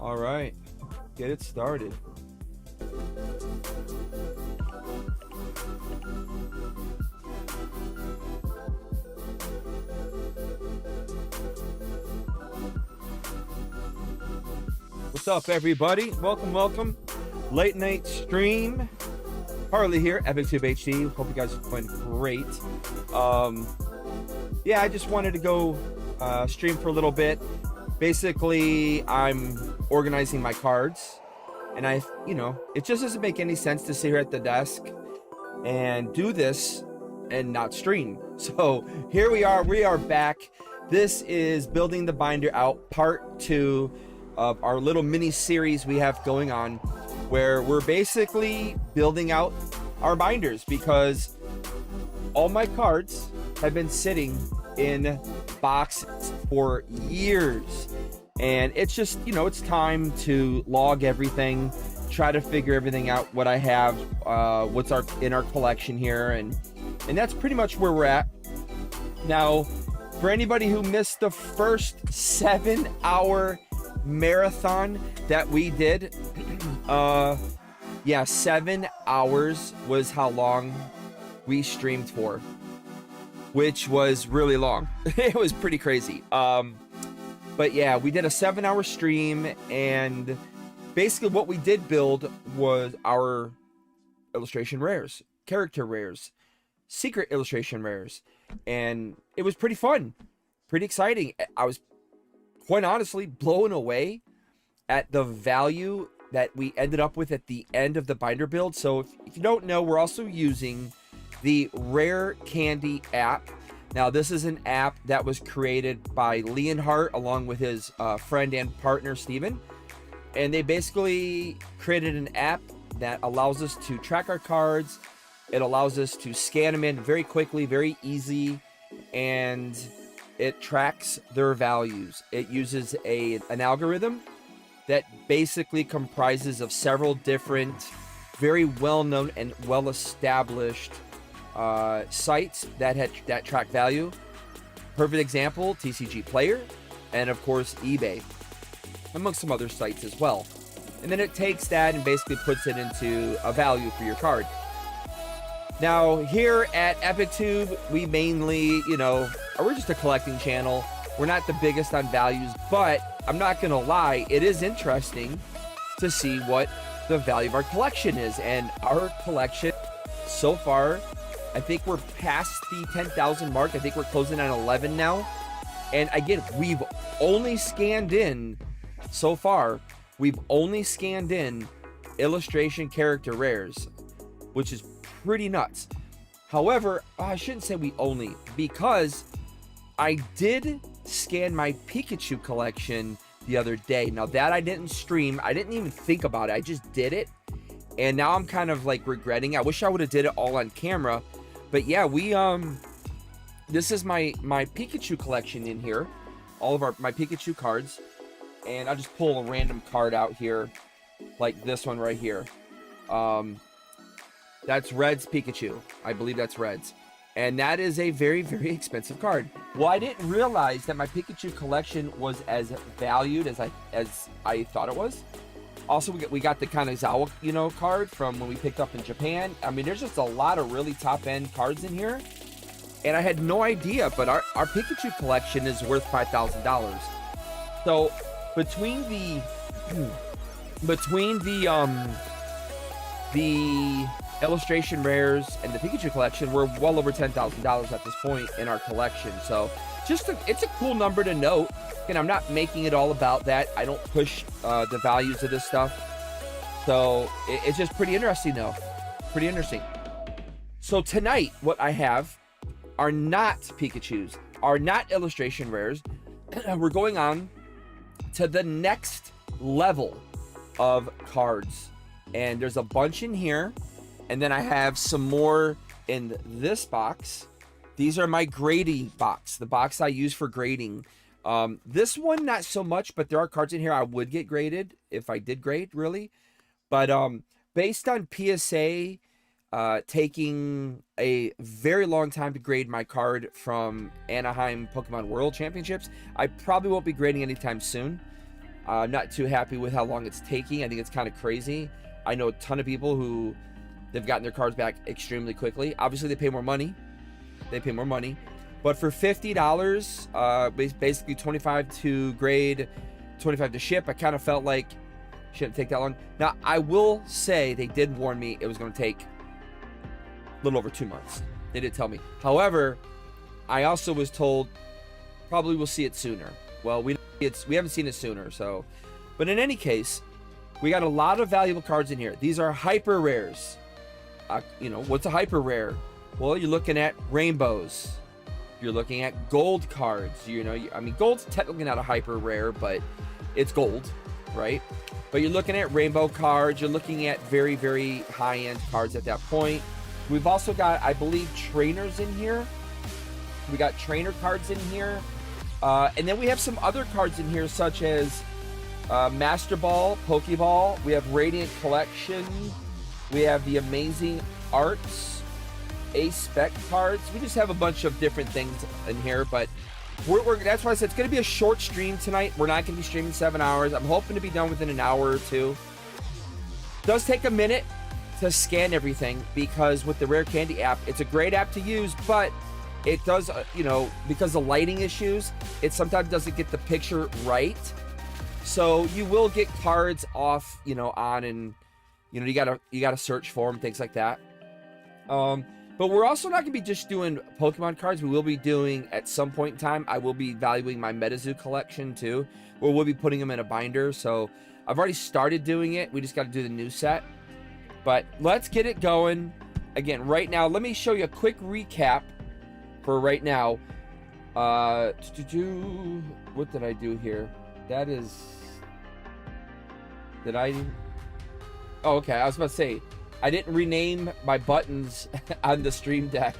All right, get it started. What's up, everybody? Welcome. Late night stream. Harley here, EpicTube HD. Hope you guys are doing great. Yeah, I just wanted to go stream for a little bit. Basically, I'm organizing my cards, and it just doesn't make any sense to sit here at the desk and do this and not stream. So here we are back. This is building the binder out, part 2 of our little mini series we have going on, where we're basically building out our binders because all my cards have been sitting in boxes for years, and it's just, it's time to log everything, try to figure everything out, what I have, what's in our collection here, and that's pretty much where we're at now. For anybody who missed the first 7-hour marathon that we did, yeah, 7 hours was how long we streamed for, which was really long. It was pretty crazy. But yeah, we did a 7-hour stream, and basically what we did build was our illustration rares, character rares, secret illustration rares, and it was pretty fun, pretty exciting. I was quite honestly blown away at the value that we ended up with at the end of the binder build. So if you don't know, we're also using the Rare Candy app. Now, this is an app that was created by Leonhardt along with his friend and partner Steven, and they basically created an app that allows us to track our cards. It allows us to scan them in very quickly, very easy, and it tracks their values. It uses an algorithm that basically comprises of several different, very well-known and well-established sites that track value. Perfect example, TCG Player, and of course eBay, among some other sites as well. And then it takes that and basically puts it into a value for your card. Now, here at EpicTube, we mainly, we're just a collecting channel. We're not the biggest on values, but I'm not gonna lie, it is interesting to see what the value of our collection is. And our collection so far, I think we're past the 10,000 mark. I think we're closing on 11 now. And again, we've only scanned in, so far, we've only scanned in illustration character rares, which is pretty nuts. However, I shouldn't say we only, because I did scan my Pikachu collection the other day. Now that I didn't stream, I didn't even think about it. I just did it. And now I'm kind of like regretting. I wish I would have did it all on camera. But yeah, this is my Pikachu collection in here. All of my Pikachu cards. And I'll just pull a random card out here, like this one right here. That's Red's Pikachu. I believe that's Red's. And that is a very, very expensive card. Well, I didn't realize that my Pikachu collection was as valued as I thought it was. Also, we got the Kanazawa, card from when we picked up in Japan. I mean, there's just a lot of really top-end cards in here. And I had no idea, but our Pikachu collection is worth $5,000. So, between the illustration rares and the Pikachu collection, we're well over $10,000 at this point in our collection. So it's a cool number to note. And I'm not making it all about that. I don't push the values of this stuff. So it's just pretty interesting though. Pretty interesting. So tonight, what I have are not Pikachus, are not illustration rares. We're going on to the next level of cards. And there's a bunch in here. And then I have some more in this box. These are my grading box, the box I use for grading. This one, not so much, but there are cards in here I would get graded if I did grade, really. But based on PSA taking a very long time to grade my card from Anaheim Pokemon World Championships, I probably won't be grading anytime soon. I'm not too happy with how long it's taking. I think it's kind of crazy. I know a ton of people who they've gotten their cards back extremely quickly. Obviously, they pay more money. But for $50, basically 25 to grade, 25 to ship, I kind of felt like it shouldn't take that long. Now, I will say they did warn me it was going to take a little over 2 months. They did tell me. However, I also was told probably we'll see it sooner. Well, we haven't seen it sooner, so. But in any case, we got a lot of valuable cards in here. These are hyper rares. What's a hyper rare? Well, you're looking at rainbows. You're looking at gold cards. I mean, gold's technically not a hyper rare, but it's gold, right? But you're looking at rainbow cards. You're looking at very, very high-end cards at that point. We've also got, I believe, trainers in here. We got trainer cards in here. And then we have some other cards in here, such as Master Ball, Pokeball. We have Radiant Collection. We have the Amazing Arts. A-Spec cards. We just have a bunch of different things in here, but that's why I said it's going to be a short stream tonight. We're not going to be streaming 7 hours. I'm hoping to be done within an hour or two. It does take a minute to scan everything because with the Rare Candy app, it's a great app to use, but it does, because of lighting issues, it sometimes doesn't get the picture right. So you will get cards off, on, and you gotta search for them, things like that. But we're also not going to be just doing Pokemon cards. We will be doing, at some point in time, I will be valuing my MetaZoo collection too, where we'll be putting them in a binder. So I've already started doing it. We just got to do the new set. But let's get it going. Again, right now, let me show you a quick recap for right now. What did I do here? Oh, okay. I was about to say, I didn't rename my buttons on the stream deck.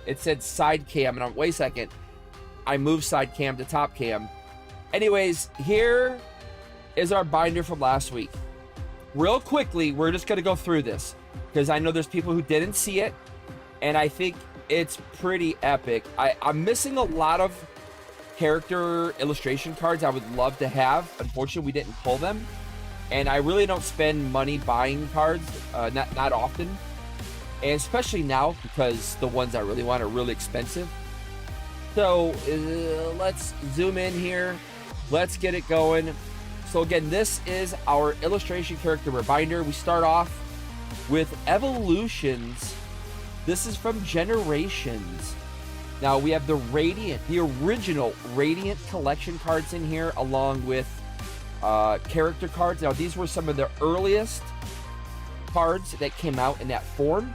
It said side cam, and wait a second. I moved side cam to top cam. Anyways, here is our binder from last week. Real quickly, we're just going to go through this because I know there's people who didn't see it, and I think it's pretty epic. I'm missing a lot of character illustration cards I would love to have. Unfortunately, we didn't pull them. And I really don't spend money buying cards, not often. And especially now, because the ones I really want are really expensive. So, let's zoom in here. Let's get it going. So again, this is our illustration character binder. We start off with Evolutions. This is from Generations. Now, we have the original Radiant collection cards in here, along with character cards. Now, these were some of the earliest cards that came out in that form.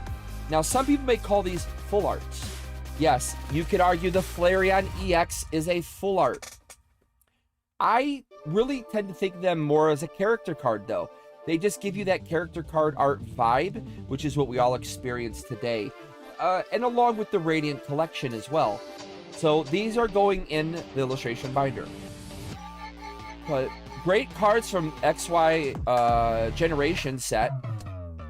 Now, some people may call these full arts. Yes, you could argue the Flareon EX is a full art. I really tend to think of them more as a character card, though. They just give you that character card art vibe, which is what we all experience today. And along with the Radiant collection as well. So these are going in the illustration binder. But great cards from XY Generation set,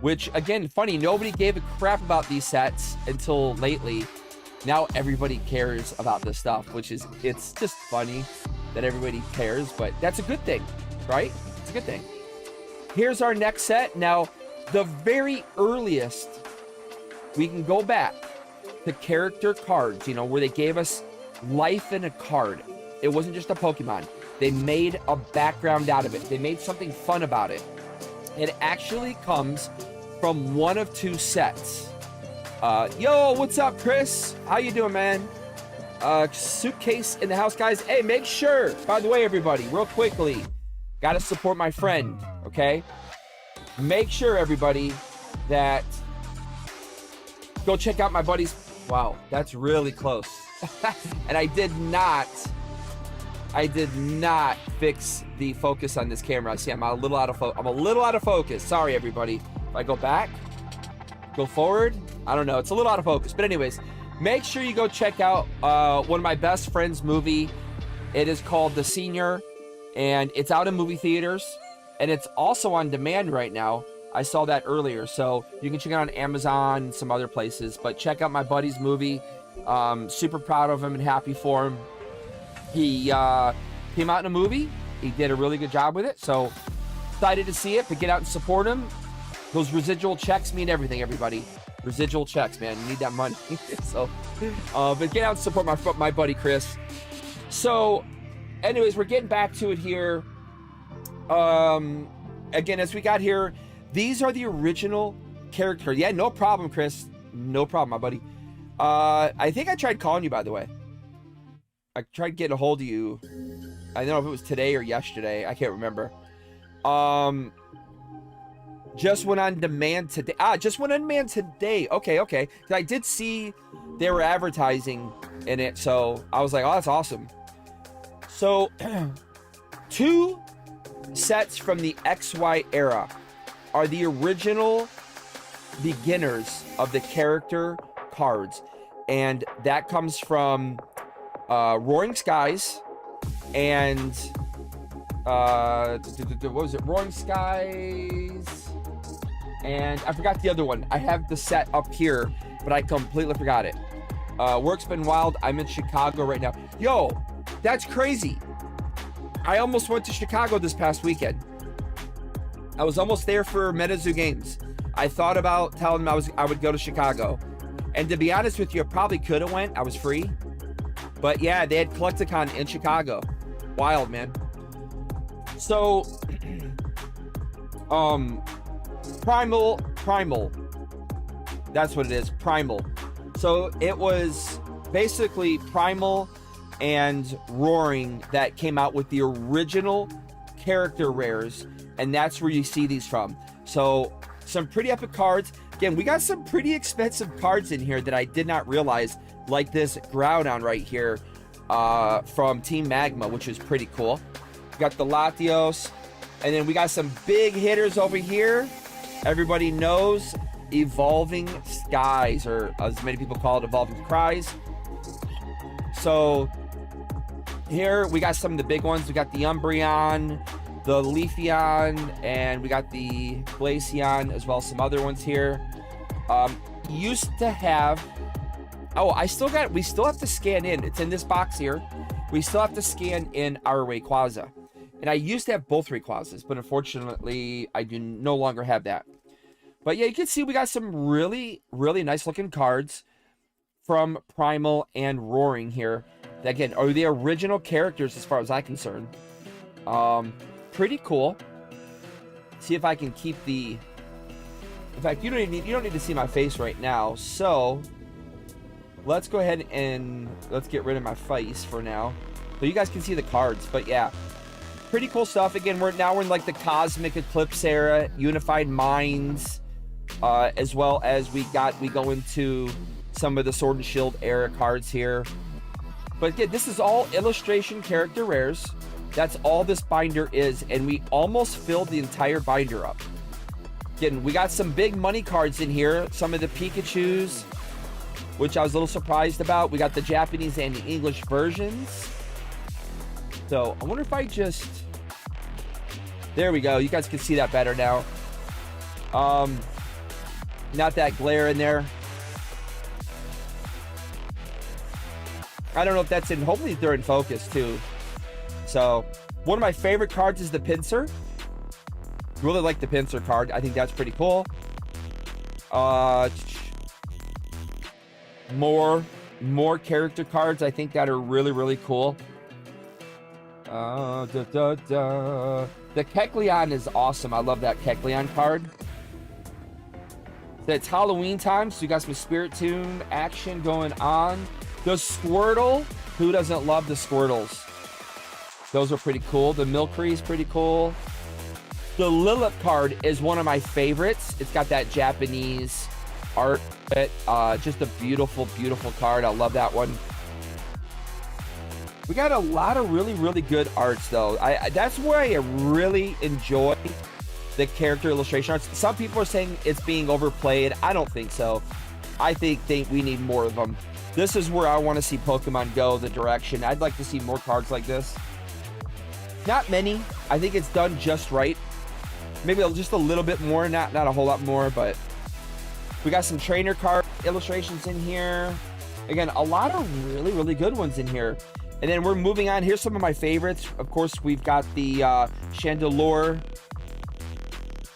which, again, funny, nobody gave a crap about these sets until lately. Now everybody cares about this stuff, it's just funny that everybody cares, but that's a good thing, right? It's a good thing. Here's our next set. Now, the very earliest, we can go back to character cards, where they gave us life in a card. It wasn't just a Pokemon. They made a background out of it. They made something fun about it. It actually comes from one of two sets. Yo, what's up, Chris? How you doing, man? Suitcase in the house, guys. Hey, make sure, by the way, everybody, real quickly, gotta support my friend, okay? Make sure, everybody, that go check out my buddy's. Wow, that's really close. And I did not fix the focus on this camera. See, I'm a little out of focus. Sorry, everybody. If I go back, go forward, I don't know. It's a little out of focus. But anyways, make sure you go check out one of my best friend's movie. It is called The Senior, and it's out in movie theaters, and it's also on demand right now. I saw that earlier, so you can check it out on Amazon and some other places. But check out my buddy's movie. Super proud of him and happy for him. He came out in a movie, he did a really good job with it. So excited to see it, but get out and support him. Those residual checks mean everything, everybody. Residual checks, man. You need that money. So, but get out and support my buddy Chris. So, anyways, we're getting back to it here. Again, as we got here, these are the original characters. Yeah, no problem, Chris. No problem, my buddy. I think I tried calling you, by the way. I tried getting a hold of you. I don't know if it was today or yesterday. I can't remember. Just went on demand today. Just went on demand today. Okay. Because I did see they were advertising in it, so I was like, oh, that's awesome. So, 2 sets from the XY era are the original beginners of the character cards, and that comes from Roaring Skies and what was it? Roaring Skies, and I forgot the other one. I have the set up here, but I completely forgot it. Work's been wild. I'm in Chicago right now. Yo, that's crazy. I almost went to Chicago this past weekend. I was almost there for MetaZoo Games. I thought about telling them I would go to Chicago. And to be honest with you, I probably could have went. I was free. But yeah, they had Collecticon in Chicago. Wild, man. So, Primal. That's what it is, Primal. So it was basically Primal and Roaring that came out with the original character rares, and that's where you see these from. So some pretty epic cards. Again, we got some pretty expensive cards in here that I did not realize, like this Groudon right here from Team Magma, which is pretty cool. We got the Latios, and then we got some big hitters over here. Everybody knows Evolving Skies, or as many people call it, Evolving Cries. So here we got some of the big ones. We got the Umbreon, the Leafeon, and we got the Glaceon, as well as some other ones here. Used to have, we still have to scan in. It's in this box here. We still have to scan in our Rayquaza. And I used to have both Rayquazas, but unfortunately, I do no longer have that. But yeah, you can see we got some really, really nice looking cards from Primal and Roaring here. That, again, are the original characters as far as I'm concerned. Pretty cool. See if I can keep the... In fact, you don't need to see my face right now. So let's go ahead and let's get rid of my face for now, so you guys can see the cards. But yeah, pretty cool stuff. Again, we're in like the Cosmic Eclipse era, Unified Minds, as well as we go into some of the Sword and Shield era cards here. But again, this is all illustration character rares. That's all this binder is, and we almost filled the entire binder up. Again, we got some big money cards in here. Some of the Pikachus, which I was a little surprised about. We got the Japanese and the English versions. So I wonder if I just... There we go. You guys can see that better now. Not that glare in there. I don't know if that's in... Hopefully they're in focus too. So one of my favorite cards is the Pinsir. Really like the Pinsir card. I think that's pretty cool. More character cards I think that are really, really cool. The Kecleon is awesome. I love that Kecleon card. It's Halloween time, so you got some Spiritomb action going on. The Squirtle. Who doesn't love the Squirtles? Those are pretty cool. The Milcery is pretty cool. The Lilip card is one of my favorites. It's got that Japanese art. Just a beautiful, beautiful card. I love that one. We got a lot of really, really good arts, though. That's where I really enjoy the character illustration arts. Some people are saying it's being overplayed. I don't think so. I think we need more of them. This is where I want to see Pokemon go, the direction. I'd like to see more cards like this. Not many. I think it's done just right. Maybe just a little bit more, not a whole lot more, but we got some trainer card illustrations in here. Again, a lot of really, really good ones in here. And then we're moving on. Here's some of my favorites. Of course, we've got the Chandelure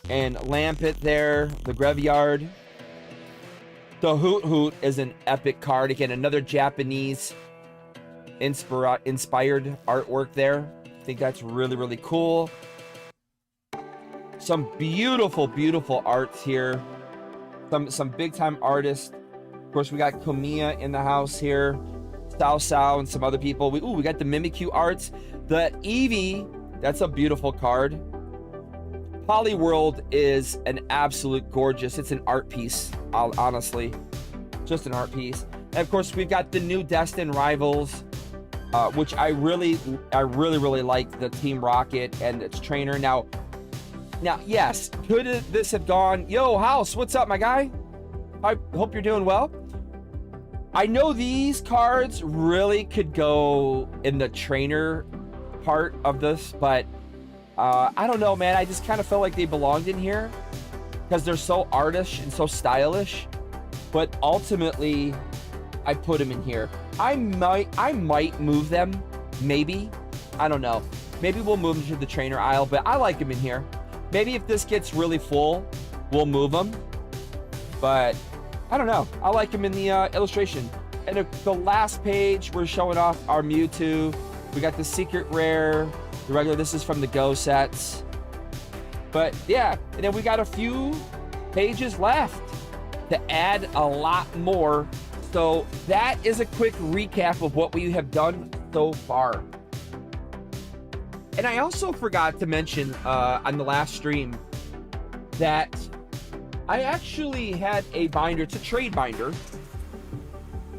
and Lampet there, the Graveyard. The Hoot Hoot is an epic card. Again, another Japanese inspired artwork there. I think that's really, really cool. Some beautiful, beautiful arts here. Some big time artists. Of course, we got Komiya in the house here. Sao and some other people. We got the Mimikyu arts. The Eevee, that's a beautiful card. Polyworld is an absolute gorgeous. It's an art piece, honestly. Just an art piece. And of course, we've got the new Destin Rivals, which I really like the Team Rocket and its trainer. Now, yes, could this have gone? Yo, House, what's up, my guy? I hope you're doing well. I know these cards really could go in the trainer part of this, but I don't know, man. I just kind of felt like they belonged in here because they're so artish and so stylish. But ultimately, I put them in here. I might move them, maybe. I don't know. Maybe we'll move them to the trainer aisle, but I like them in here. Maybe if this gets really full, we'll move them. But I don't know. I like them in the illustration. And the last page, we're showing off our Mewtwo. We got the secret rare, the regular. This is from the Go sets. But yeah, and then we got a few pages left to add a lot more. So that is a quick recap of what we have done so far. And I also forgot to mention on the last stream that I actually had a binder. It's a trade binder.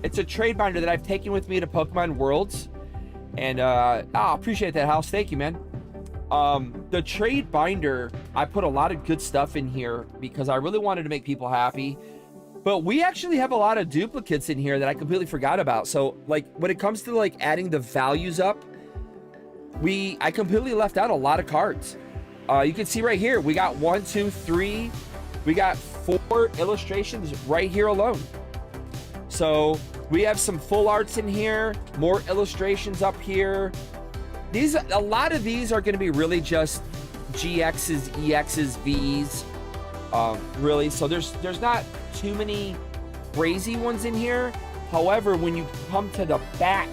It's a trade binder that I've taken with me to Pokemon Worlds. And I appreciate that, House. Thank you, man. The trade binder, I put a lot of good stuff in here because I really wanted to make people happy. But we actually have a lot of duplicates in here that I completely forgot about. So like when it comes to like adding the values up, I completely left out a lot of cards. You can see right here, we got 1, 2, 3. We got 4 illustrations right here alone. So we have some full arts in here, more illustrations up here. A lot of these are going to be really just GXs, EXs, Vs, really. So there's not too many crazy ones in here. However, when you come to the back,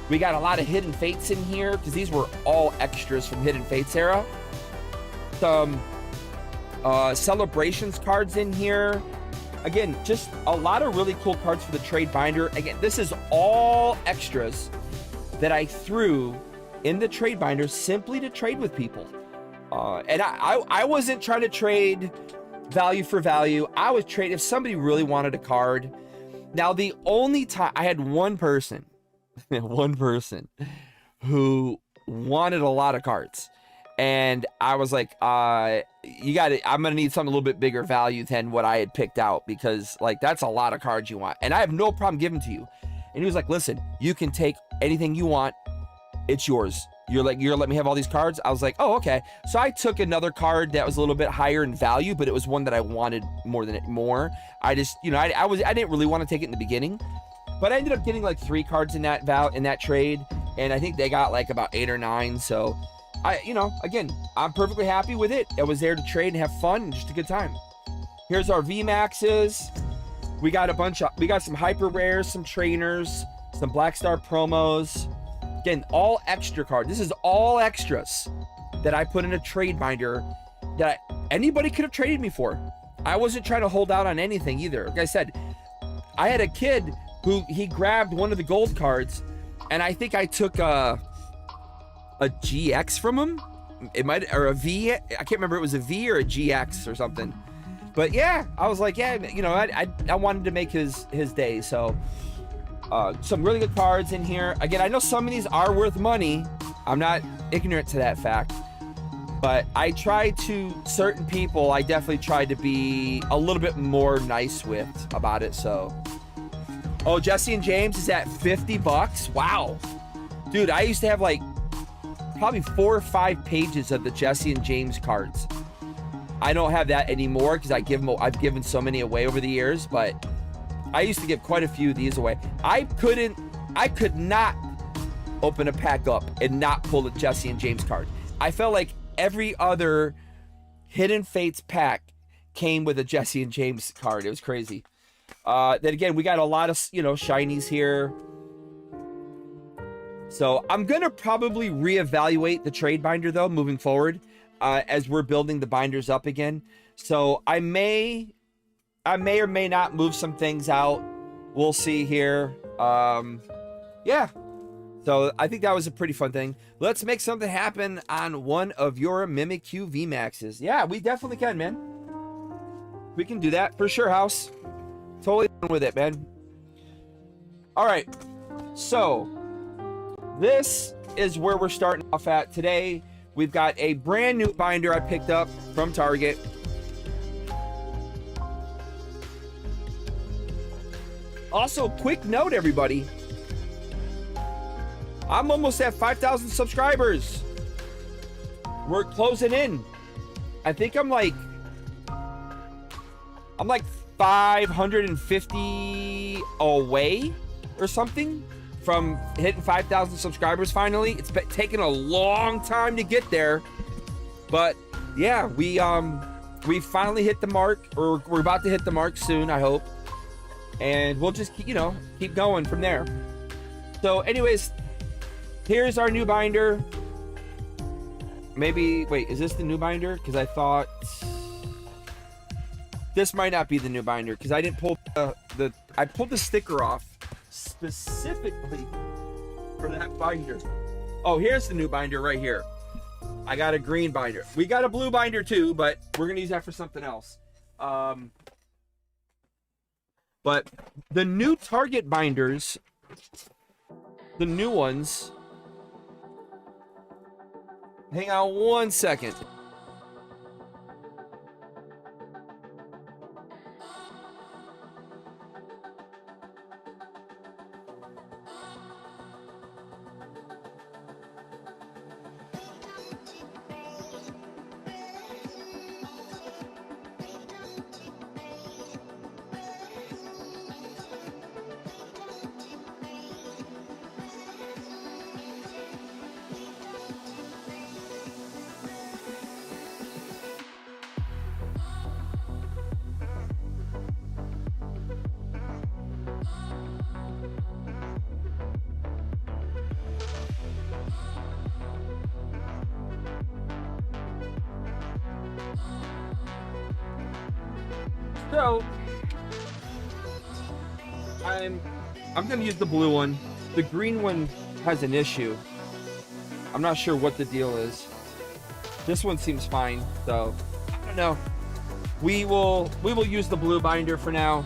we got a lot of Hidden Fates in here because these were all extras from Hidden Fates era. Some celebrations cards in here. Again, just a lot of really cool cards for the trade binder. Again, this is all extras that I threw in the trade binder simply to trade with people. And I wasn't trying to trade value for value. I was trading if somebody really wanted a card. Now, the only time I had one person who wanted a lot of cards. And I was like, I'm gonna need something a little bit bigger value than what I had picked out, because like that's a lot of cards you want, and I have no problem giving to you. And he was like, listen, you can take anything you want, it's yours. You're gonna let me have all these cards? I was like, oh, okay. So I took another card that was a little bit higher in value, but it was one that I wanted more. I just, I didn't really want to take it in the beginning, but I ended up getting like 3 cards in that trade, and I think they got like about 8 or 9. So again, I'm perfectly happy with it. I was there to trade and have fun, and just a good time. Here's our VMAXs. We got some hyper rares, some trainers, some Black Star promos. Again, all extra cards. This is all extras that I put in a trade binder that anybody could have traded me for. I wasn't trying to hold out on anything either. Like I said, I had a kid who he grabbed one of the gold cards, and I think I took a GX from him. Or a V. I can't remember. It was a V or a GX or something. But yeah, I was like, yeah, I wanted to make his day. So some really good cards in here. Again, I know some of these are worth money. I'm not ignorant to that fact. But I tried to, certain people, I definitely tried to be a little bit more nice with about it. So, oh, Jesse and James is at $50. Wow. Dude, I used to have like probably 4 or 5 pages of the Jesse and James cards. I don't have that anymore because I've given so many away over the years, but I used to give quite a few of these away. I could not open a pack up and not pull a Jesse and James card. I felt like every other Hidden Fates pack came with a Jesse and James card. It was crazy. Then again, we got a lot of, you know, shinies here. So I'm going to probably reevaluate the trade binder, though, moving forward, as we're building the binders up again. So I may or may not move some things out. We'll see here. Yeah. So I think that was a pretty fun thing. Let's make something happen on one of your Mimikyu VMAXs. Yeah, we definitely can, man. We can do that for sure, House. Totally done with it, man. All right. So this is where we're starting off at today. We've got a brand new binder I picked up from Target. Also, quick note, everybody. I'm almost at 5,000 subscribers. We're closing in. I think I'm like 550 away or something from hitting 5,000 subscribers finally. It's been taking a long time to get there. But yeah, we finally hit the mark, or we're about to hit the mark soon, I hope. And we'll just, you know, keep going from there. So anyways, here's our new binder. Maybe, wait, is this the new binder? Because I thought this might not be the new binder, because I didn't pull I pulled the sticker off specifically for that binder. Oh, here's the new binder right here. I got a green binder. We got a blue binder too, but we're gonna use that for something else. But the new Target binders, the new ones. Hang on one second. So I'm gonna use the blue one. The green one has an issue. I'm not sure what the deal is. This one seems fine, so I don't know. We will use the blue binder for now,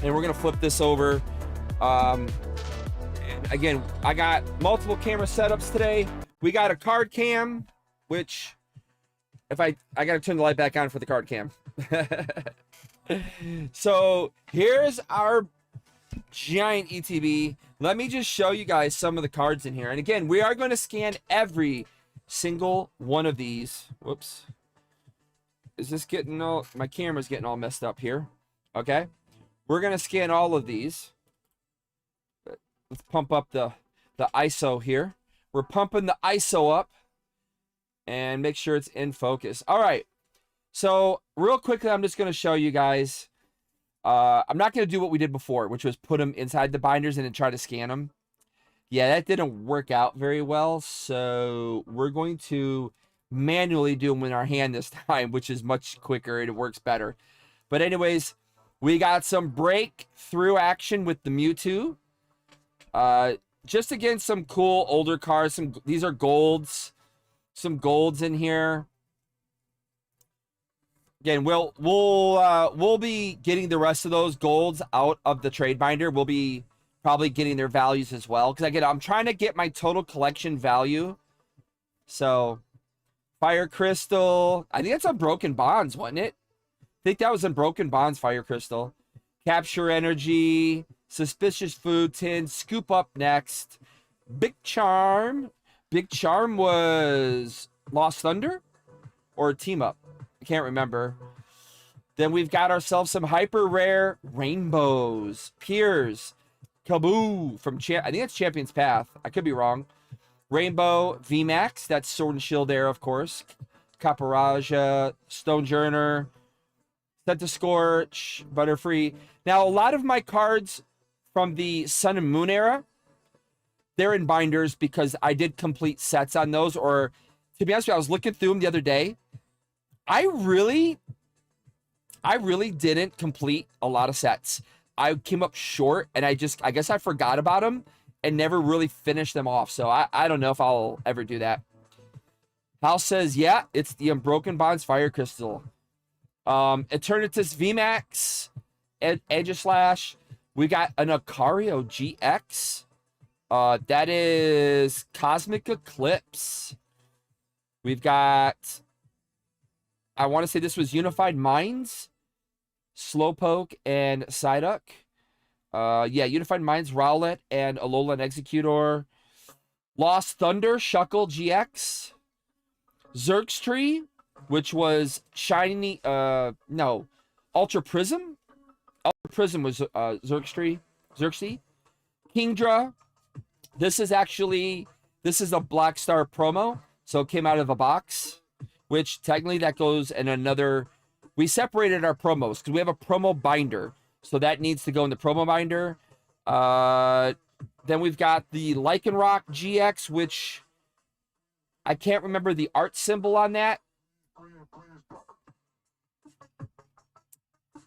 and we're gonna flip this over. And again, I got multiple camera setups today. We got a card cam, which if I gotta turn the light back on for the card cam. So here's our giant ETB. Let me just show you guys some of the cards in here. And again, we are going to scan every single one of these. Whoops. Is this getting all... My camera's getting all messed up here. Okay. We're going to scan all of these. Let's pump up the ISO here. We're pumping the ISO up. And make sure it's in focus. All right. So real quickly, I'm just going to show you guys. I'm not going to do what we did before, which was put them inside the binders and then try to scan them. Yeah, that didn't work out very well. So we're going to manually do them in our hand this time, which is much quicker and it works better. But anyways, we got some breakthrough action with the Mewtwo. Just again, some cool older cards. These are golds. Some golds in here. Again, we'll be getting the rest of those golds out of the trade binder. We'll be probably getting their values as well. Because again, I'm trying to get my total collection value. So, Fire Crystal. I think that's on Broken Bonds, wasn't it? I think that was on Broken Bonds, Fire Crystal. Capture Energy. Suspicious Food Tin. Scoop Up next. Big Charm. Big Charm was Lost Thunder? Or Team Up? I can't remember. Then we've got ourselves some hyper rare rainbows, Piers, Kaboo from I think that's Champion's Path. I could be wrong. Rainbow VMAX. That's Sword and Shield era, of course. Caparaja, Stonejourner, Set to Scorch, Butterfree. Now, a lot of my cards from the Sun and Moon era, they're in binders because I did complete sets on those. Or, to be honest with you, I was looking through them the other day. I really didn't complete a lot of sets. I came up short, and I guess I forgot about them and never really finished them off. So I don't know if I'll ever do that. Hal says, yeah, it's the Unbroken Bonds Fire Crystal. Eternatus VMAX, Aegislash. We got an Acario GX. That is Cosmic Eclipse. We've got, I want to say this was Unified Minds, Slowpoke, and Psyduck. Yeah, Unified Minds, Rowlet, and Alolan Executor. Lost Thunder, Shuckle GX. Zergstree, which was shiny, no, Ultra Prism. Ultra Prism was Zergstree. Kingdra. This is a Black Star promo, so it came out of a box, which technically that goes in another. We separated our promos because we have a promo binder, so that needs to go in the promo binder. Then we've got the Lycanroc GX, which I can't remember the art symbol on that.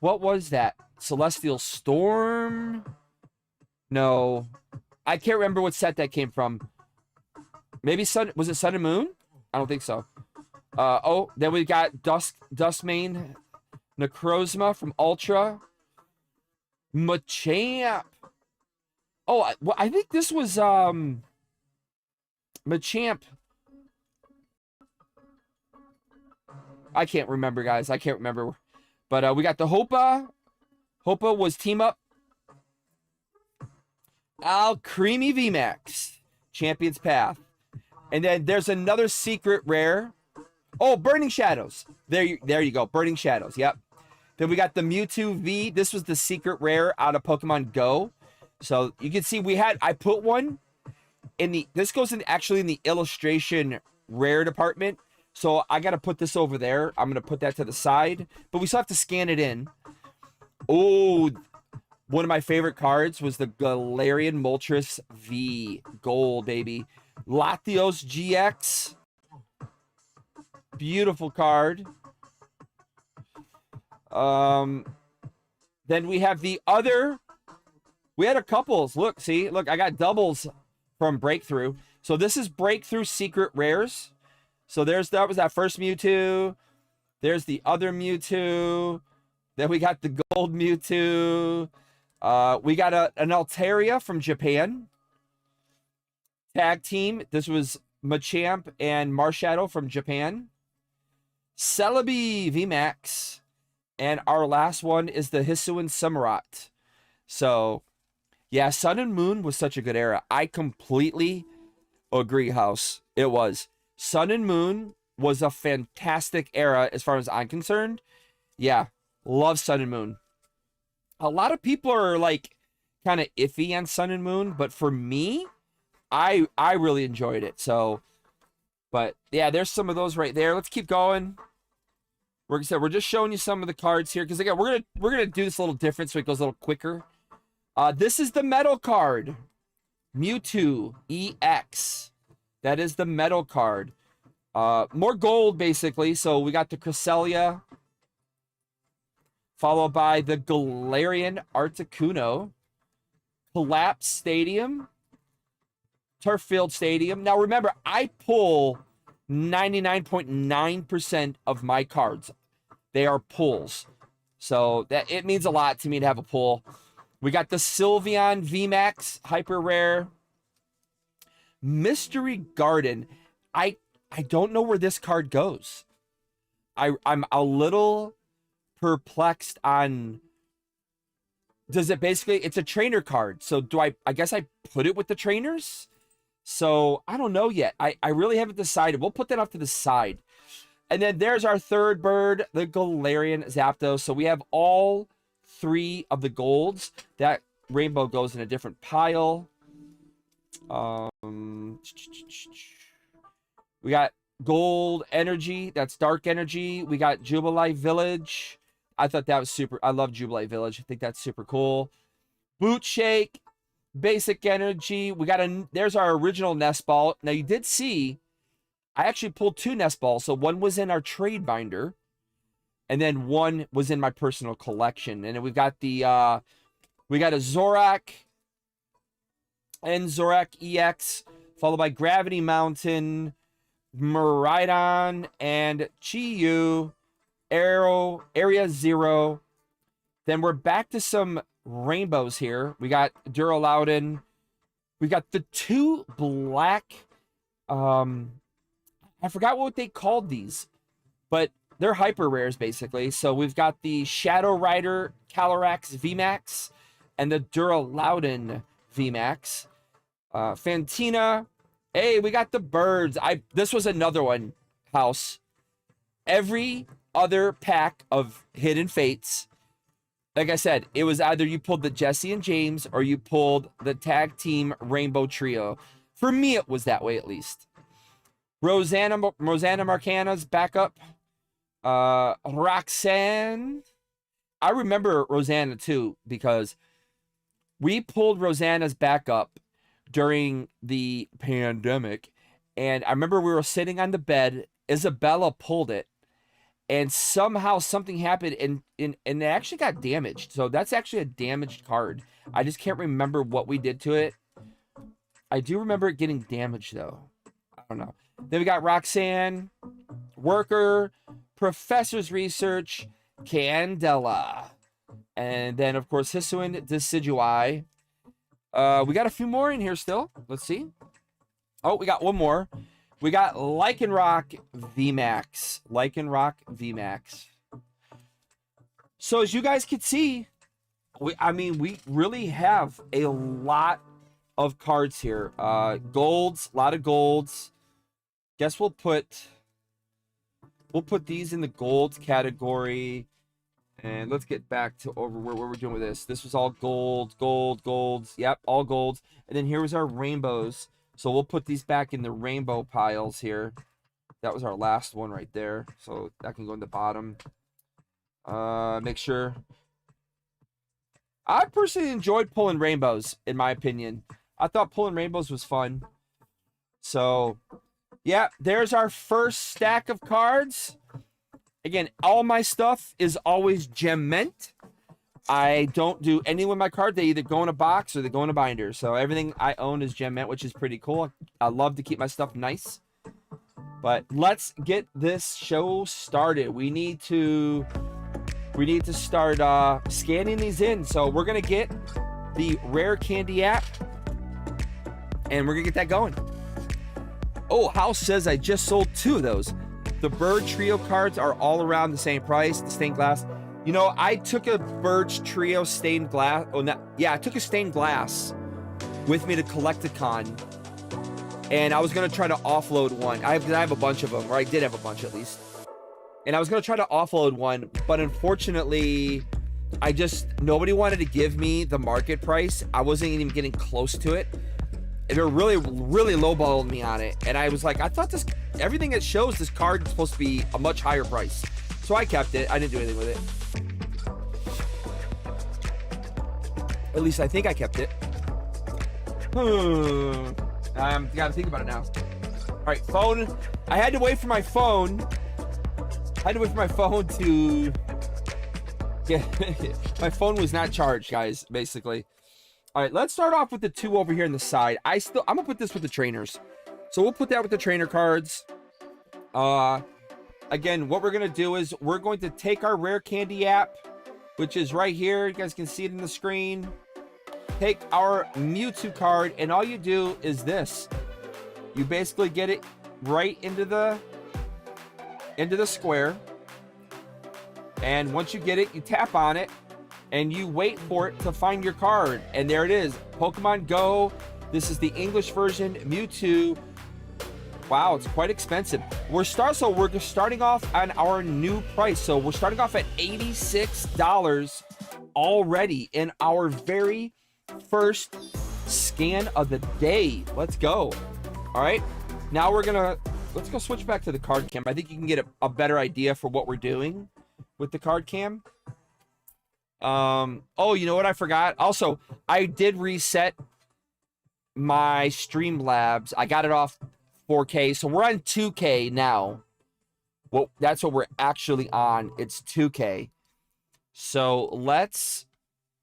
What was that? Celestial Storm? No. I can't remember what set that came from. Maybe was it Sun and Moon? I don't think so. Oh, then we got Dustmane Necrozma from Ultra. Machamp. Oh, I think this was Machamp. I can't remember, guys. I can't remember. But we got the Hopa. Hopa was Team Up. Creamy VMAX. Champion's Path. And then there's another secret rare. Oh, Burning Shadows. There you go. Burning Shadows. Yep. Then we got the Mewtwo V. This was the secret rare out of Pokemon Go. So you can see I put one in the, this goes in actually in the illustration rare department. So I got to put this over there. I'm going to put that to the side, but we still have to scan it in. Oh, one of my favorite cards was the Galarian Moltres V Gold, baby. Latios GX. Beautiful card. Then we have the other. We had a couples. Look, see? Look, I got doubles from Breakthrough. So this is Breakthrough Secret Rares. So that was that first Mewtwo. There's the other Mewtwo. Then we got the gold Mewtwo. We got an Altaria from Japan. Tag team. This was Machamp and Marshadow from Japan. Celebi VMAX. And our last one is the Hisuian Samurott. So, yeah, Sun and Moon was such a good era. I completely agree, House. It was. Sun and Moon was a fantastic era as far as I'm concerned. Yeah, love Sun and Moon. A lot of people are like kind of iffy on Sun and Moon, but for me, I really enjoyed it. So, but yeah, there's some of those right there. Let's keep going. We're just showing you some of the cards here because again, we're gonna do this a little different so it goes a little quicker. This is the metal card, Mewtwo EX. That is the metal card. More gold basically. So we got the Cresselia, followed by the Galarian Articuno, Collapse Stadium, Turffield Stadium. Now remember, I pull 99.9% of my cards. They are pulls. So that it means a lot to me to have a pull. We got the Sylveon VMAX Hyper Rare. Mystery Garden. I don't know where this card goes. I'm a little perplexed on, does it basically, it's a trainer card. So do I guess I put it with the trainers? So I don't know yet. I really haven't decided. We'll put that off to the side. And then there's our third bird, the Galarian Zapdos. So we have all three of the golds. That rainbow goes in a different pile. We got Gold Energy. That's Dark Energy. We got Jubilee Village. I thought that was super. I love Jubilee Village. I think that's super cool. Boot Shake. Basic Energy. We got there's our original nest ball. Now you did see, I actually pulled 2 nest balls. So one was in our trade binder, and then one was in my personal collection. And then we've got the we got a Zorak and Zorak EX, followed by Gravity Mountain, Maridon, and Chiyu, Area Zero. Then we're back to some rainbows here. We got Duraloudon. We got the 2 black, I forgot what they called these, but they're hyper rares basically. So we've got the Shadow Rider Calyrex VMAX and the Duraloudon VMAX. Fantina. Hey, we got the birds. This was another one, House. Every other pack of Hidden Fates, like I said, it was either you pulled the Jesse and James or you pulled the tag team Rainbow Trio. For me, it was that way at least. Rosanna Marcana's backup. Roxanne. I remember Rosanna too because we pulled Rosanna's backup during the pandemic, and I remember we were sitting on the bed. Isabella pulled it, and somehow something happened, and it actually got damaged. So that's actually a damaged card. I just can't remember what we did to it. I do remember it getting damaged though. I don't know. Then we got Roxanne, Worker, Professor's Research, Candela, and then of course Hisuian Decidui. We got a few more in here still. Let's see. Oh, we got one more. We got Lycanroc VMAX. Lycanroc VMAX. So as you guys can see, we really have a lot of cards here. Golds, a lot of golds. Guess we'll put these in the golds category. And let's get back to over where we're doing with this. This was all golds. Yep, all golds. And then here was our rainbows. So we'll put these back in the rainbow piles here. That was our last one right there. So that can go in the bottom. Make sure. I personally enjoyed pulling rainbows, in my opinion. I thought pulling rainbows was fun. So, yeah, there's our first stack of cards. Again, all my stuff is always gem mint. I don't do any with my card. They either go in a box or they go in a binder. So everything I own is gem mint, which is pretty cool. I love to keep my stuff nice. But let's get this show started. We need to start scanning these in. So we're gonna get the Rare Candy app, and we're gonna get that going. Oh, House says I just sold 2 of those. The Bird Trio cards are all around the same price. The stained glass. You know, I took a Bird's Trio stained glass. Oh, no, yeah, I took a stained glass with me to Collecticon, and I was gonna try to offload one. I have a bunch of them, or I did have a bunch at least. And I was gonna try to offload one, but unfortunately, nobody wanted to give me the market price. I wasn't even getting close to it. They were really lowballing me on it, and I was like, I thought everything that shows this card is supposed to be a much higher price. So I kept it. I didn't do anything with it. At least I think I kept it. I gotta think about it now. All right, phone. I had to wait for my phone. To my phone was not charged, guys, basically. All right, let's start off with the 2 over here on the side. I'm gonna put this with the trainers. So we'll put that with the trainer cards. Again, what we're gonna do is we're going to take our Rare Candy app, which is right here. You guys can see it in the screen. Take our Mewtwo card, and all you do is this. You basically get it right into the square. And once you get it, you tap on it, and you wait for it to find your card. And there it is. Pokemon Go. This is the English version, Mewtwo. Wow, it's quite expensive. We're just starting off on our new price. So we're starting off at $86 already in our very first scan of the day. Let's go. All right. Now let's go switch back to the card cam. I think you can get a better idea for what we're doing with the card cam. Oh, you know what I forgot? Also, I did reset my Streamlabs. I got it off 4K, so we're on 2K now. Well, that's what we're actually on. It's 2K. So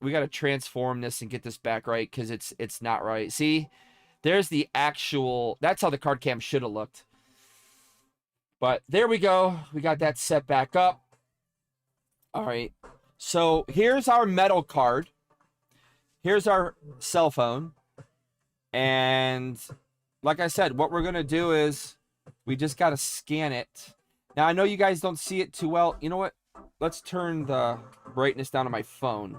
we got to transform this and get this back right, because it's not right. See, there's the actual, that's how the card cam should have looked. But there we go. We got that set back up. All right. So here's our metal card. Here's our cell phone. And like I said, what we're going to do is we just got to scan it. Now, I know you guys don't see it too well. You know what? Let's turn the brightness down on my phone.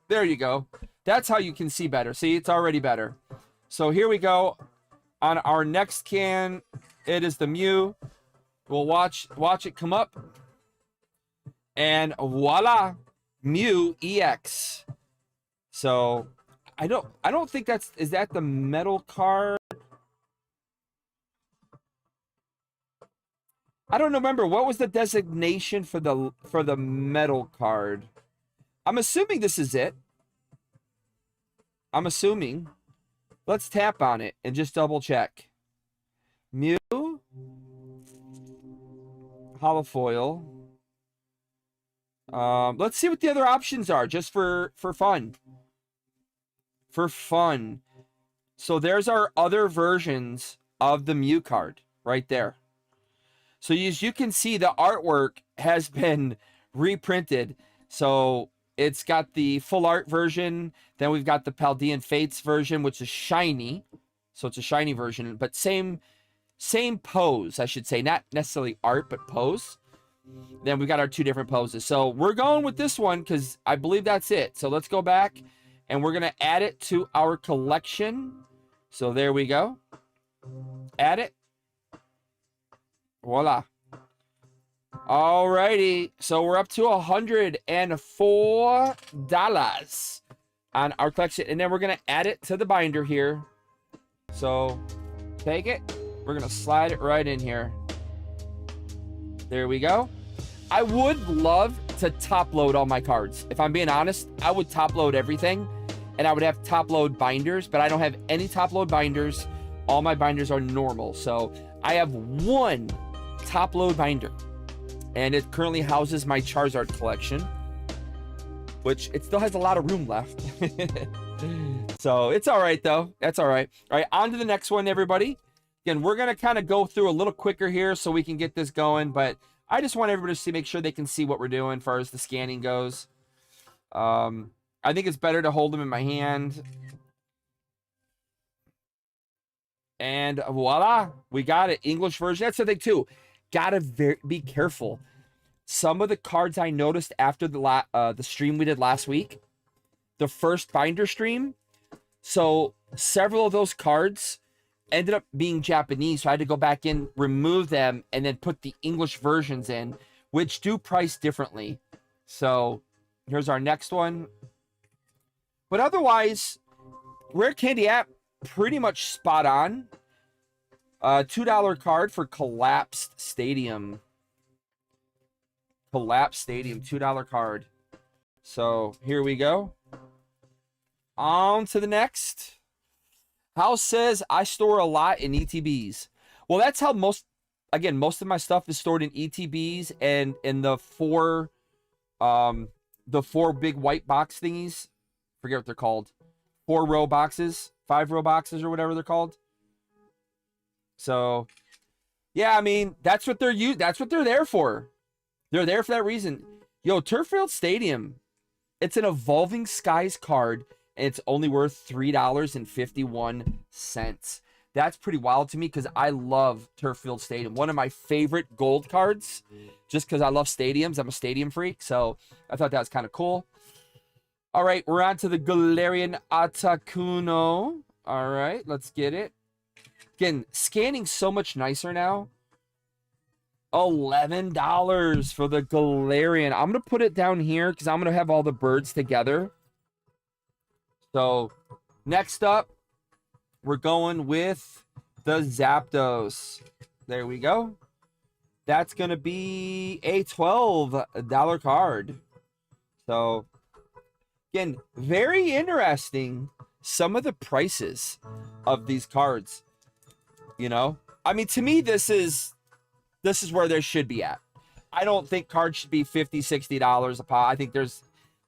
There you go. That's how you can see better. See, it's already better. So here we go. On our next scan, it is the Mew. We'll watch it come up. And voila, Mew EX. So I don't think is that the metal card? I don't remember. What was the designation for the metal card? I'm assuming this is it. I'm assuming. Let's tap on it and just double check. Mew, holofoil. Let's see what the other options are, just for fun. For fun. So there's our other versions of the Mew card right there. So as you can see, the artwork has been reprinted. So it's got the full art version. Then we've got the Paldean Fates version, which is shiny. So it's a shiny version, but same pose, I should say. Not necessarily art, but pose. Then we've got our two different poses. So we're going with this one because I believe that's it. So let's go back and we're going to add it to our collection. So there we go. Add it. Voila. Alrighty. So we're up to $104 on our collection. And then we're going to add it to the binder here. So take it. We're going to slide it right in here. There we go. I would love to top load all my cards. If I'm being honest, I would top load everything. And I would have top load binders. But I don't have any top load binders. All my binders are normal. So I have one top load binder. And it currently houses my Charizard collection, which it still has a lot of room left. So it's all right, though. That's all right. All right, on to the next one, everybody. Again, we're going to kind of go through a little quicker here so we can get this going. But I just want everybody to make sure they can see what we're doing as far as the scanning goes. I think it's better to hold them in my hand. And voila, we got it. English version. That's the thing, too. Gotta be careful. Some of the cards I noticed after the stream we did last week, the first binder stream, so several of those cards ended up being Japanese, so I had to go back in, remove them, and then put the English versions in, which do price differently. So here's our next one. But otherwise, Rare Candy app, pretty much spot on. $2 card for Collapsed Stadium. Collapsed Stadium, $2 card. So here we go. On to the next. House says I store a lot in ETBs. Well, that's how most of my stuff is stored in ETBs and in the four big white box thingies. Forget what they're called. 4-row boxes, 5-row boxes, or whatever they're called. So, yeah, I mean, that's what they're there for. They're there for that reason. Yo, Turf Field Stadium. It's an Evolving Skies card, and it's only worth $3.51. That's pretty wild to me because I love Turf Field Stadium. One of my favorite gold cards, just because I love stadiums. I'm a stadium freak, so I thought that was kind of cool. All right, we're on to the Galarian Atakuno. All right, let's get it. Again, scanning so much nicer now. $11 for the Galarian. I'm going to put it down here because I'm going to have all the birds together. So next up, we're going with the Zapdos. There we go. That's going to be a $12 card. So again, very interesting. Some of the prices of these cards, you know, I mean, to me, this is where they should be at. I don't think cards should be $50, $60 a pop. I think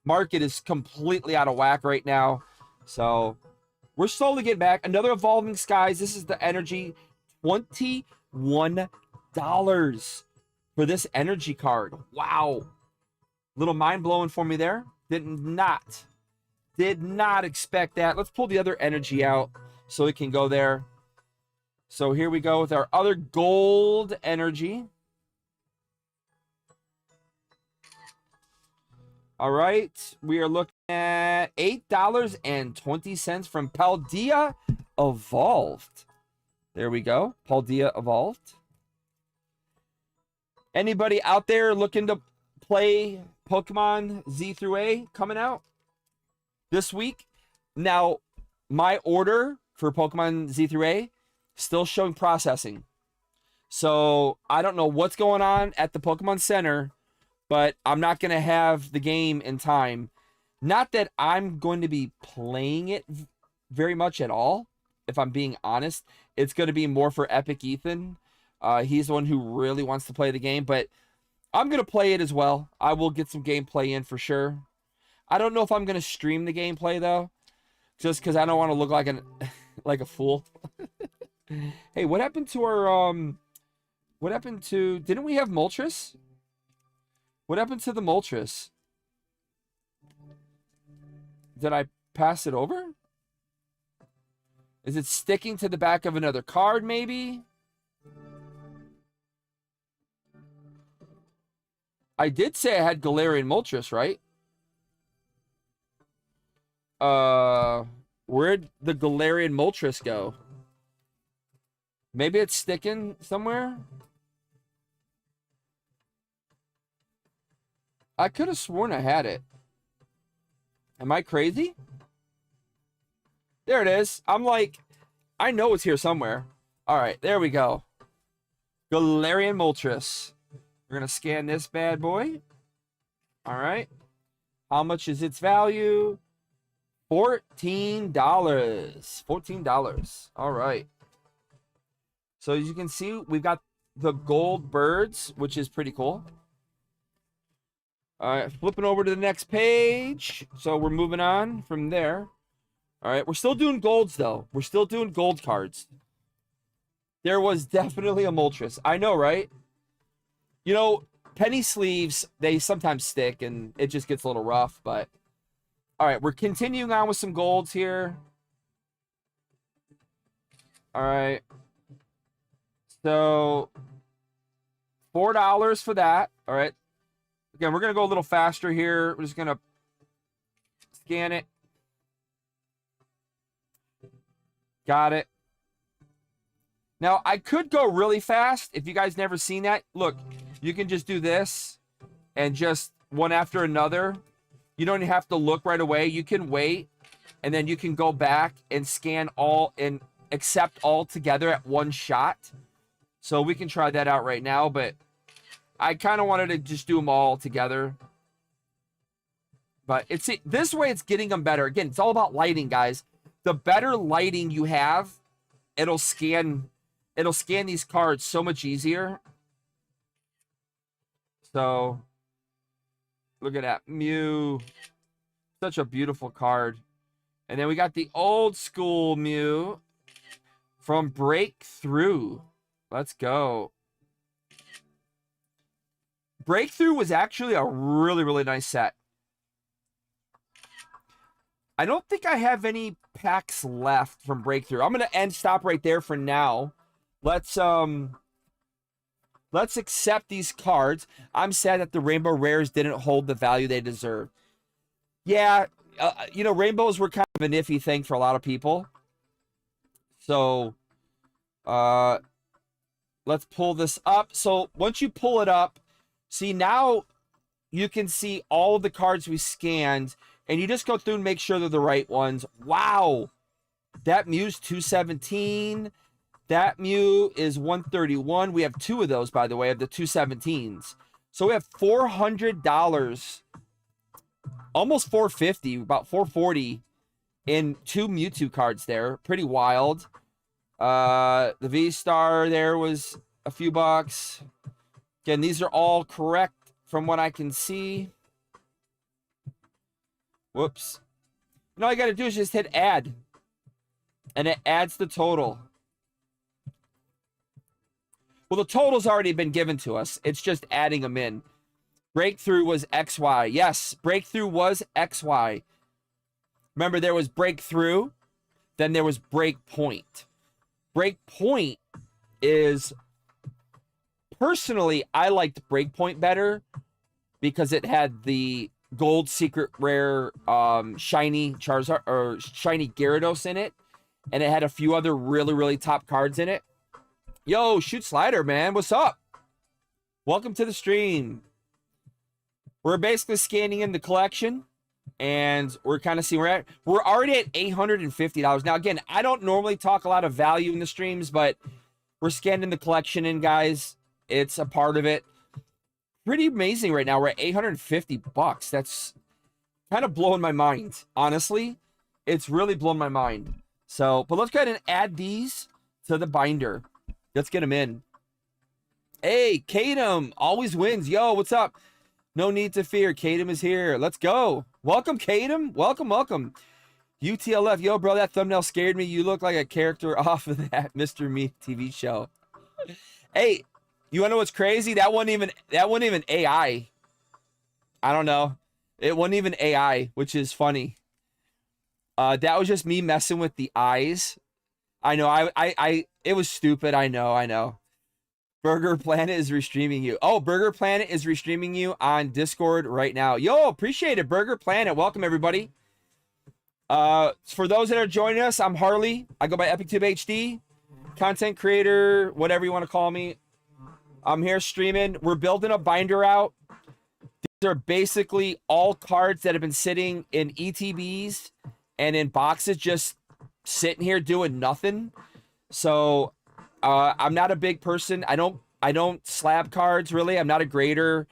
market is completely out of whack right now. So we're slowly getting back. Another Evolving Skies. This is the energy. $21 for this energy card. Wow. Little mind blowing for me there. Did not expect that. Let's pull the other energy out so it can go there. So here we go with our other gold energy. All right, we are looking at $8.20 from Paldea Evolved. There we go, Paldea Evolved. Anybody out there looking to play Pokemon Z through A coming out this week? Now, my order for Pokemon Z through A still showing processing. So I don't know what's going on at the Pokemon Center, but I'm not going to have the game in time. Not that I'm going to be playing it very much at all, if I'm being honest. It's going to be more for Epic Ethan. He's the one who really wants to play the game, but I'm going to play it as well. I will get some gameplay in for sure. I don't know if I'm going to stream the gameplay, though, just because I don't want to look like like a fool. Hey, what happened to our, didn't we have Moltres? What happened to the Moltres? Did I pass it over? Is it sticking to the back of another card, maybe? I did say I had Galarian Moltres, right? Where'd the Galarian Moltres go? Maybe it's sticking somewhere? I could have sworn I had it. Am I crazy? There it is. I'm like, I know it's here somewhere. All right, there we go. Galarian Moltres. We're going to scan this bad boy. All right. How much is its value? $14. $14. All right. So as you can see, we've got the gold birds, which is pretty cool. All right, flipping over to the next page. So we're moving on from there. All right, we're still doing golds, though. We're still doing gold cards. There was definitely a Moltres. I know, right? You know, penny sleeves, they sometimes stick, and it just gets a little rough. But, all right, we're continuing on with some golds here. All right. So, $4 for that. All right. Again, we're going to go a little faster here. We're just going to scan it. Got it. Now, I could go really fast. If you guys never seen that, look, you can just do this and just one after another. You don't have to look right away. You can wait, and then you can go back and scan all and accept all together at one shot. So we can try that out right now, but I kind of wanted to just do them all together. But it's this way it's getting them better. Again, it's all about lighting, guys. The better lighting you have, it'll scan these cards so much easier. So look at that. Mew. Such a beautiful card. And then we got the old school Mew from Breakthrough. Let's go. Breakthrough was actually a really, really nice set. I don't think I have any packs left from Breakthrough. I'm going to stop right there for now. Let's accept these cards. I'm sad that the Rainbow Rares didn't hold the value they deserve. Yeah, you know, Rainbows were kind of an iffy thing for a lot of people. So, let's pull this up. So, once you pull it up, see, now you can see all of the cards we scanned. and you just go through and make sure they're the right ones. Wow. That Mew's 217. That Mew is 131. We have 2 of those, by the way, of the 217s. So we have $400, almost $450, about $440 in 2 Mewtwo cards there. Pretty wild. The V-Star there was a few bucks. Again, these are all correct from what I can see. Whoops. And all you got to do is just hit add. And it adds the total. Well, the total's already been given to us. It's just adding them in. Breakthrough was XY. Yes, breakthrough was XY. Remember, there was breakthrough. Then there was breakpoint. Breakpoint is... Personally, I liked breakpoint better because it had the gold secret rare shiny Charizard or shiny Gyarados in it. And it had a few other really, really top cards in it. Yo, Shoot Slider, man. What's up? Welcome to the stream. We're basically scanning in the collection. And we're kind of seeing where we're already at $850. Now, again, I don't normally talk a lot of value in the streams, but we're scanning the collection in, guys. It's a part of it. Pretty amazing right now. We're at 850 bucks. That's kind of blowing my mind. Honestly, it's really blown my mind. So, but let's go ahead and add these to the binder. Let's get them in. Hey, Kadem always wins. Yo, what's up? No need to fear. Kadem is here. Let's go. Welcome, Kadem. Welcome, welcome. UTLF. Yo, bro, that thumbnail scared me. You look like a character off of that Mr. Me TV show. Hey, you want to know what's crazy? That wasn't even AI. I don't know. It wasn't even AI, which is funny. That was just me messing with the eyes. I know. It was stupid. I know. Burger Planet is restreaming you. Oh, Burger Planet is restreaming you on Discord right now. Yo, appreciate it, Burger Planet. Welcome, everybody. For those that are joining us, I'm Harley. I go by EpicTube HD. Content creator, whatever you want to call me. I'm here streaming. We're building a binder out. These are basically all cards that have been sitting in ETBs and in boxes just sitting here doing nothing. So I'm not a big person. I don't slab cards really. I'm not a grader.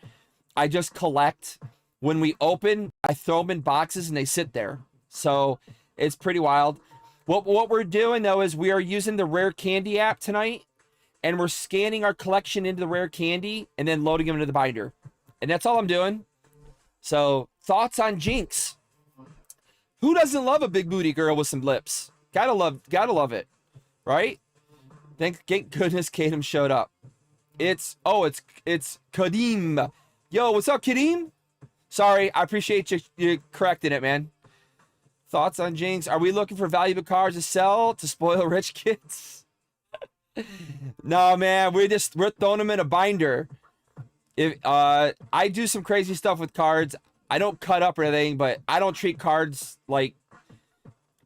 I just collect. When we open, I throw them in boxes and they sit there. So it's pretty wild. What we're doing though is we are using the Rare Candy app tonight, and we're scanning our collection into the Rare Candy and then loading them into the binder. And that's all I'm doing. So thoughts on Jinx? Who doesn't love a big booty girl with some lips? Gotta love it, right? Thank goodness Kadem showed up. It's Kadeem. Yo, what's up, Kadeem? Sorry, I appreciate you correcting it, man. Thoughts on Jinx? Are we looking for valuable cards to sell to spoil rich kids? No, man, we're throwing them in a binder. If I do some crazy stuff with cards. I don't cut up or anything, but I don't treat cards like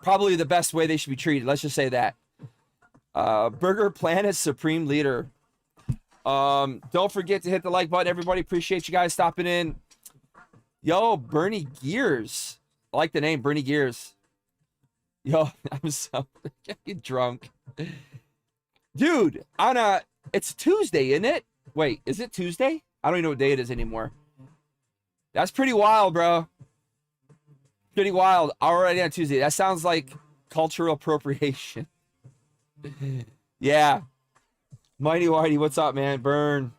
probably the best way they should be treated. Let's just say that. Burger Planet Supreme Leader. Don't forget to hit the like button, everybody. Appreciate you guys stopping in. Yo, Bernie Gears. I like the name, Bernie Gears. Yo, I'm so drunk. Dude, it's Tuesday, isn't it? Wait, is it Tuesday? I don't even know what day it is anymore. That's pretty wild, bro. Pretty wild. Already on Tuesday. That sounds like cultural appropriation. Yeah. Mighty Whitey, what's up, man? Burn.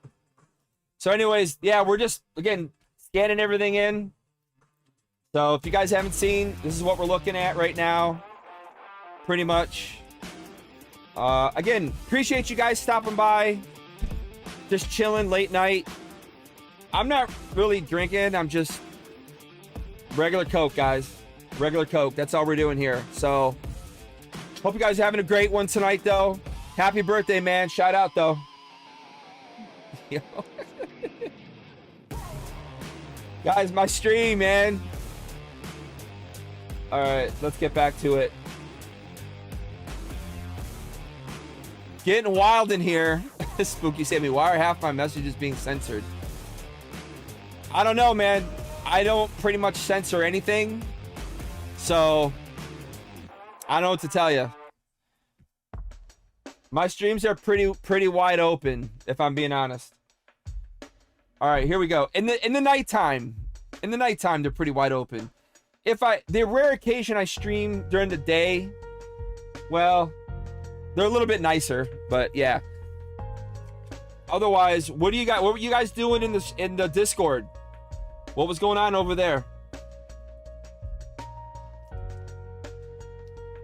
So anyways, yeah, we're just, again, scanning everything in. So if you guys haven't seen, this is what we're looking at right now. Pretty much. Again, appreciate you guys stopping by. Just chilling late night. I'm not really drinking. I'm just regular Coke, guys. Regular Coke. That's all we're doing here. So hope you guys are having a great one tonight, though. Happy birthday, man. Shout out, though. Guys, my stream, man. All right, let's get back to it. Getting wild in here. Spooky Sammy, why are half my messages being censored? I don't know, man. I don't pretty much censor anything. So I don't know what to tell you. My streams are pretty wide open, if I'm being honest. All right, here we go. In the nighttime, they're pretty wide open. The rare occasion I stream during the day, well, they're a little bit nicer, but yeah. Otherwise, what were you guys doing in the Discord? What was going on over there?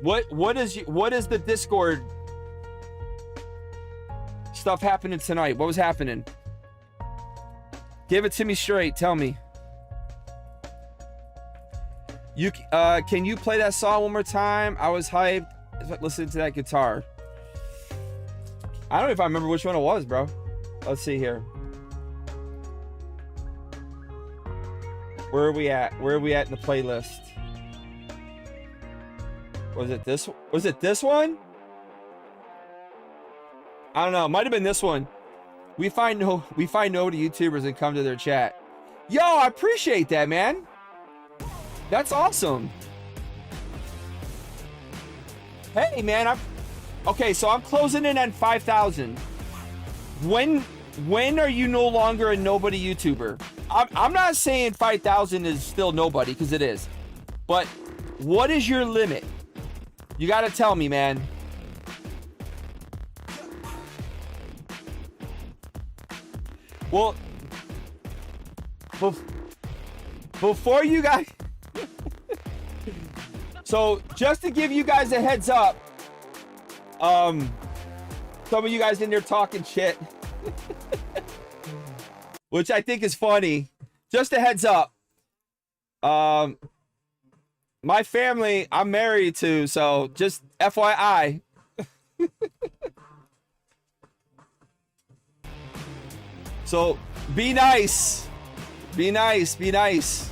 What is the Discord stuff happening tonight? What was happening? Give it to me straight. Tell me. Can you play that song one more time? I was hyped listening to that guitar. I don't know if I remember which one it was, bro. Let's see here. Where are we at? Where are we at in the playlist? Was it this one? I don't know. It might have been this one. We find no YouTubers and come to their chat. Yo, I appreciate that, man. That's awesome. Hey, man, okay, so I'm closing in on 5,000. When are you no longer a nobody YouTuber? I'm not saying 5,000 is still nobody, because it is. But what is your limit? You got to tell me, man. Well, before you guys... So, just to give you guys a heads up, some of you guys in there talking shit, which I think is funny. Just a heads up. My family, I'm married to, so just FYI. So, be nice. Be nice. Be nice.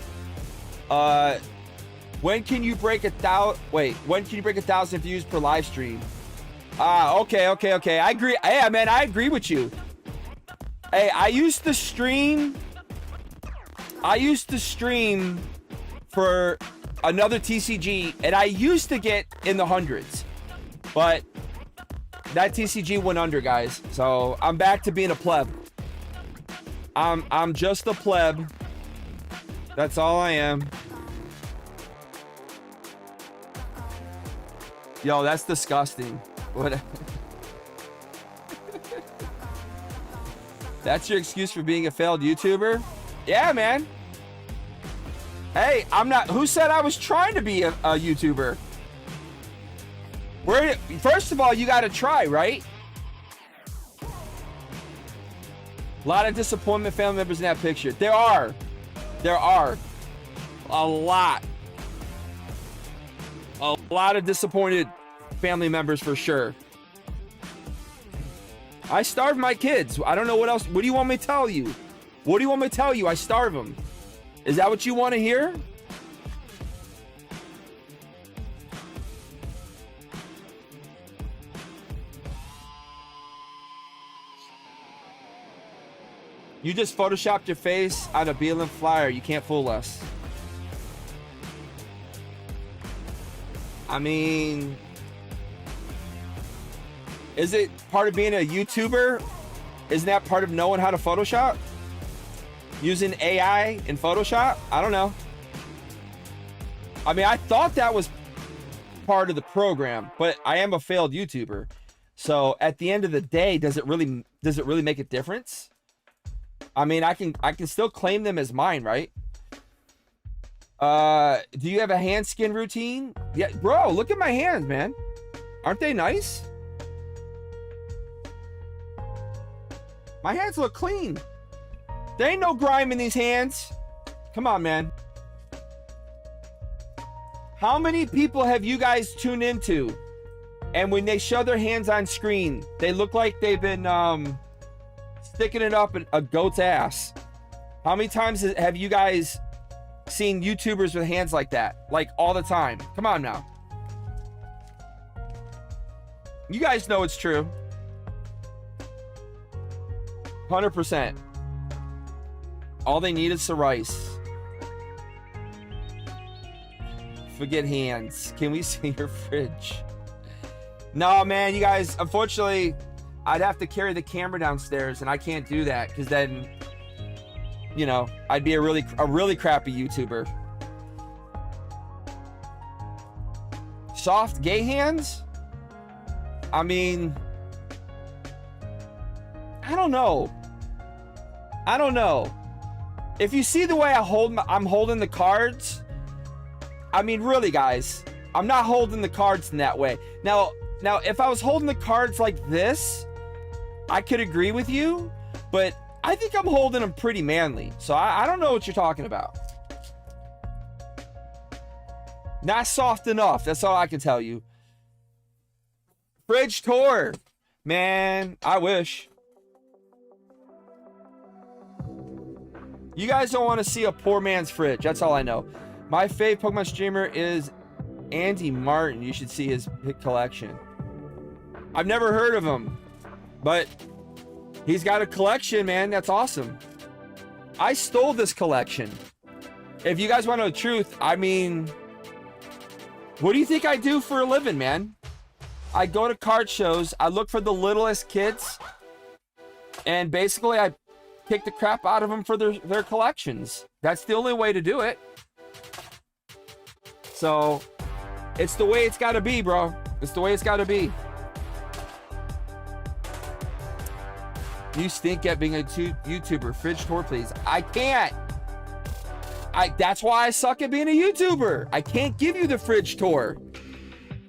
When can you break 1,000? Wait, when can you break 1,000 views per live stream? Okay. I agree. Yeah, man, I agree with you. Hey, I used to stream for another TCG, and I used to get in the hundreds, but that TCG went under, guys. So I'm back to being a pleb. I'm just a pleb. That's all I am. Yo, that's disgusting. What? That's your excuse for being a failed YouTuber? Yeah, man. Hey, I'm not. Who said I was trying to be a YouTuber? First of all, you got to try, right? A lot of disappointment family members in that picture. There are a lot of disappointed family members for sure. I starve my kids. I don't know what else. What do you want me to tell you? What do you want me to tell you? I starve them. Is that what you want to hear? You just photoshopped your face on a BLM flyer. You can't fool us. I mean, is it part of being a YouTuber? Isn't that part of knowing how to Photoshop? Using AI in Photoshop? I don't know. I mean, I thought that was part of the program, but I am a failed YouTuber. So at the end of the day, does it really make a difference? I mean, I can still claim them as mine, right? Do you have a hand skin routine? Yeah, bro, look at my hands, man. Aren't they nice? My hands look clean. There ain't no grime in these hands. Come on, man. How many people have you guys tuned into? And when they show their hands on screen, they look like they've been sticking it up in a goat's ass. How many times have you guys seen YouTubers with hands like that? Like all the time. Come on now. You guys know it's true. 100%. All they need is some rice. Forget hands. Can we see your fridge? No, man, you guys, unfortunately, I'd have to carry the camera downstairs, and I can't do that because then, you know, I'd be a really crappy YouTuber. Soft gay hands? I mean, I don't know. I don't know. If you see the way I'm holding the cards, I mean, really, guys, I'm not holding the cards in that way. Now, if I was holding the cards like this, I could agree with you, but I think I'm holding them pretty manly. So I don't know what you're talking about. Not soft enough. That's all I can tell you. Fridge tour. Man, I wish. You guys don't want to see a poor man's fridge. That's all I know. My fave Pokemon streamer is Andy Martin. You should see his collection. I've never heard of him, but he's got a collection, man. That's awesome. I stole this collection. If you guys want to know the truth, I mean, what do you think I do for a living, man? I go to card shows. I look for the littlest kids, and basically I kick the crap out of them for their collections. That's the only way to do it. So it's the way it's got to be, bro. It's the way it's got to be. You stink at being a YouTuber. Fridge tour, please. I can't. That's why I suck at being a YouTuber. I can't give you the fridge tour.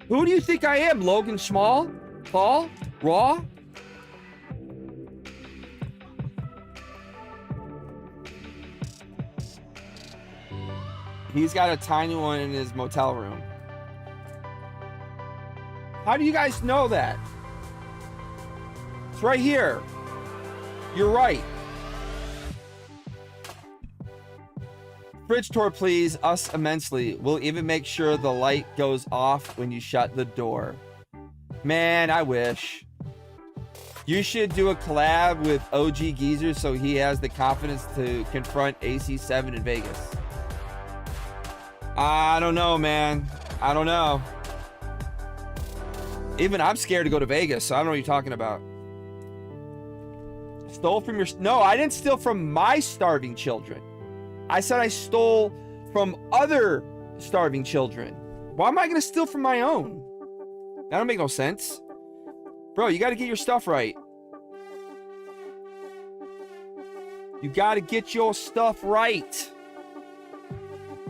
Who do you think I am? Logan Small? Paul? Raw? He's got a tiny one in his motel room. How do you guys know that? It's right here. You're right. Fridge tour, please. Us immensely. We'll even make sure the light goes off when you shut the door. Man, I wish. You should do a collab with OG Geezer so he has the confidence to confront AC7 in Vegas. I don't know, man. I don't know. Even I'm scared to go to Vegas, so I don't know what you're talking about. Stole from your... No, I didn't steal from my starving children. I said I stole from other starving children. Why am I going to steal from my own? That don't make no sense. Bro, you got to get your stuff right. You got to get your stuff right.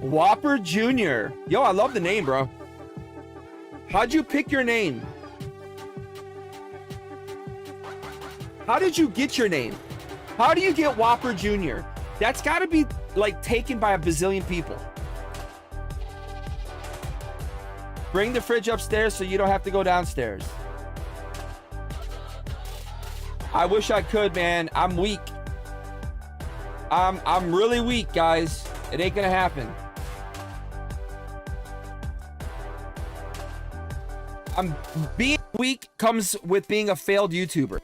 Whopper Jr. Yo, I love the name, bro. How'd you pick your name? How did you get your name? How do you get Whopper Jr.? That's got to be like taken by a bazillion people. Bring the fridge upstairs so you don't have to go downstairs. I wish I could, man. I'm weak. I'm really weak, guys. It ain't gonna happen. Being weak comes with being a failed YouTuber.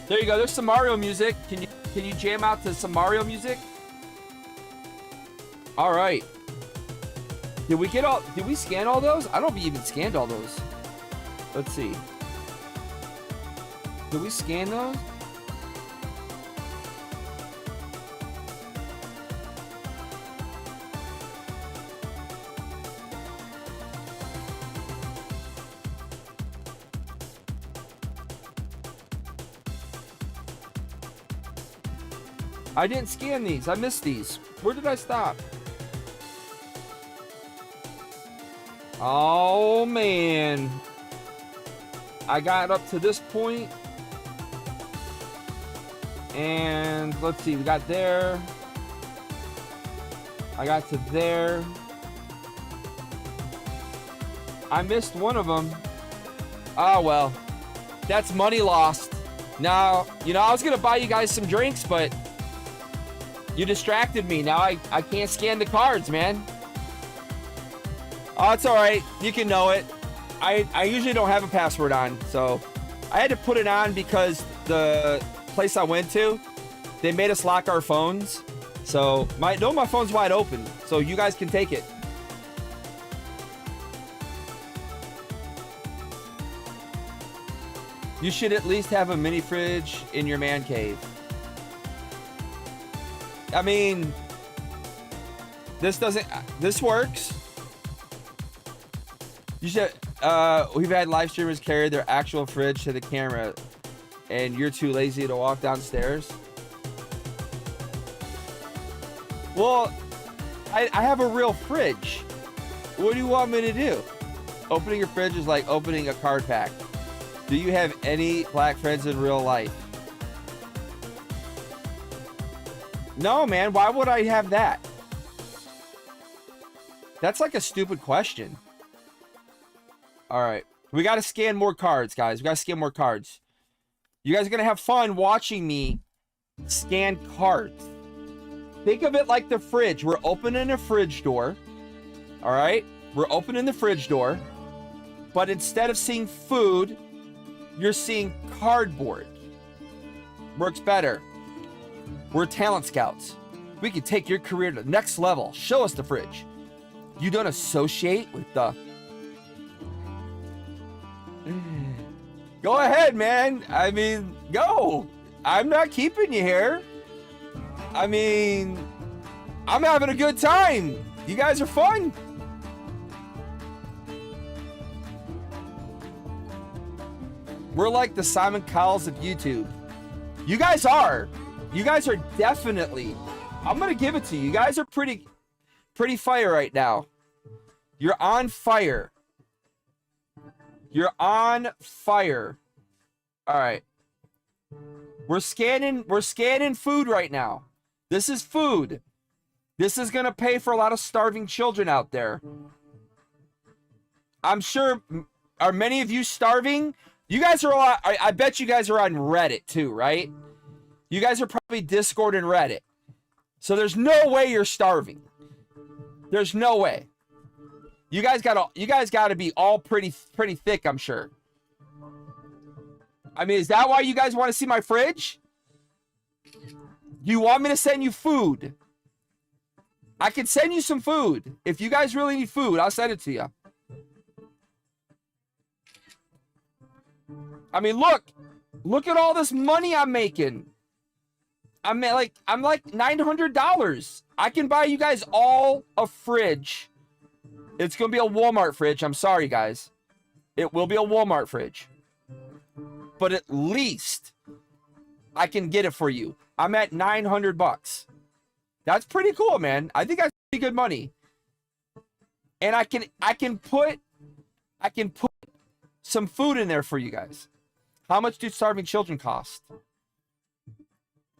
There you go. There's some Mario music. Can you jam out to some Mario music? All right. Did we scan all those? I don't know if we even scanned all those. Let's see. Did we scan those? I didn't scan these. I missed these. Where did I stop? Oh, man. I got up to this point. And let's see. We got there. I got to there. I missed one of them. Oh, well. That's money lost. Now, you know, I was going to buy you guys some drinks, but... you distracted me. Now I can't scan the cards, man. Oh, it's all right. You can know it. I usually don't have a password on, so I had to put it on because the place I went to, they made us lock our phones. So my phone's wide open, so you guys can take it. You should at least have a mini fridge in your man cave. I mean, this works. You should, we've had live streamers carry their actual fridge to the camera and you're too lazy to walk downstairs. Well, I have a real fridge. What do you want me to do? Opening your fridge is like opening a card pack. Do you have any black friends in real life? No, man. Why would I have that? That's like a stupid question. All right. We got to scan more cards, guys. We got to scan more cards. You guys are going to have fun watching me scan cards. Think of it like the fridge. We're opening a fridge door. All right. We're opening the fridge door. But instead of seeing food, you're seeing cardboard. Works better. We're talent scouts. We can take your career to the next level. Show us the fridge. You don't associate with the... Go ahead, man. I mean, go. I'm not keeping you here. I mean, I'm having a good time. You guys are fun. We're like the Simon Cowells of YouTube. You guys are. You guys are definitely. I'm going to give it to you. You guys are pretty fire right now. You're on fire. You're on fire. All right. We're scanning food right now. This is food. This is going to pay for a lot of starving children out there. I'm sure. Are many of you starving? You guys are all, I bet you guys are on Reddit too, right? You guys are probably Discord and Reddit. So there's no way you're starving. There's no way. You guys got to be all pretty thick, I'm sure. I mean, is that why you guys want to see my fridge? You want me to send you food? I can send you some food. If you guys really need food, I'll send it to you. I mean, look at all this money I'm making. I'm like $900. I can buy you guys all a fridge. It's going to be a Walmart fridge. I'm sorry, guys. It will be a Walmart fridge. But at least I can get it for you. I'm at $900. That's pretty cool, man. I think that's pretty good money. And I can put some food in there for you guys. How much do starving children cost?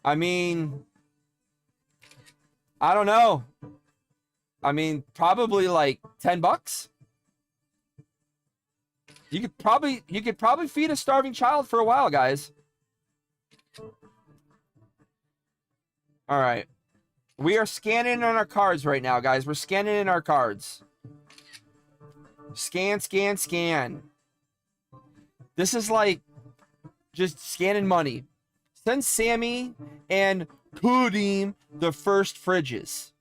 I mean, I don't know. I mean, probably like $10. You could probably feed a starving child for a while, guys. All right. We are scanning on our cards right now, guys. We're scanning in our cards. Scan, scan, scan. This is like just scanning money. Send Sammy and Kadeem the first fridges.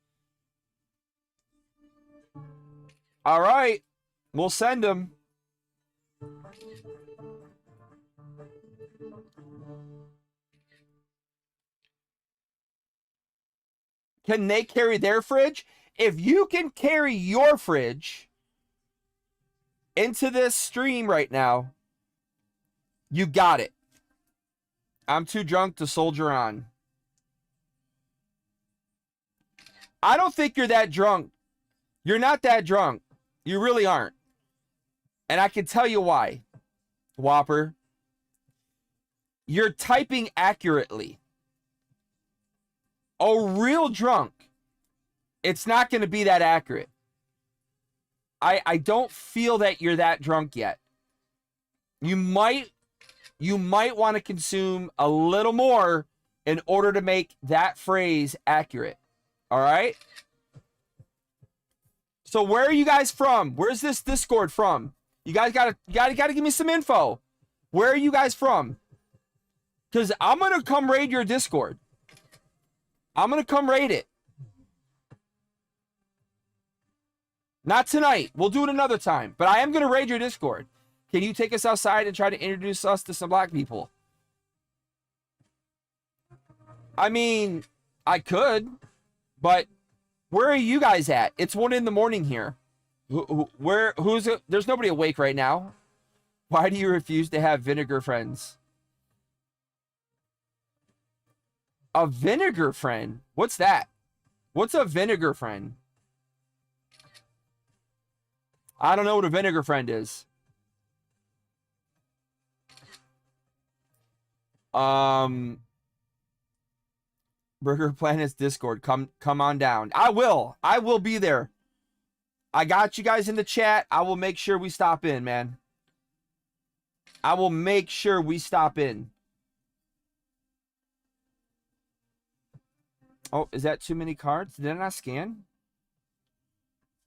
All right. We'll send them. Can they carry their fridge? If you can carry your fridge into this stream right now, you got it. I'm too drunk to soldier on. I don't think you're that drunk. You're not that drunk. You really aren't. And I can tell you why, Whopper. You're typing accurately. A real drunk, it's not going to be that accurate. I don't feel that you're that drunk yet. You might want to consume a little more in order to make that phrase accurate. All right? So where are you guys from? Where's this Discord from? You guys gotta give me some info. Where are you guys from? Because I'm gonna come raid your Discord. I'm gonna come raid it. Not tonight. We'll do it another time. But I am gonna raid your Discord. Can you take us outside and try to introduce us to some black people? I mean, I could, but where are you guys at? It's 1 a.m. here. There's nobody awake right now. Why do you refuse to have vinegar friends? A vinegar friend? What's that? What's a vinegar friend? I don't know what a vinegar friend is. Burger Planet's Discord. Come on down. I will be there. I got you guys in the chat. I will make sure we stop in, man. I will make sure we stop in. Oh, is that too many cards? Did I not scan?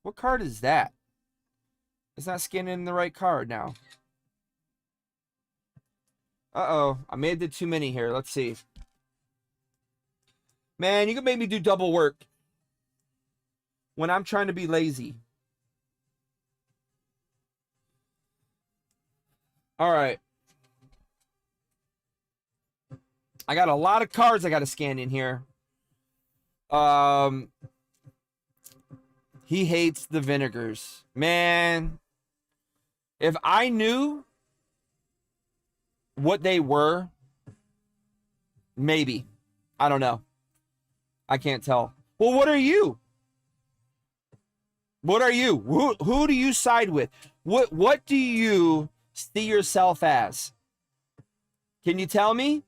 What card is that? It's not scanning the right card now. Uh-oh. I may have did too many here. Let's see. Man, you can make me do double work when I'm trying to be lazy. All right. I got a lot of cards I got to scan in here. He hates the vinegars. Man, if I knew what they were, maybe. I don't know. I can't tell. Well, what are you? What are you? Who do you side with? What do you see yourself as? Can you tell me?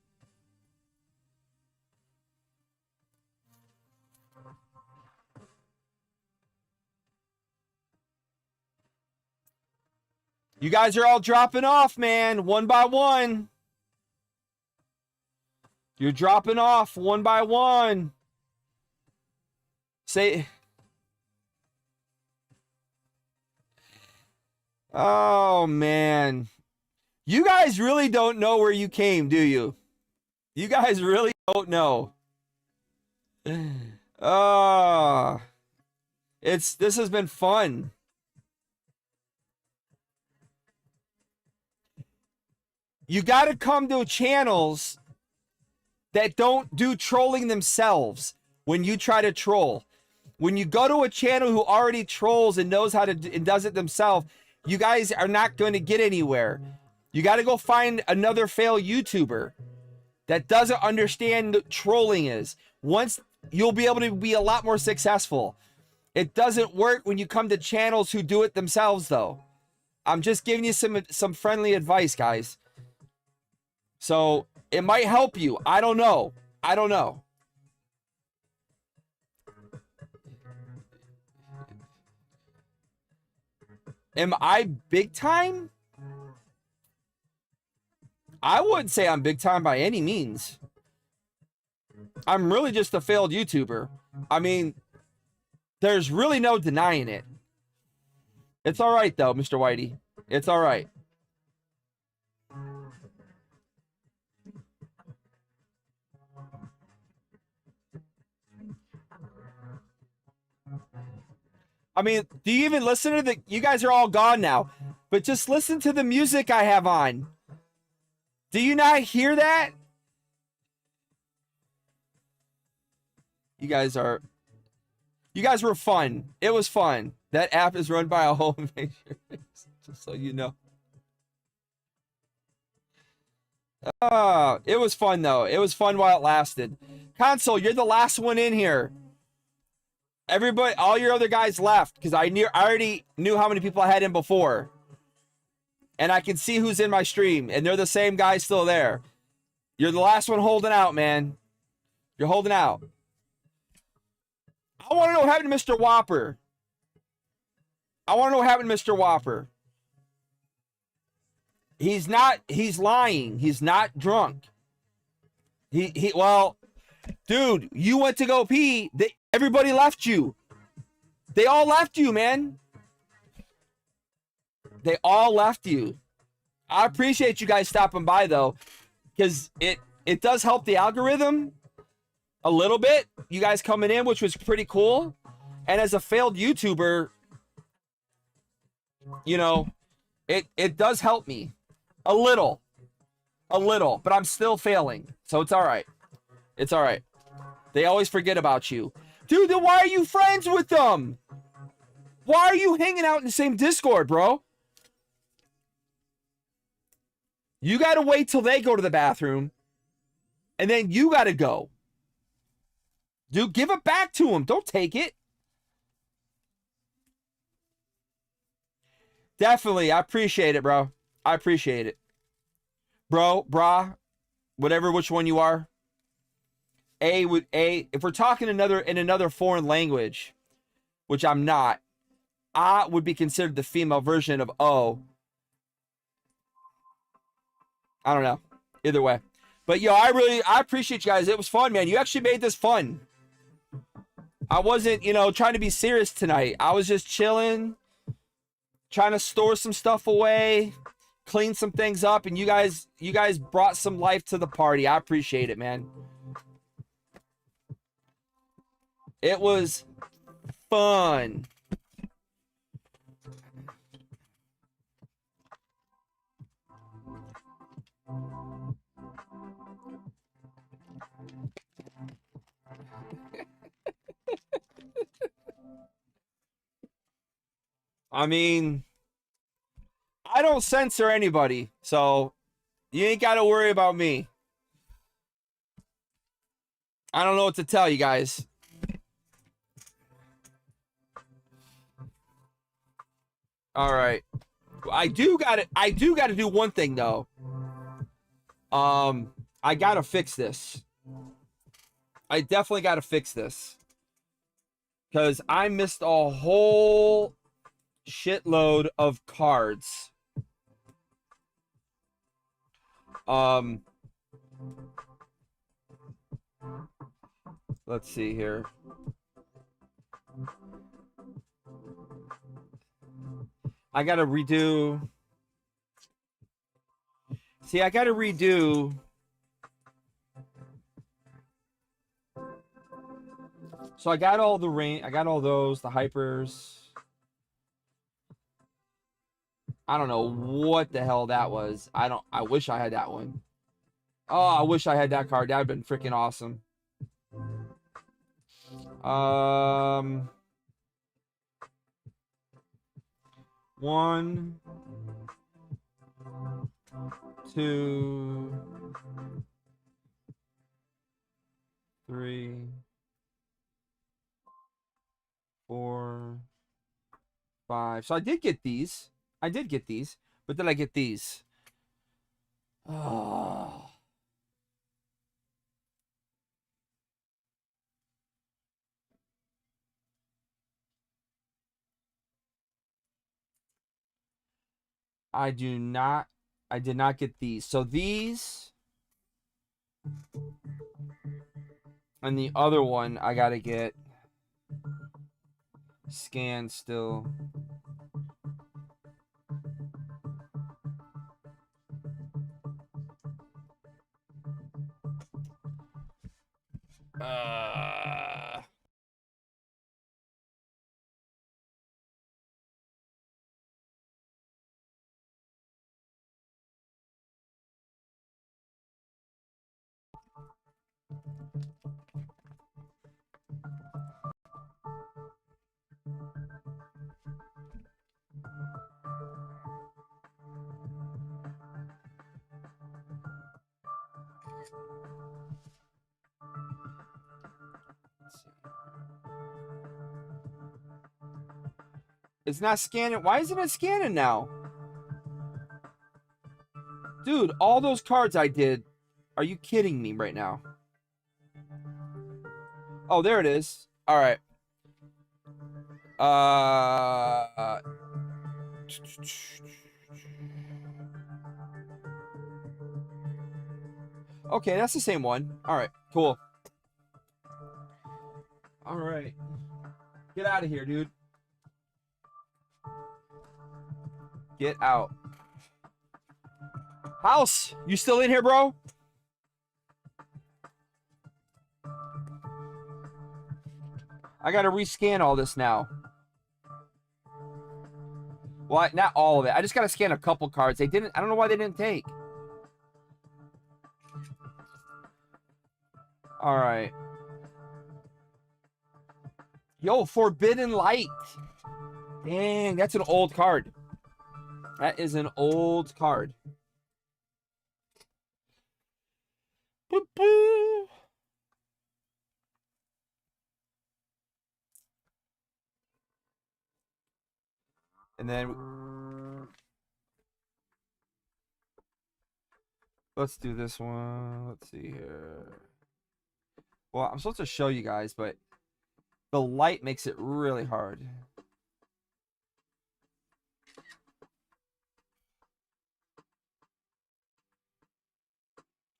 You guys are all dropping off, man, one by one. You're dropping off one by one. Say, oh, man. You guys really don't know where you came, do you? You guys really don't know. This has been fun. You got to come to channels that don't do trolling themselves when you try to troll. When you go to a channel who already trolls and knows how to and does it themselves, you guys are not going to get anywhere. You got to go find another fail YouTuber that doesn't understand what trolling is. Once you'll be able to be a lot more successful. It doesn't work when you come to channels who do it themselves, though. I'm just giving you some friendly advice, guys. So it might help you. I don't know. I don't know. Am I big time? I wouldn't say I'm big time by any means. I'm really just a failed YouTuber. I mean, there's really no denying it. It's all right, though, Mr. Whitey. It's all right. I mean, do you even listen to the... You guys are all gone now. But just listen to the music I have on. Do you not hear that? You guys are... You guys were fun. It was fun. That app is run by a homemaker. Just so you know. It was fun, though. It was fun while it lasted. Console, you're the last one in here. Everybody, all your other guys left because I already knew how many people I had in before. And I can see who's in my stream, and they're the same guys still there. You're the last one holding out, man. You're holding out. I want to know what happened to Mr. Whopper. I want to know what happened to Mr. Whopper. He's lying. He's not drunk. Well, dude, you went to go pee. Everybody left you. They all left you, man. They all left you. I appreciate you guys stopping by though, because it does help the algorithm a little bit. You guys coming in, which was pretty cool. And as a failed YouTuber, you know, it does help me a little, but I'm still failing. So it's all right. It's all right. They always forget about you. Dude, then why are you friends with them? Why are you hanging out in the same Discord, bro? You got to wait till they go to the bathroom, and then you got to go. Dude, give it back to them. Don't take it. Definitely. I appreciate it, bro. I appreciate it. Bro, brah, whatever, which one you are. If we're talking in another foreign language, which I'm not, I would be considered the female version of O. I don't know. Either way. But yo, I appreciate you guys. It was fun, man. You actually made this fun. I wasn't, trying to be serious tonight. I was just chilling, trying to store some stuff away, clean some things up, and you guys brought some life to the party. I appreciate it, man. It was fun. I mean, I don't censor anybody, so you ain't got to worry about me. I don't know what to tell you guys. All right. I do got to do one thing though. I got to fix this. I definitely got to fix this. Cuz I missed a whole shitload of cards. Let's see here. I gotta redo. See, I gotta redo. So I got all the rain. I got all those, the hypers. I don't know what the hell that was. I wish I had that one. Oh, I wish I had that card. That would have been freaking awesome. One, two, three, 4, 5. So I did get these. But then I get these. Oh. I did not get these. So these and the other one I gotta get scanned still. It's not scanning. Why isn't it scanning now? Dude, all those cards I did. Are you kidding me right now? Oh, there it is. All right. Okay, that's the same one. All right, cool. All right. Get out of here, dude. Get out. House, you still in here, bro? I gotta rescan all this now. Well, not all of it. I just gotta scan a couple cards. They didn't. I don't know why they didn't take. All right. Yo, Forbidden Light. Dang, that's an old card. That is an old card. Boop, boop. And then let's do this one. Let's see here. Well, I'm supposed to show you guys, but the light makes it really hard.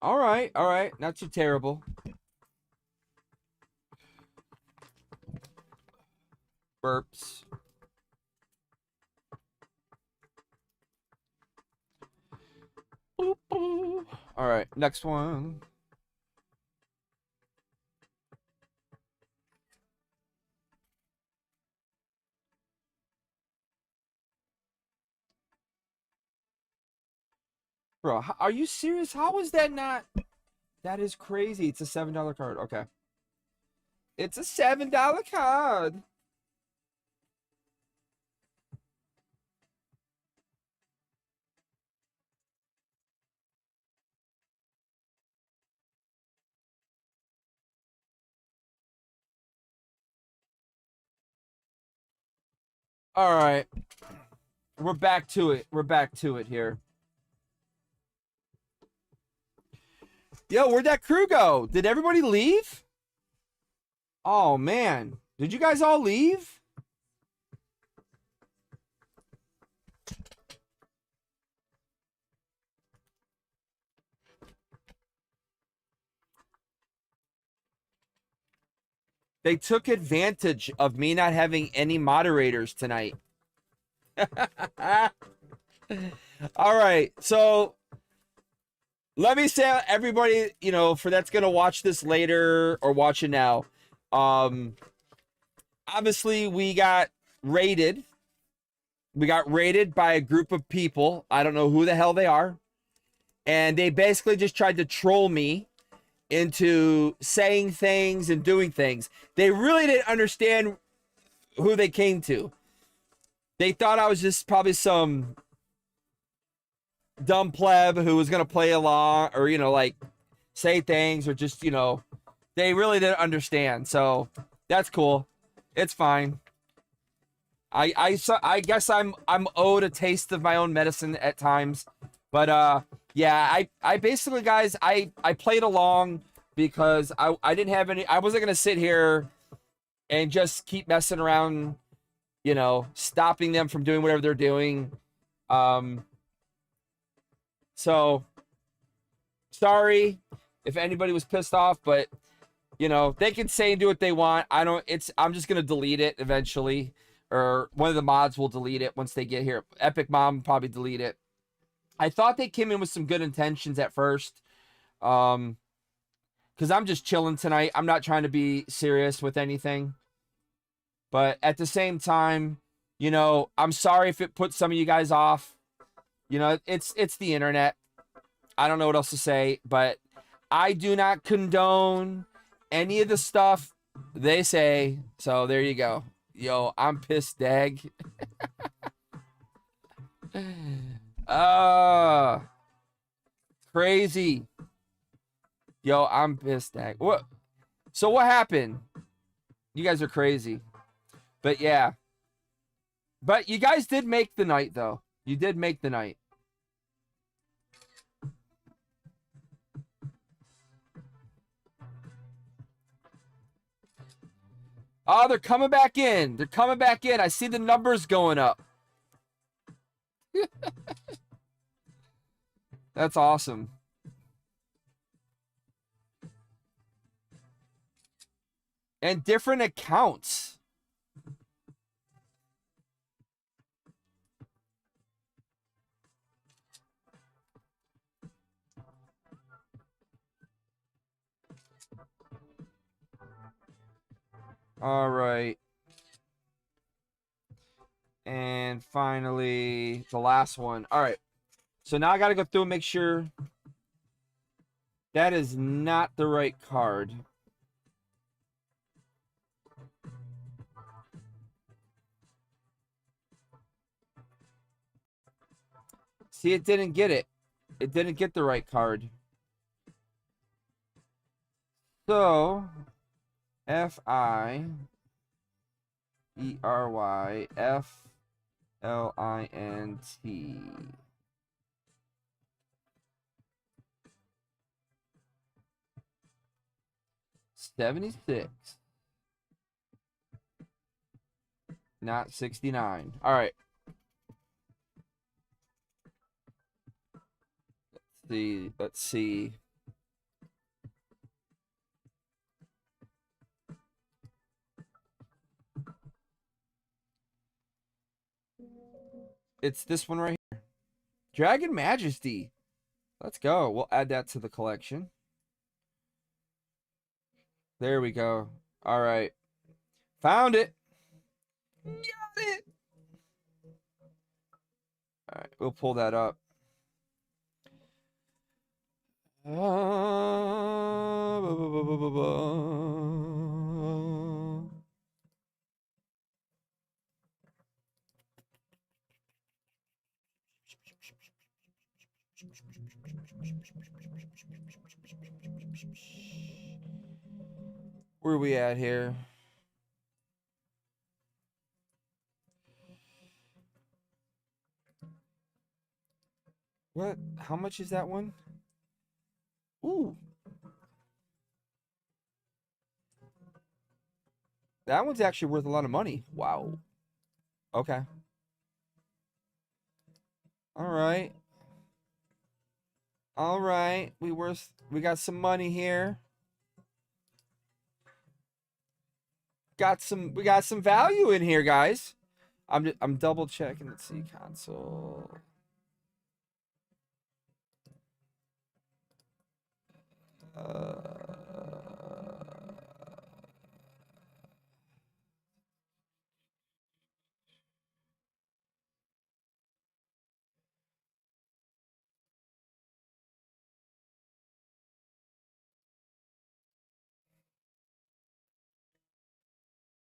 All right, not too terrible. Burps. Boop, boop. All right, next one. Bro, are you serious? How is that not? That is crazy. It's a $7 card. Okay. It's a $7 card. All right. We're back to it. We're back to it here. Yo, where'd that crew go? Did everybody leave? Oh, man. Did you guys all leave? They took advantage of me not having any moderators tonight. All right. So let me say, everybody, you know, for that's going to watch this later or watch it now. Obviously, we got raided. We got raided by a group of people. I don't know who the hell they are. And they basically just tried to troll me into saying things and doing things. They really didn't understand who they came to. They thought I was just probably some dumb pleb who was going to play along or, you know, like say things or just, you know, they really didn't understand. So that's cool. It's fine. I guess I'm owed a taste of my own medicine at times. But yeah, I basically, guys, I played along because I didn't have any, I wasn't gonna sit here and just keep messing around, you know, stopping them from doing whatever they're doing. So sorry if anybody was pissed off, but you know, they can say and do what they want. I'm just gonna delete it eventually, or one of the mods will delete it once they get here. Epic Mom will probably delete it. I thought they came in with some good intentions at first. Because I'm just chilling tonight. I'm not trying to be serious with anything. But at the same time, you know, I'm sorry if it put some of you guys off. You know, it's the internet. I don't know what else to say, but I do not condone any of the stuff they say. So there you go. Yo, I'm pissed, dag. Crazy. Yo, I'm pissed, dag. What? So what happened? You guys are crazy. But yeah. But you guys did make the night, though. You did make the night. Oh, they're coming back in. They're coming back in. I see the numbers going up. That's awesome. And different accounts. All right. And finally, the last one. All right. So now I got to go through and make sure that is not the right card. See, it didn't get it. It didn't get the right card. So, FIERYFLINT. 76. Not 69. All right. Let's see. It's this one right here. Dragon Majesty. Let's go. We'll add that to the collection. There we go. All right. Found it. Got it. All right. We'll pull that up. Where are we at here? What? How much is that one? Ooh. That one's actually worth a lot of money. Wow. Okay. All right. All right. We got some money here. We got some value in here, guys. I'm double checking. Let's see, console.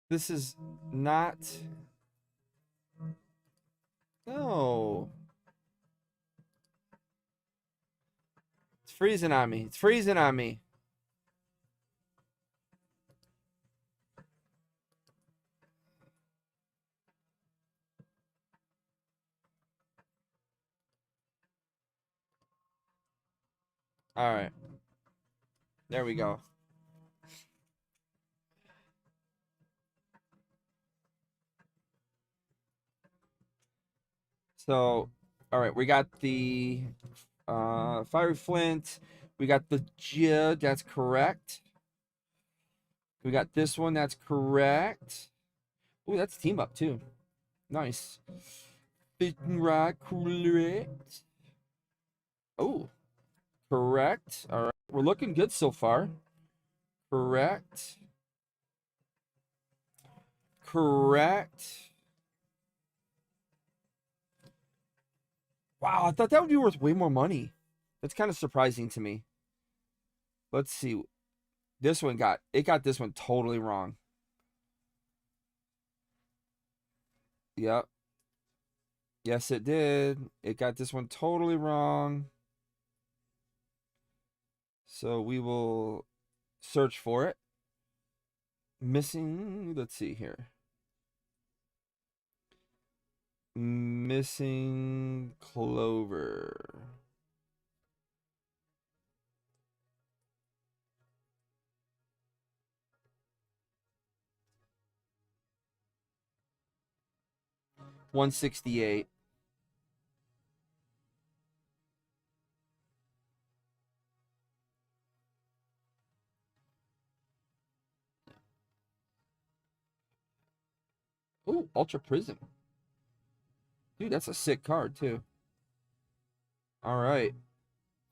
This is not. No. It's freezing on me. It's freezing on me. All right. There we go. So, all right, we got the fiery flint. We got the Jib, that's correct. We got this one, that's correct. Ooh, that's team up too. Nice. Right, correct. Oh, correct. All right, we're looking good so far. Correct. Correct. Wow, I thought that would be worth way more money. That's kind of surprising to me. Let's see. This one got this one totally wrong. Yep. Yes, it did. It got this one totally wrong. So we will search for it. Missing, let's see here. Missing clover. $168. Ooh, Ultra Prism. Dude, that's a sick card too. All right.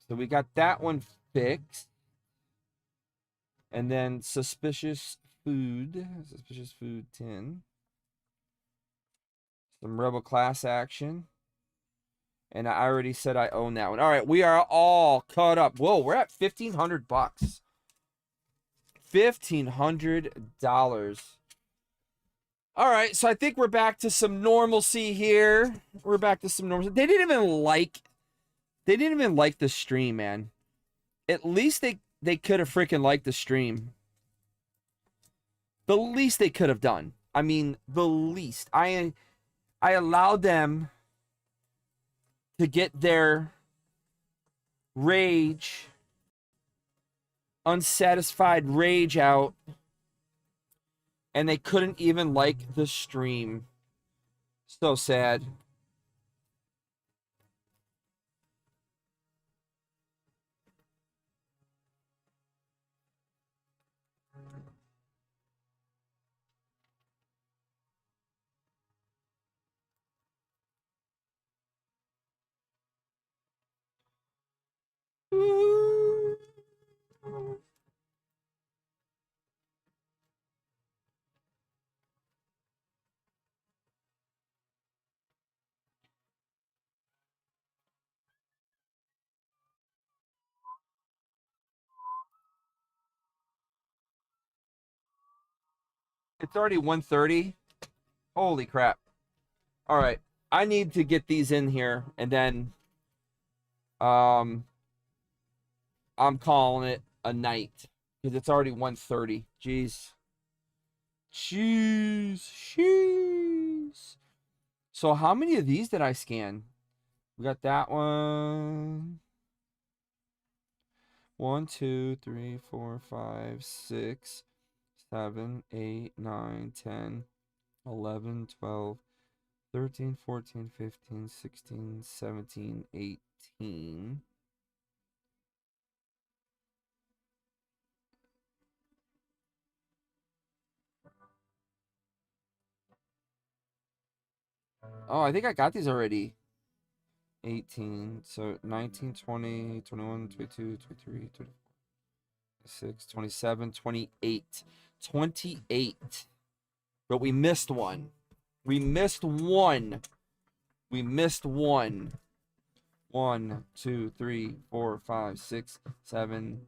So we got that one fixed. And then Suspicious food. Suspicious food 10. Some Rebel class action. And I already said I own that one. All right, we are all caught up. Whoa, we're at $1,500 bucks. $1,500. All right, so I think we're back to some normalcy here. We're back to some normalcy. They didn't even like the stream, man. At least they could have freaking liked the stream. The least they could have done. I mean, the least. I allowed them to get their rage, unsatisfied rage out, and they couldn't even like the stream. So sad. It's already 1:30. Holy crap. All right. I need to get these in here, and then I'm calling it a night because it's already 1:30. Jeez. Jeez. So how many of these did I scan? We got that one. 1, 2, 3, 4, 5, 6, 7, 8, 9, 10, 11, 12, 13, 14, 15, 16, 17, 18. Oh, I think I got these already. 18, so 19, 20, 21, 22, 23, 24, 26, 27, 28. 28. But we missed one. We missed one. We missed one. 1, 2, 3, 4, 5, 6, 7,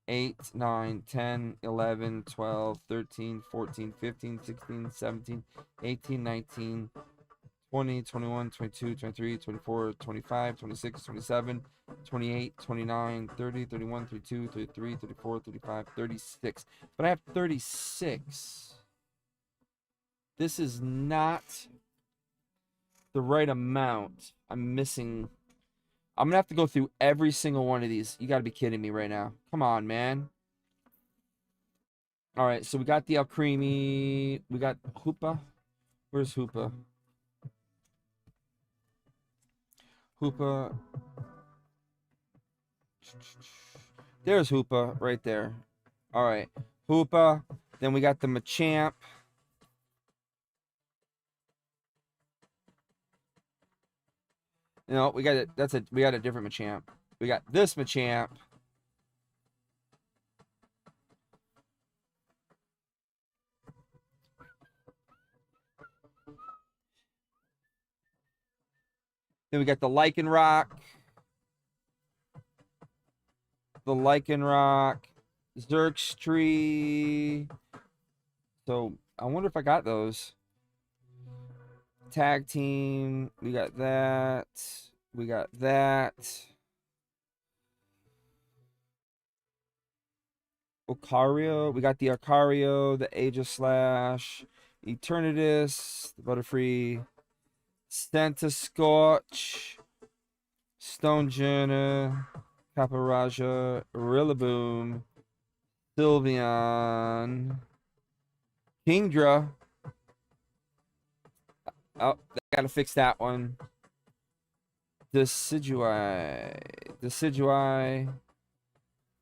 8, 9, 10, 11, 12, 13, 14, 15, 16, 17, 18, 19, 20, 21, 22, 23, 24, 25, 26, 27, 28, 29, 30, 31, 32, 33, 34, 35, 36. But I have 36. This is not the right amount. I'm missing. I'm going to have to go through every single one of these. You got to be kidding me right now. Come on, man. All right, so we got the El Creamy. We got Hoopa. Where's Hoopa? Hoopa. There's Hoopa right there. All right. Hoopa. Then we got the Machamp. No, we got it. We got a different Machamp. We got this Machamp. Then we got the Lycanroc. The Lycanroc. Zergstree. So, I wonder if I got those. Tag team. We got that. We got that. Ocario. We got the Ocario, the Aegislash, Eternatus, the Butterfree, Scentiscorch, Stonjourner, Caparaja, Rillaboom, Sylveon, Kingdra. Oh, I gotta fix that one. Decidueye,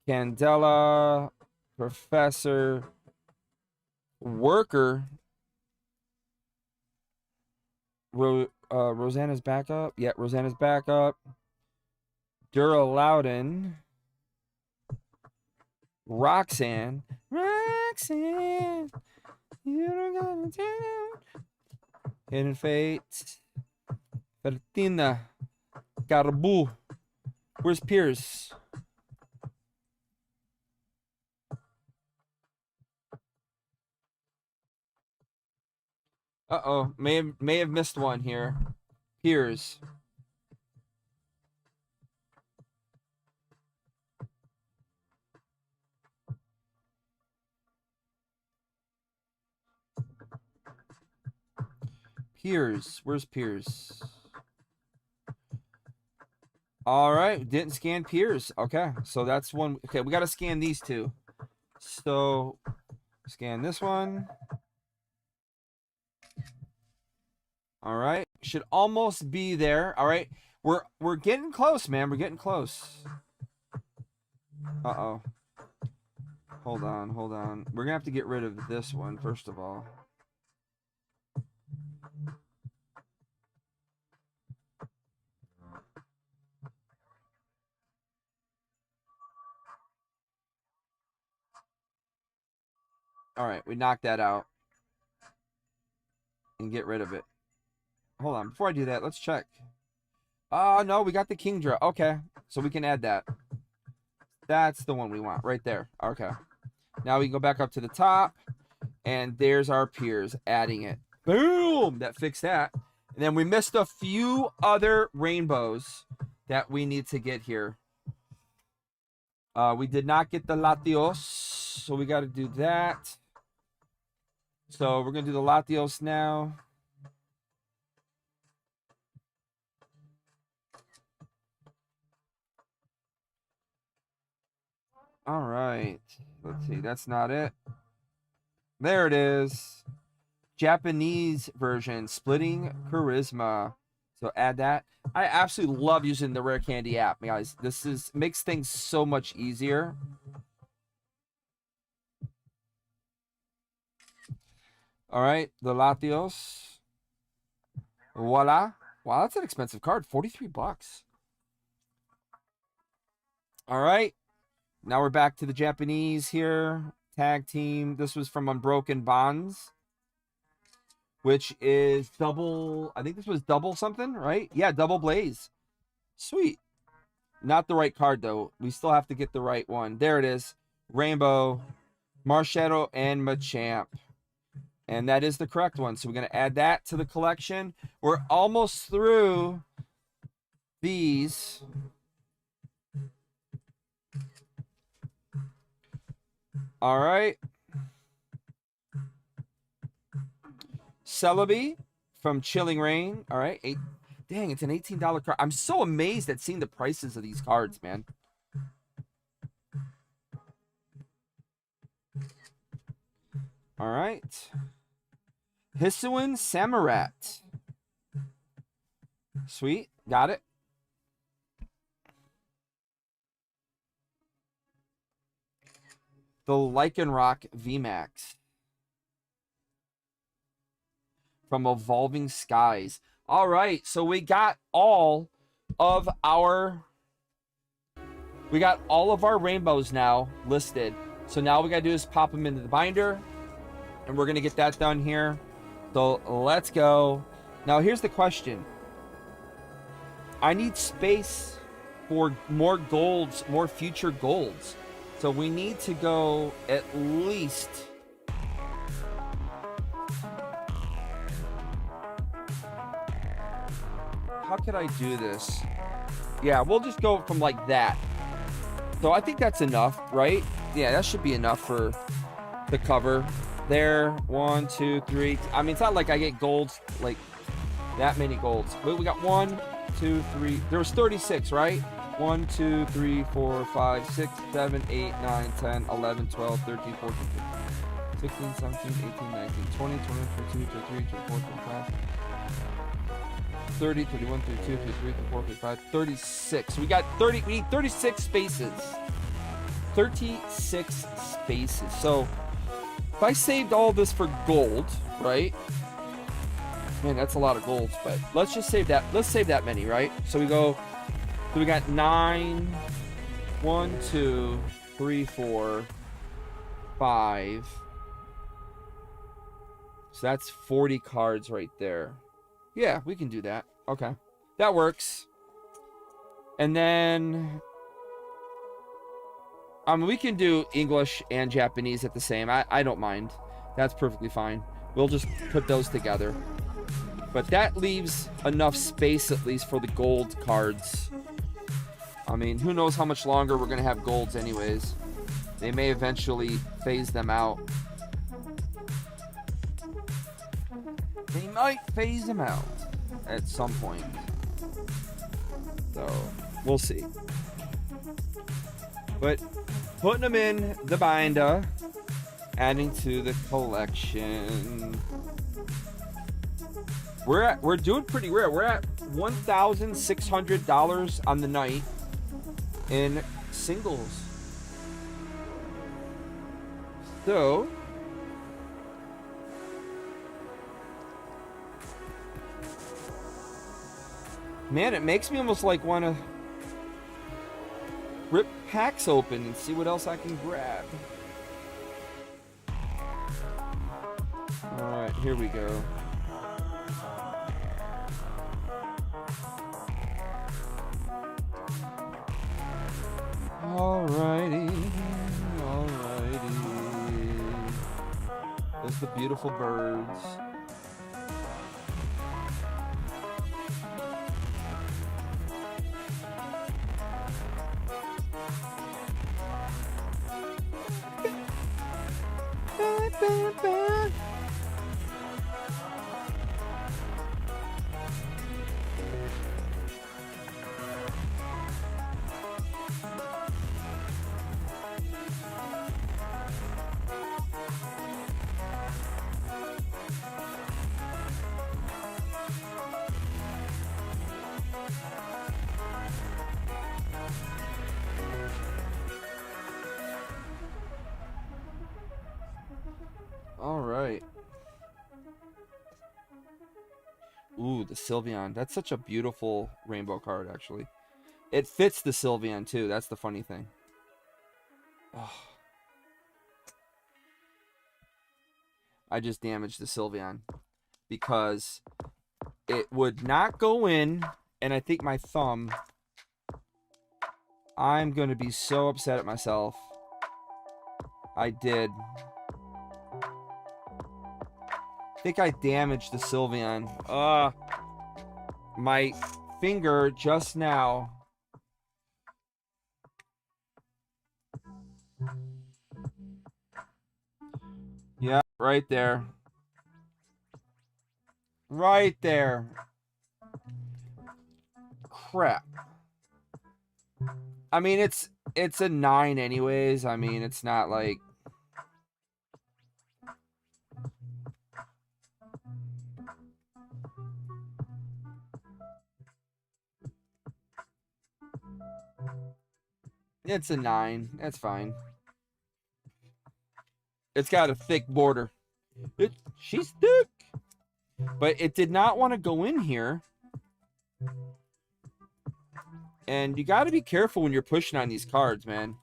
Candela, Professor, Worker. Rosanna's back up. Yeah, Rosanna's back up. Duraloudon. Roxanne. Roxanne, you don't gotta turn. Hidden Fate. Bertina. Carbu. Where's Pierce? Uh-oh. May have missed one here. Pierce. Piers. Where's Piers? All right. Didn't scan Piers. Okay. So that's one. Okay. We got to scan these two. So scan this one. All right. Should almost be there. All right. We're getting close, man. We're getting close. Uh-oh. Hold on. Hold on. We're going to have to get rid of this one, first of all. All right, we knocked that out and get rid of it. Hold on, before I do that, let's check. No, we got the King draw. Okay, so we can add that. That's the one we want right there. Okay. Now we can go back up to the top, and there's our Piers, adding it. Boom! That fixed that. And then we missed a few other rainbows that we need to get here. We did not get the Latios, so we got to do that. So we're going to do the Latios now. All right. Let's see. That's not it. There it is. Japanese version. Splitting Charisma. So add that. I absolutely love using the Rare Candy app, guys. This makes things so much easier. All right, the Latios. Voila. Wow, that's an expensive card. 43 bucks. All right. Now we're back to the Japanese here. Tag team. This was from Unbroken Bonds, which is double. I think this was double something, right? Yeah, double Blaze. Sweet. Not the right card, though. We still have to get the right one. There it is. Rainbow, Marshadow, and Machamp. And that is the correct one. So we're going to add that to the collection. We're almost through these. All right. Celebi from Chilling Rain. All right. Dang, it's an $18 card. I'm so amazed at seeing the prices of these cards, man. All right. Hisuian Samurott. Sweet. Got it. The Lycanroc VMAX. From Evolving Skies. All right. So we got all of our rainbows now listed. So now we got to do is pop them into the binder. And we're going to get that done here. So let's go. Now here's the question. I need space for more golds, more future golds. So we need to go at least... How could I do this? Yeah, we'll just go from like that. So I think that's enough, right? Yeah, that should be enough for the cover. There, 1, 2, 3. I mean, it's not like I get golds, like that many golds. But we got 1, 2, 3. There was 36, right? 1, 2, 3, 4, 5, 6, 7, 8, 9, 10, 11, 12, 13, 14, 15, 16, 17, 18, 19, 20, 21, 22, 23, 24, 25, 30, 31, 32, 33, 34, 35, 36. So we got 30. We need 36 spaces. 36 spaces. So if I saved all this for gold, right? Man, that's a lot of golds, but let's just save that. Let's save that many, right? So we go, so we got 9, 1, 2, 3, 4, 5. So that's 40 cards right there. Yeah, we can do that. Okay. That works. And then... we can do English and Japanese at the same. I don't mind. That's perfectly fine. We'll just put those together. But that leaves enough space, at least, for the gold cards. I mean, who knows how much longer we're going to have golds anyways. They may eventually phase them out. They might phase them out at some point. So, we'll see. But putting them in the binder, adding to the collection. We're doing pretty rare. We're at $1,600 on the night in singles. So, man, it makes me almost like want to rip packs open and see what else I can grab. Alright, here we go. Alrighty. There's the beautiful birds. All right. Ooh, the Sylveon. That's such a beautiful rainbow card, actually. It fits the Sylveon, too. That's the funny thing. Oh. I just damaged the Sylveon because it would not go in, and I think my thumb... I'm going to be so upset at myself. I did. I think I damaged the Sylveon. My finger just now. Yeah, right there. Right there. Crap. I mean, it's a 9 anyways. I mean, it's not like... It's a 9. That's fine. It's got a thick border. She's thick. But it did not want to go in here. And you got to be careful when you're pushing on these cards, man.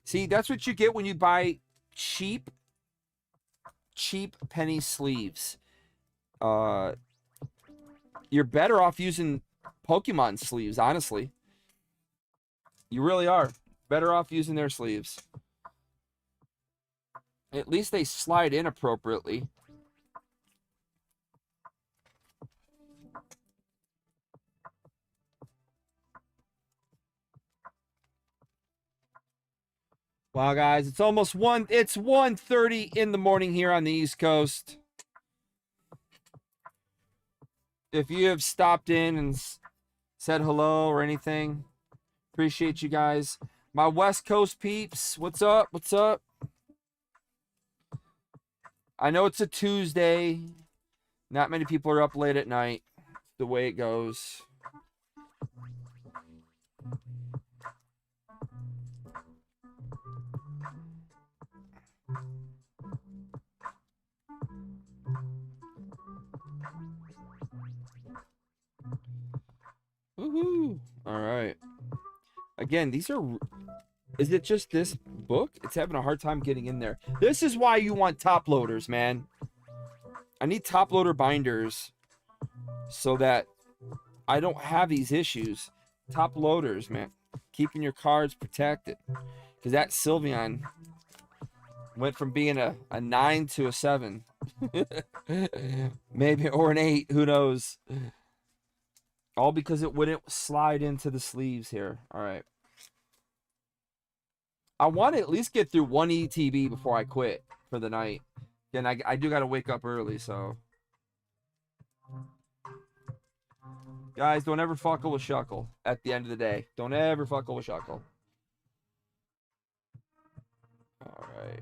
See, that's what you get when you buy cheap penny sleeves. You're better off using Pokemon sleeves, honestly. You really are. Better off using their sleeves. At least they slide in appropriately. Wow, guys, it's almost 1:30 in the morning here on the East Coast. If you have stopped in and said hello or anything, appreciate you guys. My West Coast peeps, what's up? What's up? I know it's a Tuesday. Not many people are up late at night. It's the way it goes. Woohoo! All right. Again, these are Is it just this book? It's having a hard time getting in there. This is why you want top loaders, man. I need top loader binders so that I don't have these issues. Top loaders, man. Keeping your cards protected. Because that Sylveon went from being a 9 to a 7. Maybe, or an 8. Who knows? All because it wouldn't slide into the sleeves here. All right. I want to at least get through one ETB before I quit for the night. And I do got to wake up early, so. Guys, don't ever fuckle with Shuckle at the end of the day. Don't ever fuckle with Shuckle. All right.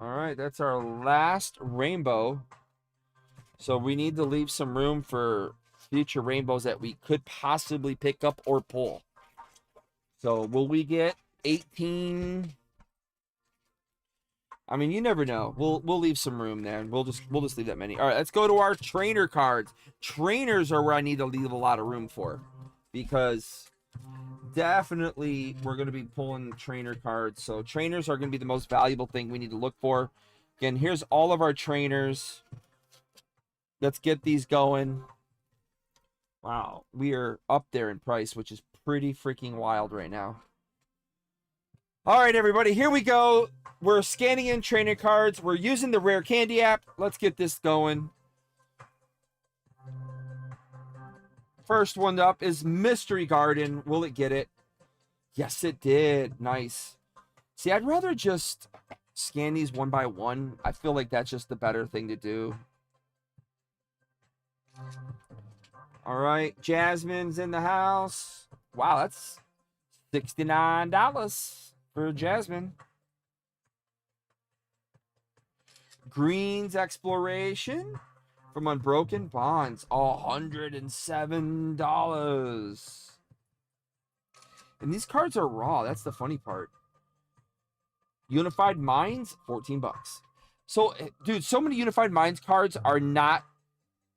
All right, that's our last rainbow. So we need to leave some room for future rainbows that we could possibly pick up or pull. So will we get 18? I mean, you never know. We'll leave some room there. We'll just leave that many. All right, let's go to our trainer cards. Trainers are where I need to leave a lot of room for, because definitely we're going to be pulling trainer cards. So trainers are going to be the most valuable thing we need to look for. Again, here's all of our trainers. Let's get these going. Wow, we are up there in price, which is pretty freaking wild right now. All right, everybody, here we go. We're scanning in trainer cards. We're using the Rare Candy app. Let's get this going. First one up is Mystery Garden. Will it get it? Yes, it did. Nice. See, I'd rather just scan these one by one. I feel like that's just the better thing to do. All right, Jasmine's in the house. Wow, that's $69 for Jasmine. Green's Exploration from Unbroken Bonds, $107. And these cards are raw. That's the funny part. Unified Minds, $14. So, dude, so many Unified Minds cards are not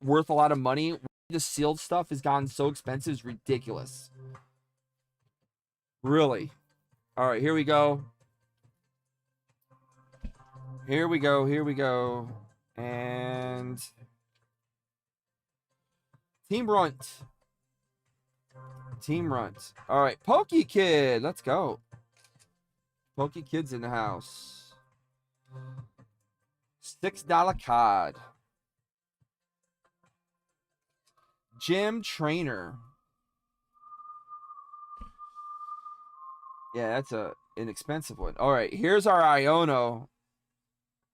worth a lot of money. The sealed stuff has gotten so expensive, it's ridiculous. Really. All right, here we go. Here we go. Here we go. And Team Runt. Team Runt. All right, Pokey Kid. Let's go. Pokey Kid's in the house. $6 card. Gym Trainer. Yeah, that's an inexpensive one. All right, here's our Iono.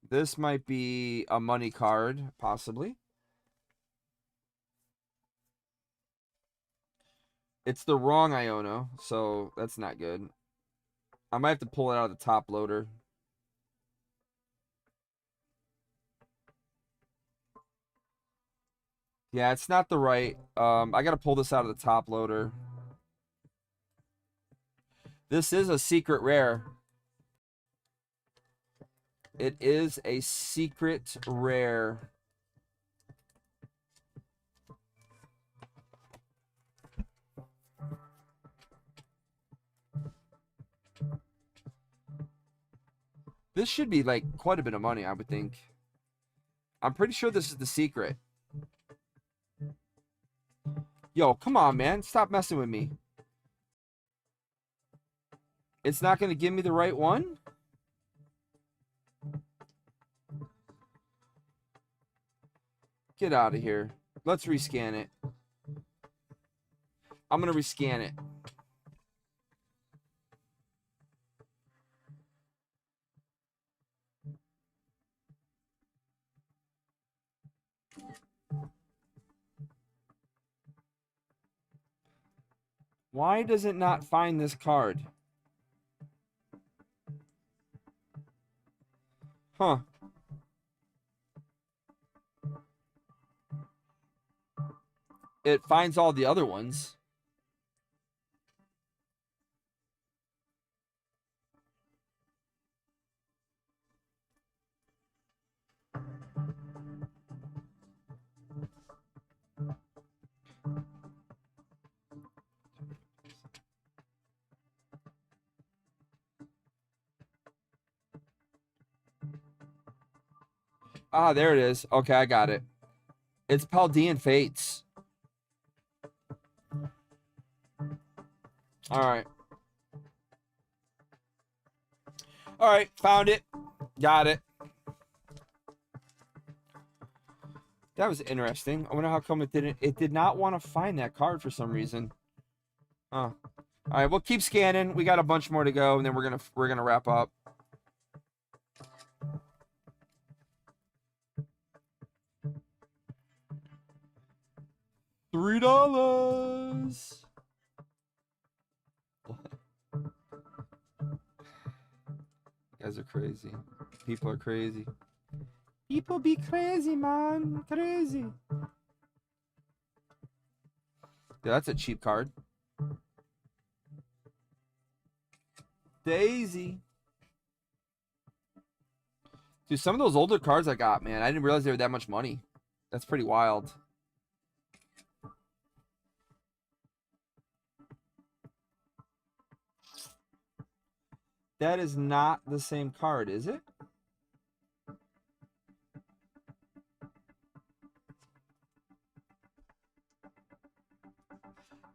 This might be a money card, possibly. It's the wrong Iono, so that's not good. I might have to pull it out of the top loader. Yeah, it's not the right. I got to pull this out of the top loader. This is a secret rare. It is a secret rare. This should be like quite a bit of money, I would think. I'm pretty sure this is the secret. Yo, come on, man. Stop messing with me. It's not going to give me the right one? Get out of here. Let's rescan it. I'm going to rescan it. Why does it not find this card? Huh. It finds all the other ones. Ah, there it is. Okay, I got it. It's Paldean Fates. All right. All right, found it. Got it. That was interesting. I wonder how come it didn't. It did not want to find that card for some reason. Huh. All right, we'll keep scanning. We got a bunch more to go, and then we're gonna wrap up. $3. You guys are crazy. People are crazy. People be crazy, man. Crazy. Yeah, that's a cheap card. Daisy. Dude, some of those older cards I got, man, I didn't realize they were that much money. That's pretty wild. That is not the same card, is it?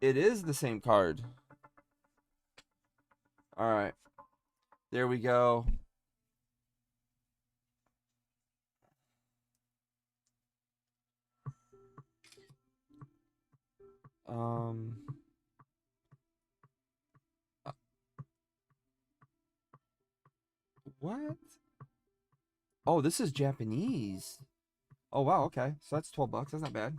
It is the same card. All right. There we go. What? Oh, this is Japanese. Oh, wow. Okay. So that's $12. That's not bad.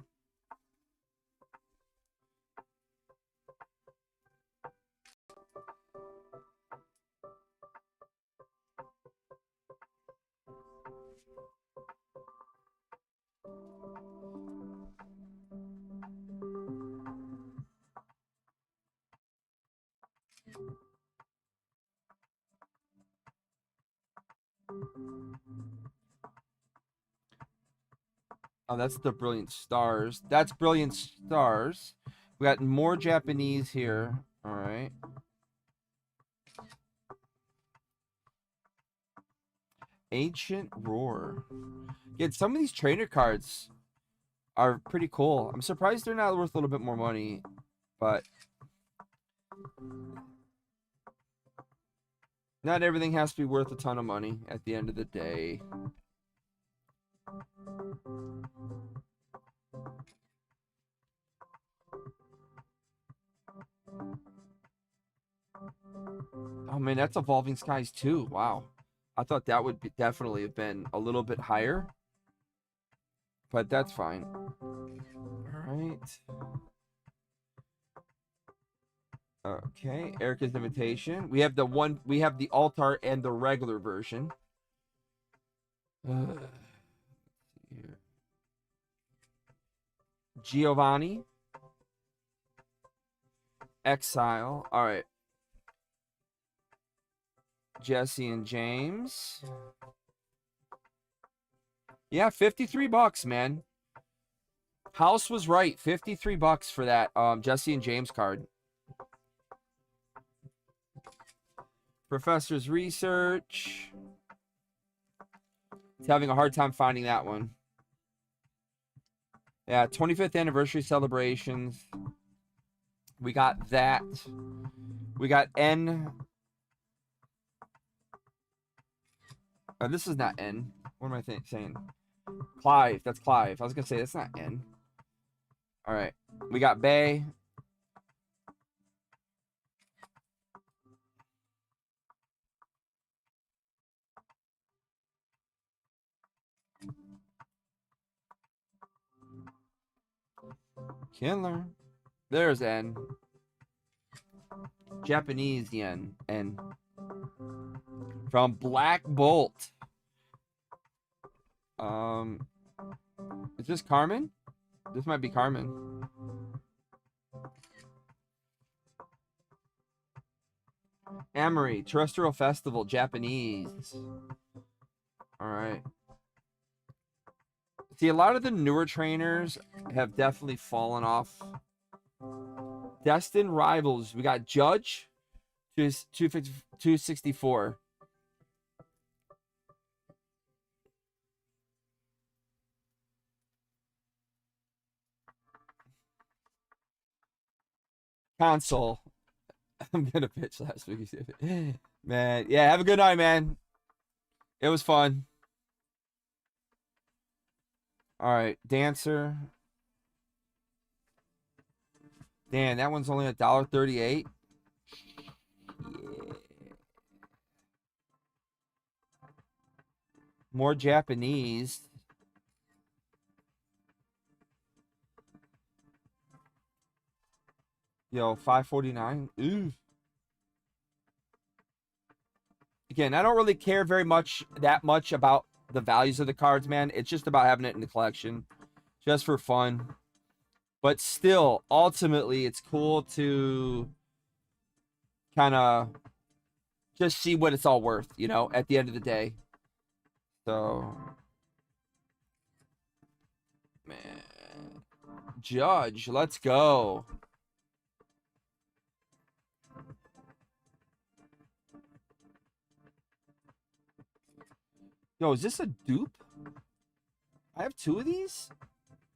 Oh, that's the Brilliant Stars. That's Brilliant Stars. We got more Japanese here. All right. Ancient Roar. Yeah, some of these trainer cards are pretty cool. I'm surprised they're not worth a little bit more money, but not everything has to be worth a ton of money at the end of the day. Oh man, that's Evolving Skies too. Wow. I thought that would definitely have been a little bit higher, but that's fine. All right. Okay, Erica's Invitation. We have the altar and the regular version. Giovanni. Exile. All right. Jesse and James. Yeah, $53, man. House was right. $53 for that Jesse and James card. Professor's Research. He's having a hard time finding that one. Yeah, 25th anniversary celebrations. We got that. We got N. Oh, this is not N. What am I saying? Clive. That's Clive. I was going to say, that's not N. All right. We got Bay. Kindler. There's N. Japanese yen. N. From Black Bolt. Is this Carmen? This might be Carmen. Amory, Terrestrial Festival, Japanese. All right. See, a lot of the newer trainers have definitely fallen off. Destined Rivals. We got Judge, 264. Console. I'm gonna pitch last week. Man, yeah, have a good night, man. It was fun. All right, Dancer. Damn, that one's only $1.38. Yeah. More Japanese. Yo, $5.49. Ooh. Again, I don't really care that much about the values of the cards, man. It's just about having it in the collection, just for fun. But still, ultimately, it's cool to kind of just see what it's all worth, you know, at the end of the day. So, man, Judge, let's go. Yo, is this a dupe? I have 2 of these?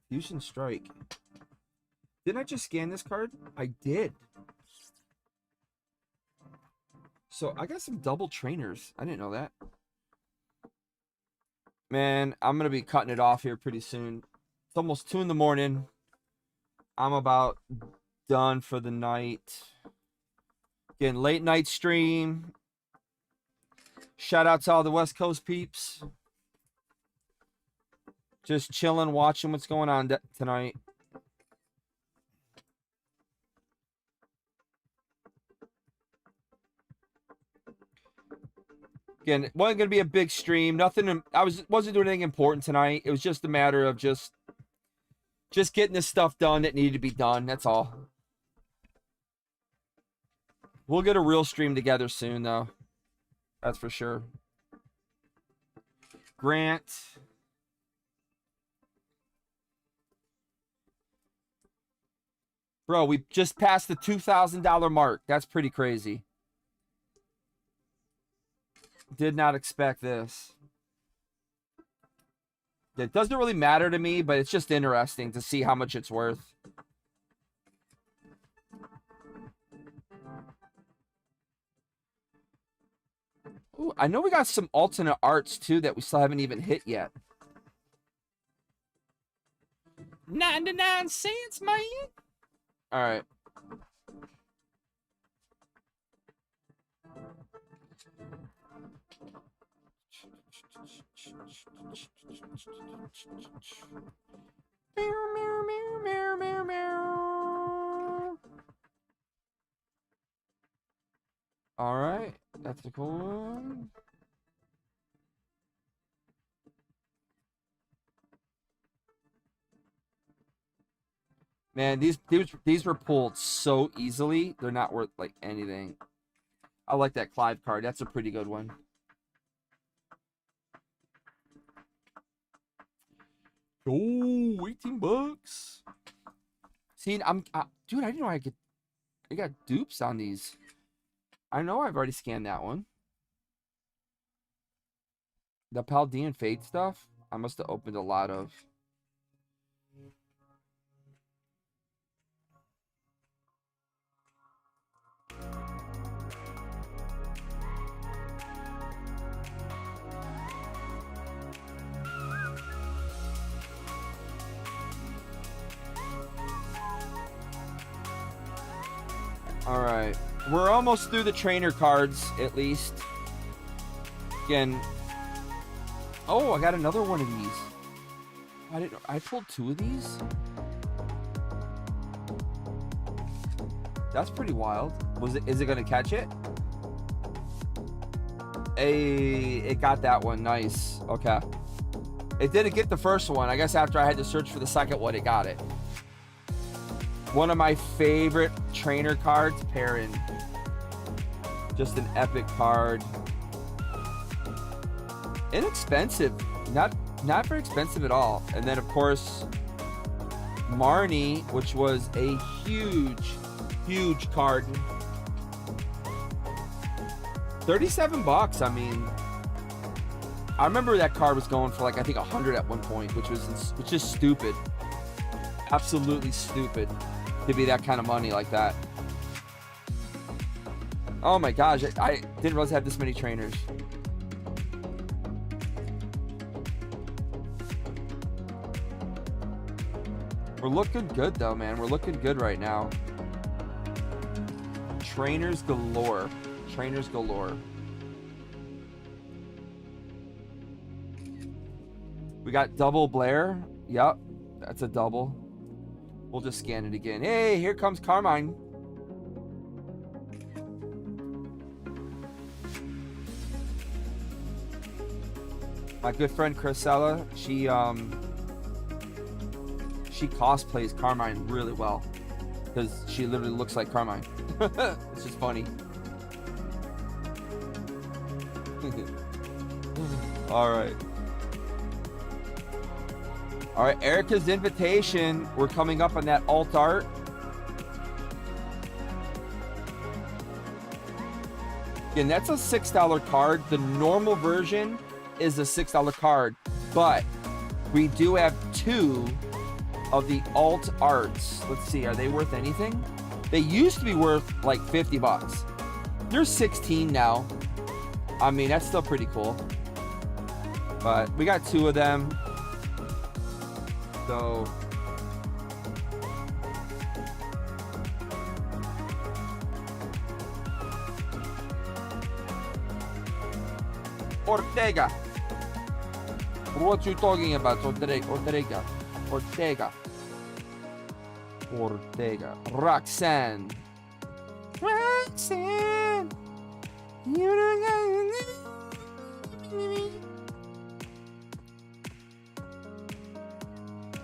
Fusion Strike. Didn't I just scan this card? I did. So I got some double trainers. I didn't know that. Man, I'm going to be cutting it off here pretty soon. It's almost 2 in the morning. I'm about done for the night. Again, late night stream. Shout out to all the West Coast peeps. Just chilling, watching what's going on tonight. Again, it wasn't gonna be a big stream. Nothing. Wasn't doing anything important tonight. It was just a matter of just getting this stuff done that needed to be done. That's all. We'll get a real stream together soon, though. That's for sure. Grant. Bro, we just passed the $2,000 mark. That's pretty crazy. Did not expect this. It doesn't really matter to me, but it's just interesting to see how much it's worth. Ooh, I know we got some alternate arts too that we still haven't even hit yet. 99 cents, man. All right. All right, that's a cool one. Man, these were pulled so easily. They're not worth like anything. I like that Clive card. That's a pretty good one. Oh, 18 bucks. See, dude, I didn't know I got dupes on these. I know I've already scanned that one. The Paldean Fate stuff, I must have opened a lot of. All right, we're almost through the trainer cards, at least. Again, oh, I got another one of these. I pulled 2 of these. That's pretty wild. Is it gonna catch it? Hey, it got that one. Nice. Okay. It didn't get the first one. I guess after I had to search for the second one, it got it. One of my favorite trainer cards, Perrin. Just an epic card. Inexpensive. Not very expensive at all. And then, of course, Marnie, which was a huge card. 37 bucks. I mean, I remember that card was going for like, I think 100 at one point, which is stupid. Absolutely stupid to be that kind of money like that. Oh my gosh, I didn't realize I had this many trainers. We're looking good though, man. We're looking good right now. Trainers galore. Trainers galore. We got double Blair. Yep, that's a double. We'll just scan it again. Hey, here comes Carmine. My good friend Chrisella, she cosplays Carmine really well because she literally looks like Carmine. It's just funny. All right. All right, Erica's invitation. We're coming up on that alt art. Again, that's a $6 card. The normal version is a $6 card, but we do have 2 of the alt arts. Let's see, are they worth anything? They used to be worth like 50 bucks. They're 16 now. I mean, that's still pretty cool. But we got 2 of them. So Ortega. What you talking about? Ortega. Roxanne. You don't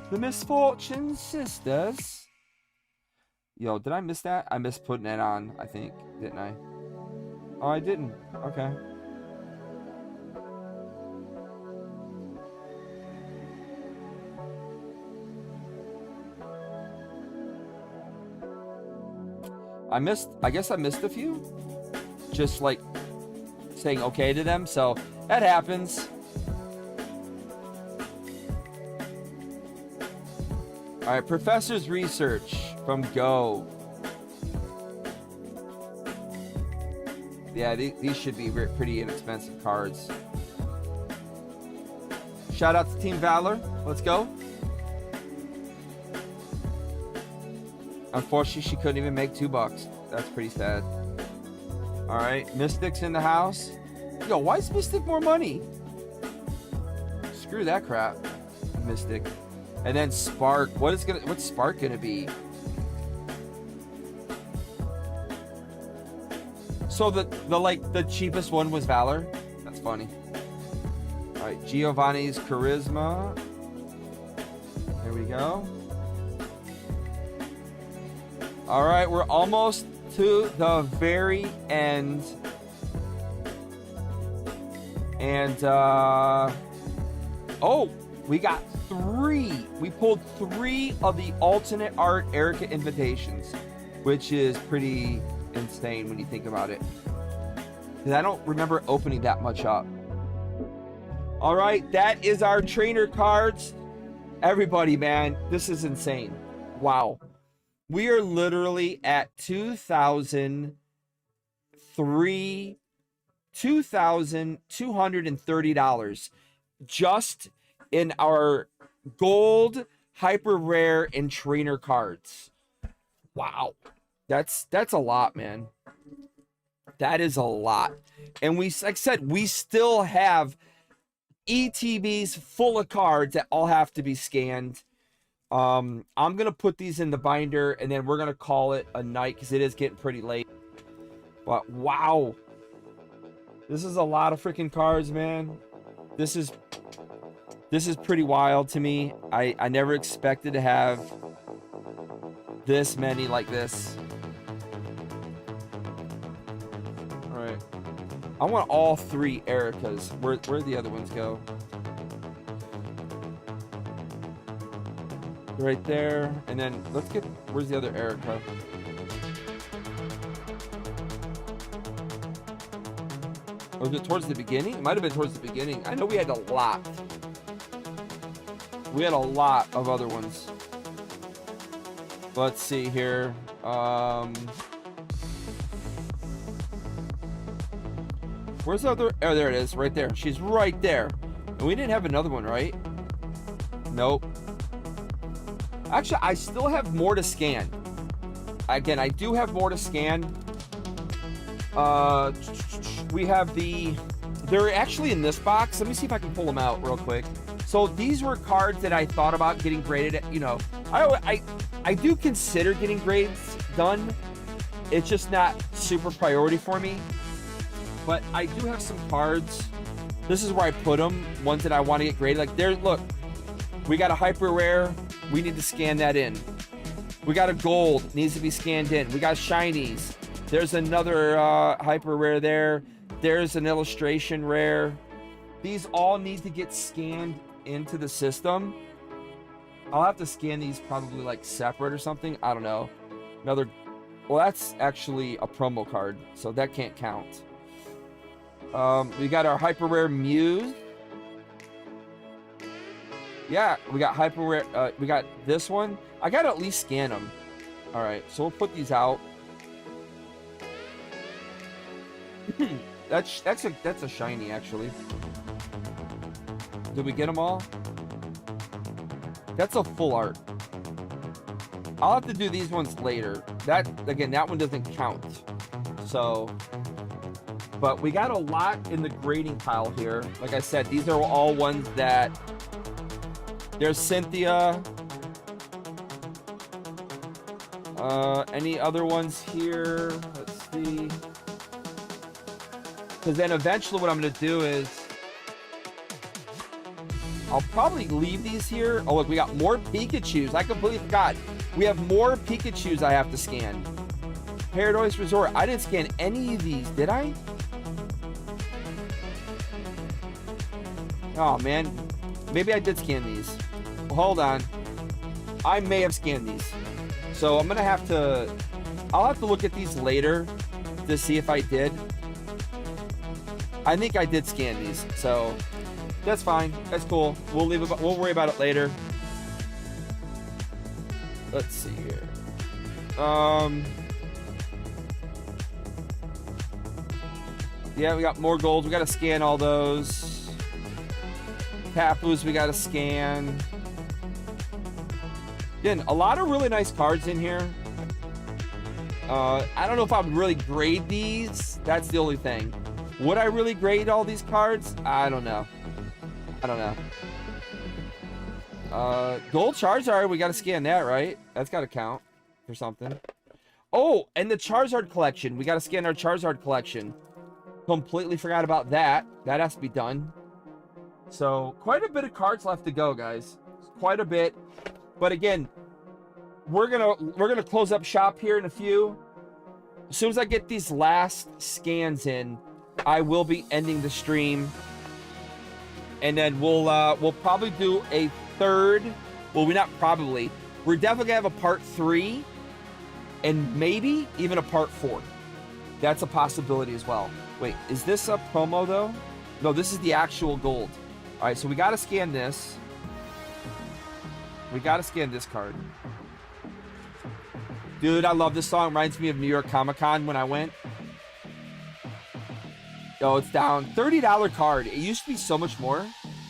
The Misfortune Sisters. Yo, did I miss that? I missed putting that on, I think, didn't I? Oh, I didn't. Okay. I guess I missed a few. Just like saying okay to them, so that happens. All right, Professor's Research from Go. Yeah, these should be pretty inexpensive cards. Shout out to Team Valor. Let's go. Unfortunately, she couldn't even make $2. That's pretty sad. All right, Mystic's in the house. Yo, why is Mystic more money? Screw that crap, Mystic. And then Spark. What's Spark gonna be? So the cheapest one was Valor. That's funny. All right, Giovanni's Charisma. There we go. All right, we're almost to the very end. And oh, we got 3. We pulled 3 of the alternate art Erica invitations, which is pretty insane when you think about it. Because I don't remember opening that much up. All right, that is our trainer cards. Everybody, man, this is insane. Wow. We are literally at $2,230 just in our gold, hyper rare, and trainer cards. Wow. That's a lot, man. That is a lot. And like I said, we still have ETBs full of cards that all have to be scanned. I'm gonna put these in the binder and then we're gonna call it a night because it is getting pretty late. But wow, this is a lot of freaking cards, man. This is This is pretty wild to me. I never expected to have this many like this. All right. I want all 3 Ericas. Where'd the other ones go? Right there. And then let's get, where's the other Erica? Was it towards the beginning? It might have been towards the beginning. I know we had a lot. We had a lot of other ones. Let's see here. Where's the other? Oh, there it is, right there. She's right there. And we didn't have another one, right? Nope. Actually, I still have more to scan. Again, I do have more to scan. We have they're actually in this box. Let me see if I can pull them out real quick. So these were cards that I thought about getting graded. You know, I do consider getting grades done. It's just not super priority for me. But I do have some cards. This is where I put them. Ones that I want to get graded. Like there, look, we got a hyper rare. We need to scan that in. We got a gold, needs to be scanned in. We got shinies. There's another hyper rare there. There's an illustration rare. These all need to get scanned into the system. I'll have to scan these probably like separate or something. I don't know. Another, well, that's actually a promo card, so that can't count. We got our hyper rare Muse. Yeah, we got hyper rare. We got this one. I gotta at least scan them. All right, so we'll put these out. that's a shiny actually. Did we get them all? That's a full art. I'll have to do these ones later. That again, that one doesn't count. So, but we got a lot in the grading pile here. Like I said, these are all ones that. There's Cynthia. Any other ones here? Let's see. Because then eventually what I'm going to do is I'll probably leave these here. Oh, look, we got more Pikachus. I completely forgot. We have more Pikachus I have to scan. Paradise Resort. I didn't scan any of these, did I? Oh, man. Maybe I did scan these. Well, hold on. I may have scanned these. So I'm going to have to... I'll have to look at these later to see if I did. I think I did scan these. So that's fine. That's cool. We'll leave it. We'll worry about it later. Let's see here. Yeah, we got more golds. We got to scan all those. Tapus, we got to scan. Again, a lot of really nice cards in here. I don't know if I would really grade these. That's the only thing. Would I really grade all these cards? I don't know. I don't know. Gold Charizard, we got to scan that, right? That's got to count for something. Oh, and the Charizard collection. We got to scan our Charizard collection. Completely forgot about that. That has to be done. So, quite a bit of cards left to go, guys. Quite a bit. But again, we're gonna close up shop here in a few. As soon as I get these last scans in, I will be ending the stream. And then we'll probably do a third. Well, we're definitely gonna have a part 3 and maybe even a part 4. That's a possibility as well. Wait, is this a promo though? No, this is the actual gold. All right, so we got to scan this. We got to scan this card. Dude, I love this song. Reminds me of New York Comic Con when I went. Oh, it's down. $30 card. It used to be so much more.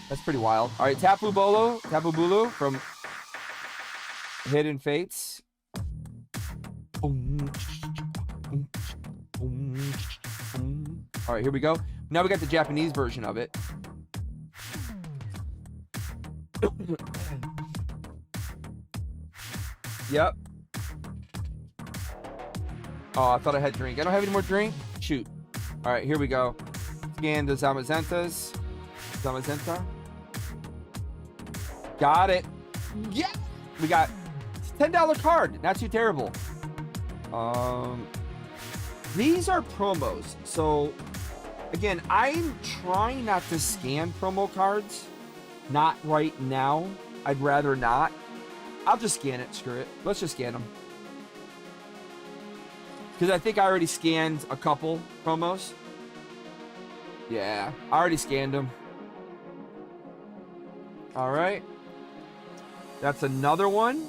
That's pretty wild. All right, Tapu Bulu from Hidden Fates. All right, here we go. Now we got the Japanese version of it. Yep. Oh, I thought I had drink. I don't have any more drink? Shoot. All right, here we go. Scan the Zamazenta. Got it. Yeah. We got $10 card. Not too terrible. These are promos. So, again, I'm trying not to scan promo cards. Not right now. I'd rather not. I'll just scan it. Screw it. Let's just scan them. Because I think I already scanned a couple promos. Yeah, I already scanned them. All right. That's another one.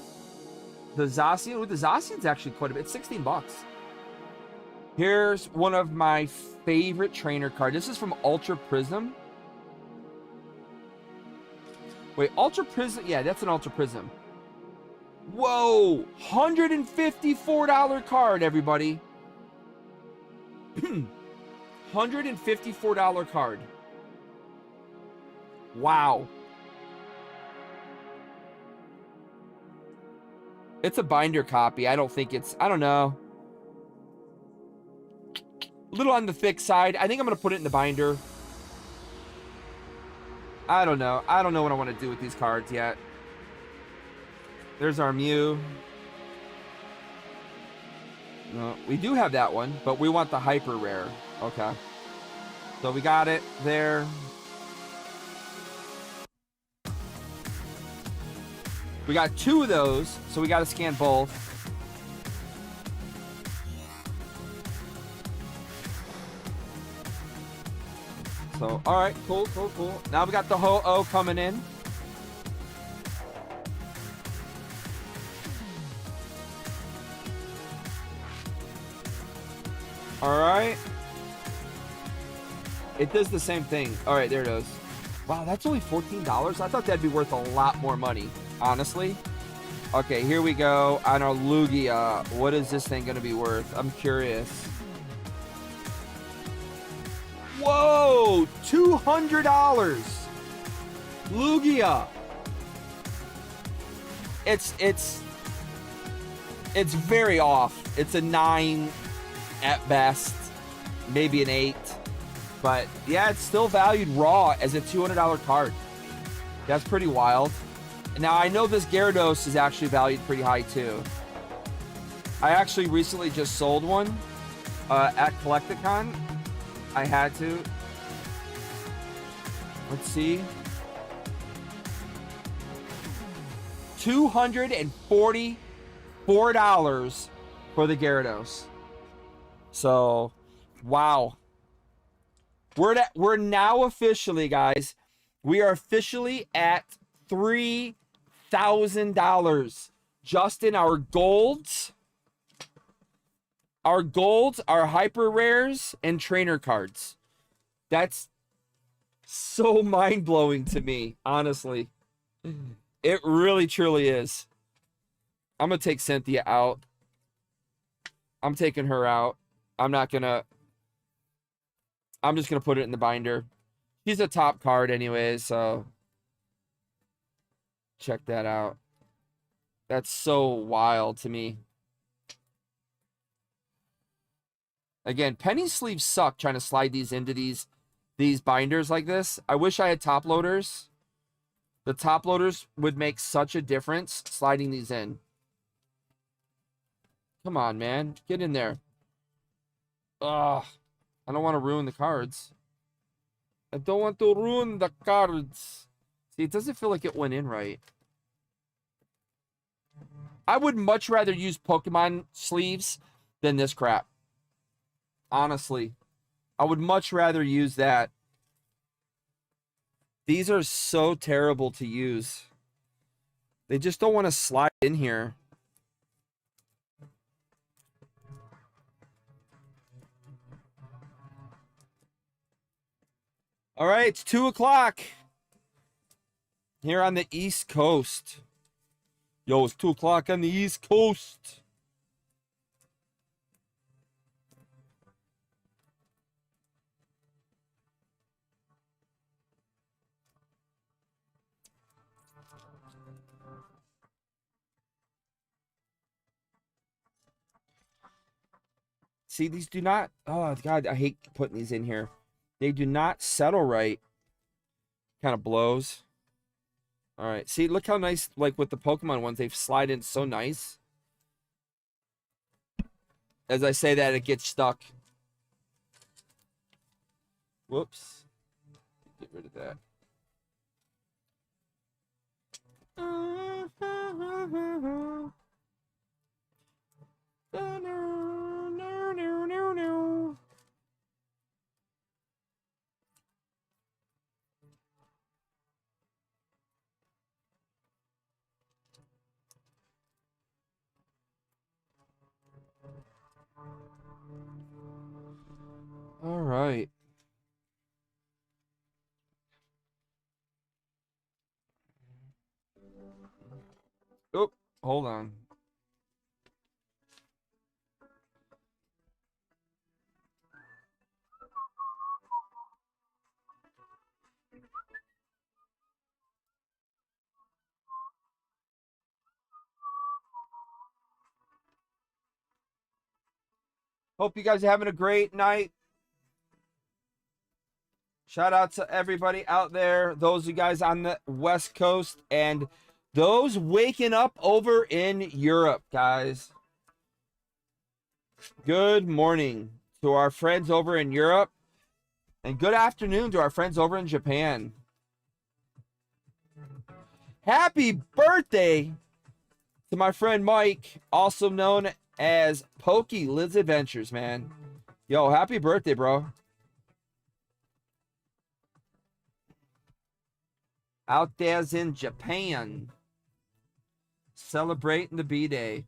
The Zacian. Ooh, the Zacian's actually quite a bit. It's 16 bucks. Here's one of my favorite trainer cards. This is from Ultra Prism. Wait, Ultra Prism? Yeah, that's an Ultra Prism. Whoa! $154 card, everybody. $154 card. Wow. It's a binder copy. I don't think it's... I don't know. A little on the thick side. I think I'm going to put it in the binder. I don't know. I don't know what I want to do with these cards yet. There's our Mew. No, we do have that one, but we want the hyper rare. Okay. So we got it there. We got 2 of those, so we got to scan both. So, all right, cool. Now we got the Ho-Oh coming in. All right. It does the same thing. All right, there it is. Wow, that's only $14. I thought that'd be worth a lot more money, honestly. Okay, here we go on our Lugia. What is this thing going to be worth? I'm curious. Whoa, $200. Lugia. It's very off. It's a 9 at best, maybe an 8. But yeah, it's still valued raw as a $200 card. That's pretty wild. Now I know this Gyarados is actually valued pretty high too. I actually recently just sold one at Collecticon. I had to. Let's see. $244 for the Gyarados. So, wow. We're now officially, guys. We are officially at $3,000 just in our golds. Our golds, our hyper rares, and trainer cards. That's so mind-blowing to me, honestly. It really, truly is. I'm going to take Cynthia out. I'm taking her out. I'm just going to put it in the binder. She's a top card anyways, so check that out. That's so wild to me. Again, penny sleeves suck trying to slide these into these binders like this. I wish I had top loaders. The top loaders would make such a difference sliding these in. Come on, man. Get in there. Ugh. I don't want to ruin the cards. I don't want to ruin the cards. See, it doesn't feel like it went in right. I would much rather use Pokemon sleeves than this crap. Honestly. I would much rather use that. These are so terrible to use. They just don't want to slide in here. All right, it's 2 o'clock here on the East Coast. Yo, it's 2 o'clock on the East Coast. See, these do not... Oh, God, I hate putting these in here. They do not settle right. Kind of blows. All right. See, look how nice, like with the Pokemon ones, they've slide in so nice. As I say that, it gets stuck. Whoops. Get rid of that. All right. Oh, hold on. Hope you guys are having a great night. Shout out to everybody out there, those of you guys on the West Coast, and those waking up over in Europe, guys. Good morning to our friends over in Europe, and good afternoon to our friends over in Japan. Happy birthday to my friend Mike, also known as Pokey Lives Adventures, man. Yo, happy birthday, bro. Out there's in Japan, celebrating the B-Day.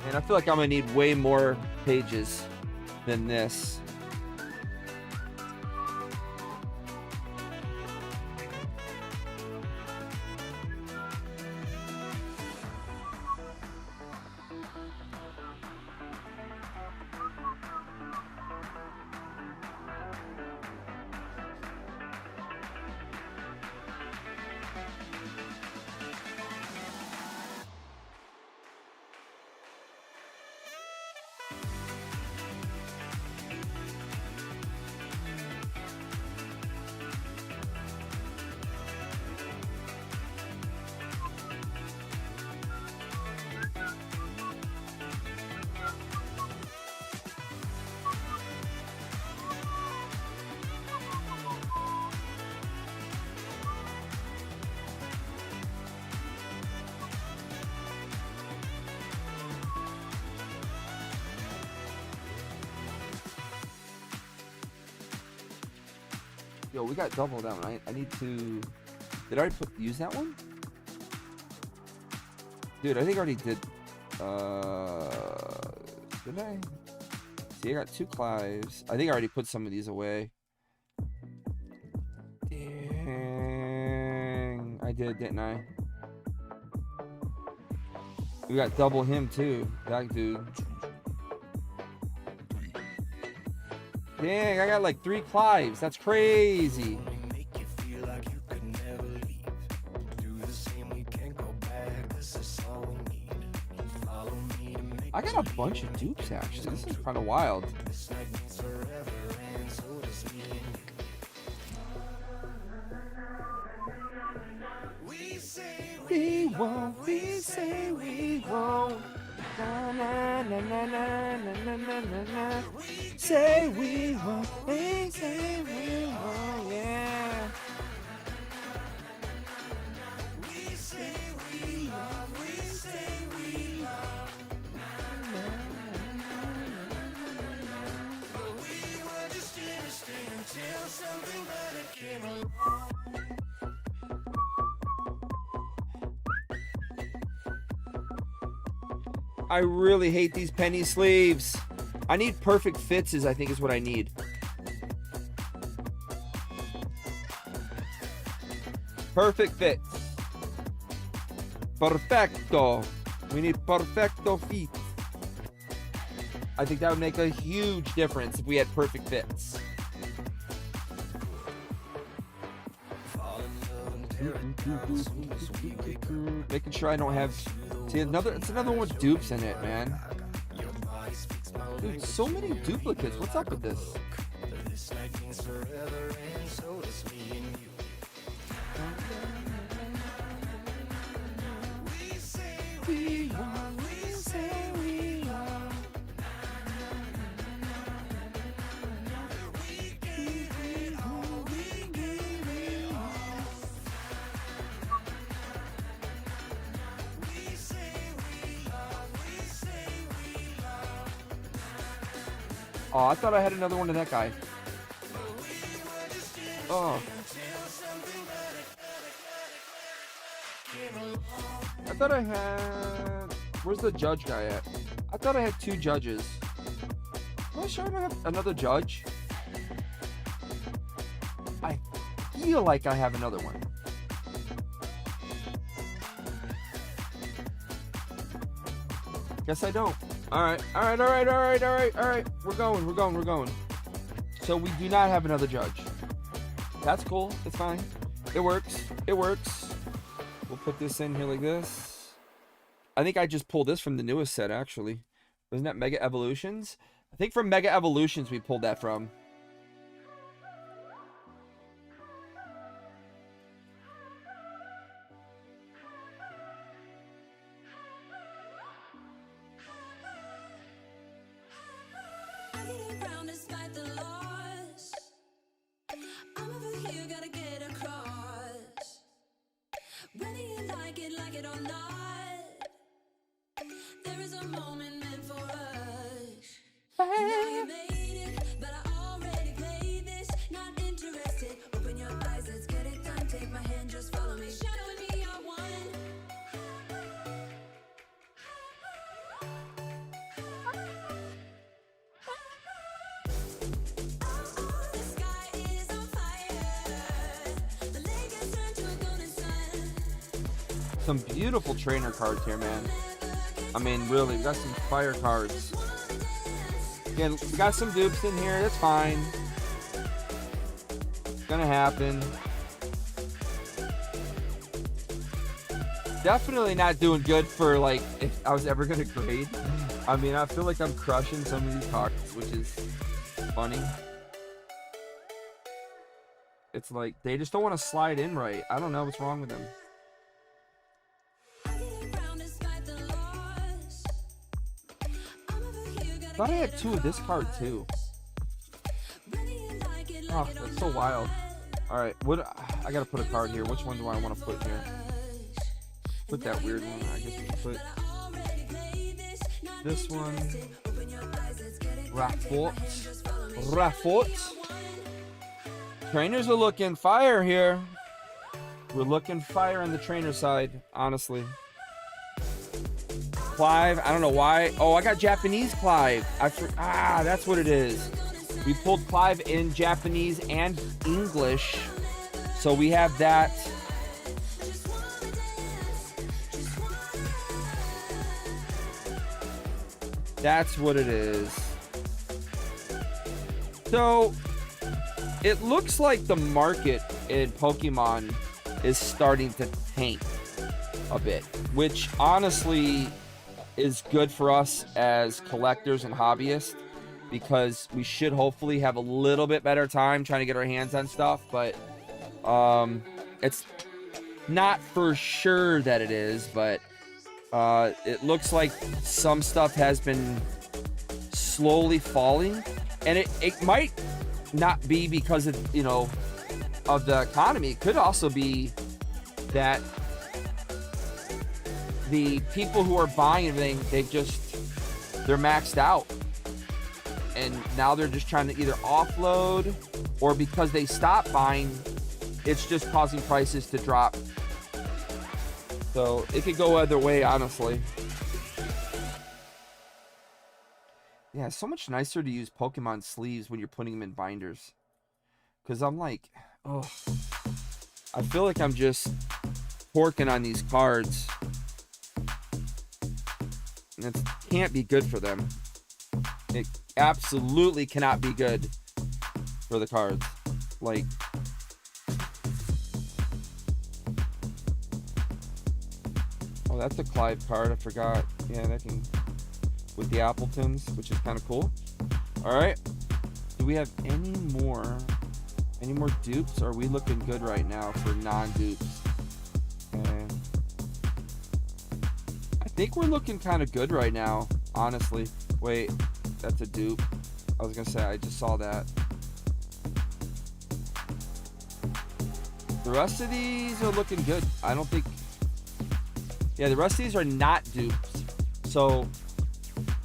And I feel like I'm gonna need way more pages than this. Yo, we got double down. I need to... Did I already use that one? Dude, I think I already did... Did I? See, I got 2 Clives. I think I already put some of these away. Dang. I did, didn't I? We got double him, too. That dude. Dang, I got like 3 Clives. That's crazy. I got a bunch of dupes, actually. This is kind of wild. We won't, we say we won't. Na, na, na, na, na, na, na, na, na. Say we won't, we say we won't, yeah. We say we love, we say we love. But we were just innocent until something better came along. I really hate these penny sleeves. I need perfect fits, I think is what I need. Perfect fits. Perfecto. We need perfecto feet. I think that would make a huge difference if we had perfect fits. Making sure I don't have. See, it's another one with dupes in it, man. Dude, so many duplicates. What's up with this? Oh, I thought I had another one of that guy. Oh. I thought I had... Where's the judge guy at? I thought I had 2 judges. Am I sure I don't have another judge? I feel like I have another one. Guess I don't. All right. We're going. So we do not have another judge. That's cool. It's fine. It works. We'll put this in here like this. I think I just pulled this from the newest set, actually. Wasn't that Mega Evolutions? I think from Mega Evolutions we pulled that from. Some beautiful trainer cards here, man. I mean, really, we got some fire cards. Again, we got some dupes in here. That's fine. It's gonna happen. Definitely not doing good for, like, if I was ever gonna grade. I mean, I feel like I'm crushing some of these cards, which is funny. It's like, they just don't want to slide in right. I don't know what's wrong with them. I thought I had 2 of this card too. Oh, that's so wild. Alright, I gotta put a card here. Which one do I want to put here? Put that weird one. I guess we can put this one. Raffort. Trainers are looking fire here. We're looking fire on the trainer side, honestly. Clive, I don't know why. Oh, I got Japanese Clive. That's what it is. We pulled Clive in Japanese and English. So we have that. That's what it is. So it looks like the market in Pokemon is starting to tank a bit, which honestly is good for us as collectors and hobbyists, because we should hopefully have a little bit better time trying to get our hands on stuff, but it's not for sure that it is, but it looks like some stuff has been slowly falling, and it might not be because of, you know, of the economy. It could also be that the people who are buying everything, they're maxed out, and now they're just trying to either offload, or because they stopped buying, it's just causing prices to drop. So it could go either way, honestly. Yeah, it's so much nicer to use Pokemon sleeves when you're putting them in binders, because I'm like, oh, I feel like I'm just porking on these cards And it can't be good for them. It absolutely cannot be good for the cards. Like, oh, that's a Clive card. I forgot. Yeah, that can, with the Appletons, which is kind of cool. All right. Do we have any more dupes? Or are we looking good right now for non-dupes? Okay. I think we're looking kind of good right now, honestly. Wait, that's a dupe. I was gonna say, I just saw that. The rest of these are looking good. I don't think, yeah, the rest of these are not dupes. So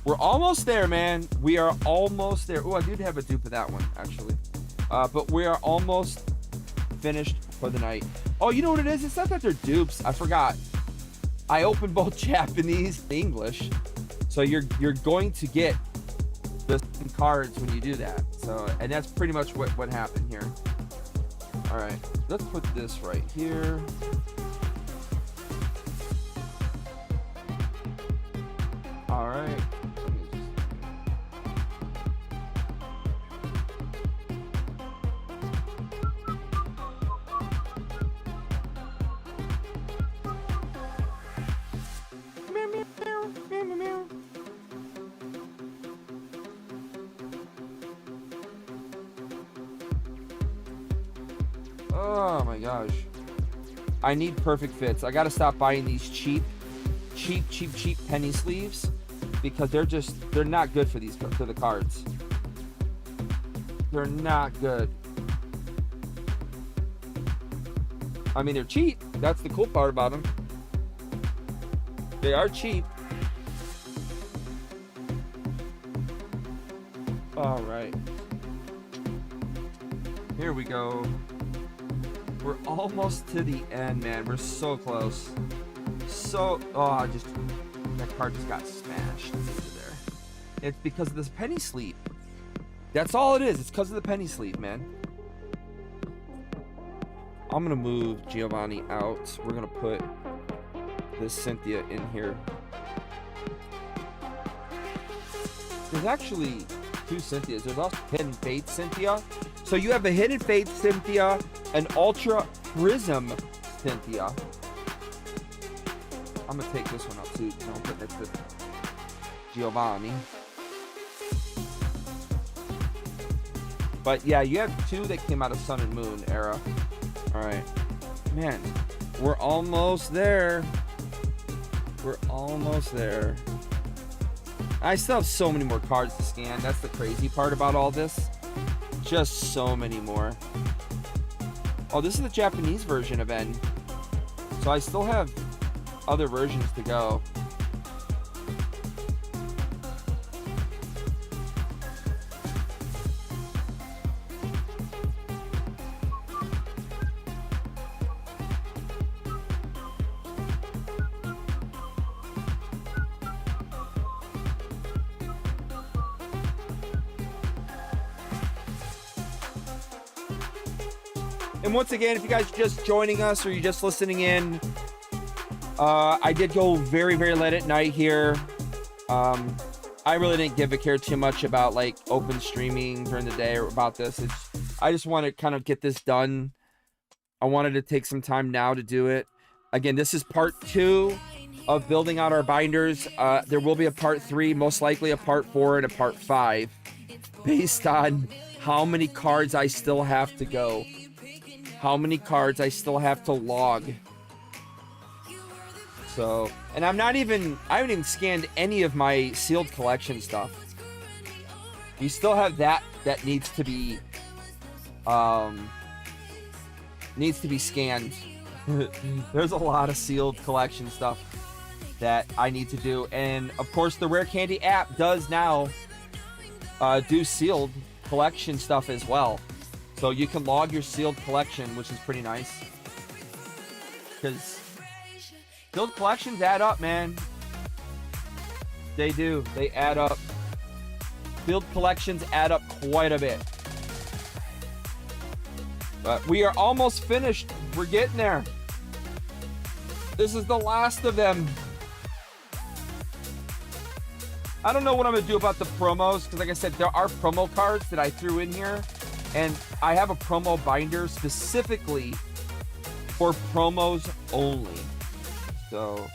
we're almost there, man. We are almost there. Oh, I did have a dupe of that one, actually. But we are almost finished for the night. Oh, you know what it is? It's not that they're dupes. I forgot. I opened both Japanese and English. So you're going to get the cards when you do that. So, and that's pretty much what happened here. All right, let's put this right here. All right. Oh my gosh. I need perfect fits. I gotta stop buying these cheap penny sleeves because they're not good for the cards. They're not good. I mean, they're cheap. That's the cool part about them. They are cheap. All right. Here we go. We're almost to the end, man. We're so close. So, oh, that card just got smashed into there. It's because of this penny sleeve. That's all it is. It's because of the penny sleeve, man. I'm gonna move Giovanni out. We're gonna put this Cynthia in here. There's actually two Cynthias. There's also Hidden Faith Cynthia. So you have a Hidden Faith Cynthia, an Ultra Prism Cynthia. I'm gonna take this one out too. I'll put next to Giovanni. But yeah, you have two that came out of Sun and Moon era. All right, man, we're almost there. We're almost there. I still have so many more cards to scan. That's the crazy part about all this. Just so many more. Oh, this is the Japanese version of N. So I still have other versions to go. And once again, if you guys are just joining us or you're just listening in, I did go very, very late at night here. I really didn't give a care too much about like open streaming during the day or about this. I just want to kind of get this done. I wanted to take some time now to do it. Again, this is part 2 of building out our binders. There will be a part 3, most likely a part 4 and a part 5, based on how many cards I still have to go. How many cards I still have to log. So, and I haven't even scanned any of my sealed collection stuff. You still have that needs to be scanned. There's a lot of sealed collection stuff that I need to do. And of course the Rare Candy app does now do sealed collection stuff as well. So you can log your sealed collection, which is pretty nice. Because sealed collections add up, man. They do. They add up. Sealed collections add up quite a bit. But we are almost finished. We're getting there. This is the last of them. I don't know what I'm gonna do about the promos, because like I said, there are promo cards that I threw in here, and I have a promo binder specifically for promos only. So,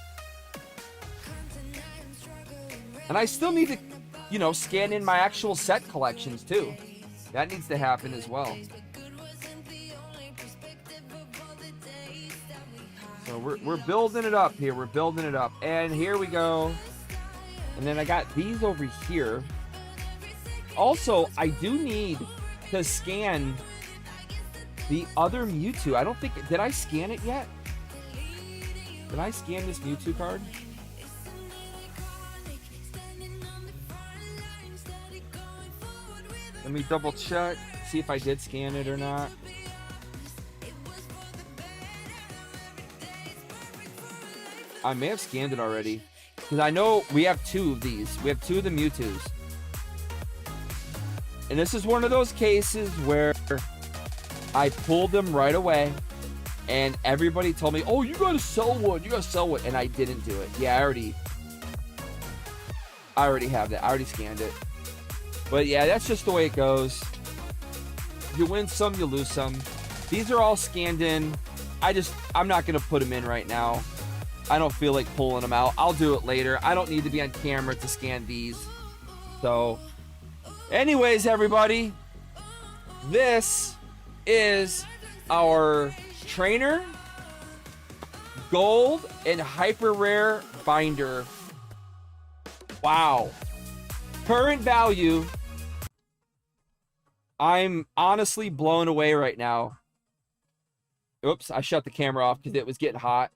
and I still need to, you know, scan in my actual set collections too. That needs to happen as well. So we're building it up here. We're building it up. And here we go. And then I got these over here. Also, I do need to scan the other Mewtwo. I don't think... Did I scan it yet? Did I scan this Mewtwo card? Let me double check. See if I did scan it or not. I may have scanned it already. Because I know we have two of these. We have two of the Mewtwo's. And this is one of those cases where I pulled them right away. And everybody told me, oh, you gotta sell one. You gotta sell one. And I didn't do it. Yeah, I already have that. I already scanned it. But yeah, that's just the way it goes. You win some, you lose some. These are all scanned in. I'm not gonna put them in right now. I don't feel like pulling them out. I'll do it later. I don't need to be on camera to scan these. So, anyways, everybody, this is our trainer gold and hyper rare binder. Wow. Current value. I'm honestly blown away right now. Oops, I shut the camera off because it was getting hot.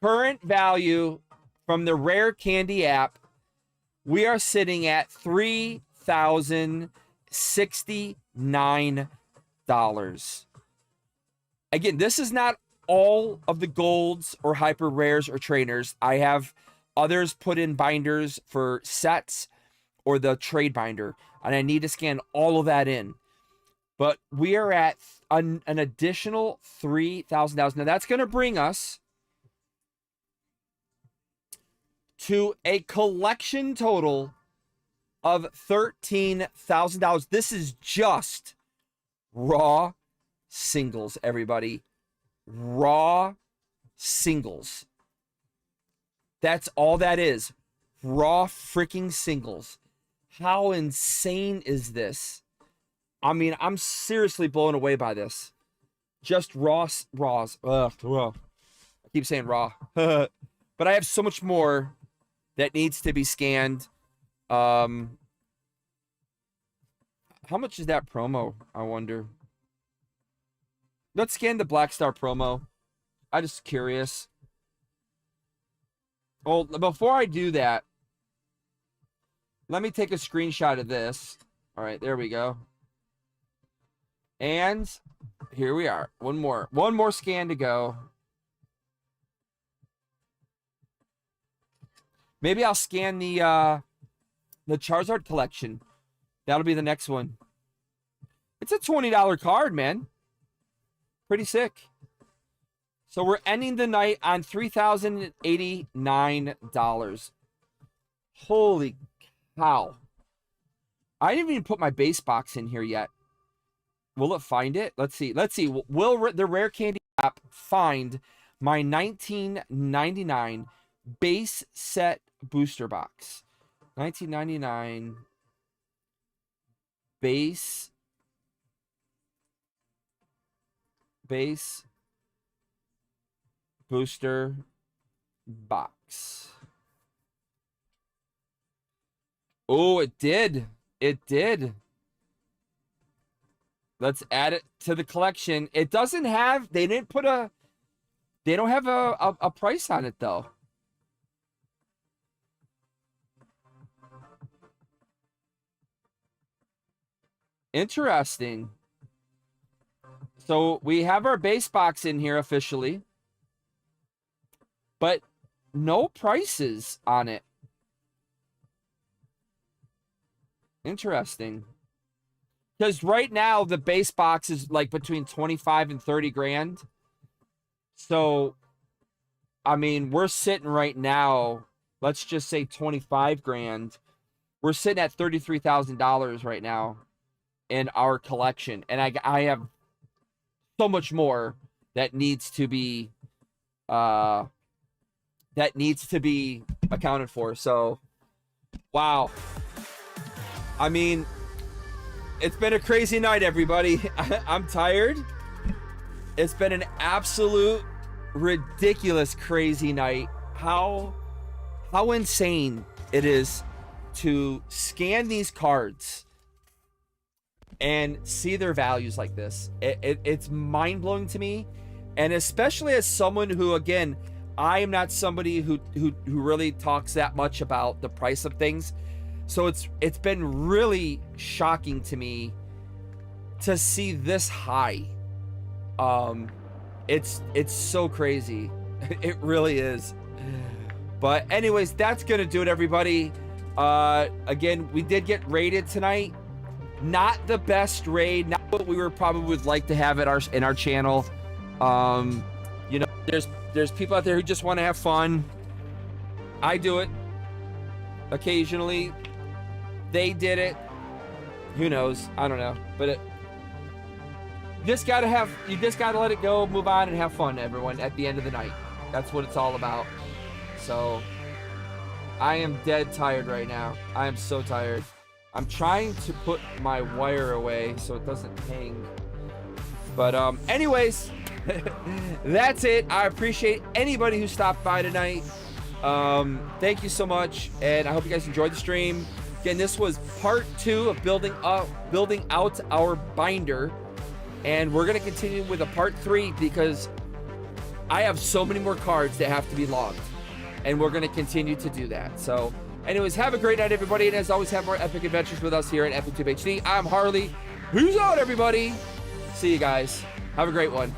Current value from the Rare Candy app, we are sitting at $3,069. Again, this is not all of the golds or hyper rares or trainers. I have others put in binders for sets or the trade binder, and I need to scan all of that in. But we are at an additional $3,000. Now that's going to bring us to a collection total of $13,000. This is just raw singles, everybody. Raw singles. That's all that is. Raw freaking singles. How insane is this? I mean, I'm seriously blown away by this. Just raws. Ugh. I keep saying raw. But I have so much more that needs to be scanned. How much is that promo, I wonder? Let's scan the Black Star promo. I'm just curious. Well, before I do that, let me take a screenshot of this. All right, there we go. And here we are. One more scan to go. Maybe I'll scan the Charizard collection. That'll be the next one. It's a $20 card, man. Pretty sick. So we're ending the night on $3,089. Holy cow. I didn't even put my base box in here yet. Will it find it? Let's see. Let's see. Will the Rare Candy app find my 1999 base set booster box? 1999 base booster box. Oh, it did. It did. Let's add it to the collection. It doesn't have, they don't have a price on it though. Interesting. So we have our base box in here officially, but no prices on it. Interesting. Because right now the base box is like between 25 and 30 grand. So, I mean, we're sitting right now let's just say 25 grand, we're sitting at $33,000 right now in our collection. And I have so much more that needs to be accounted for. So, wow. I mean, it's been a crazy night, everybody. I'm tired. It's been an absolute ridiculous crazy night. How insane it is to scan these cards and see their values like this. It's mind-blowing to me. And especially as someone who, again, I am not somebody who really talks that much about the price of things. So it's been really shocking to me to see this high. It's so crazy. It really is. But anyways, that's gonna do it, everybody. Again, we did get raided tonight. Not the best raid, not what we probably would like to have at in our channel. You know, there's people out there who just want to have fun. I do it occasionally. They did it. Who knows? I don't know. But you just gotta let it go, move on, and have fun, everyone, at the end of the night. That's what it's all about. So I am dead tired right now. I am so tired. I'm trying to put my wire away so it doesn't hang. But anyways, that's it. I appreciate anybody who stopped by tonight. Thank you so much, and I hope you guys enjoyed the stream. Again, this was part 2 of building out our binder, and we're gonna continue with a part 3 because I have so many more cards that have to be logged, and we're gonna continue to do that. So anyways, have a great night, everybody, and as always, have more epic adventures with us here at EpicTube HD. I'm Harley. Peace out, everybody. See you guys. Have a great one.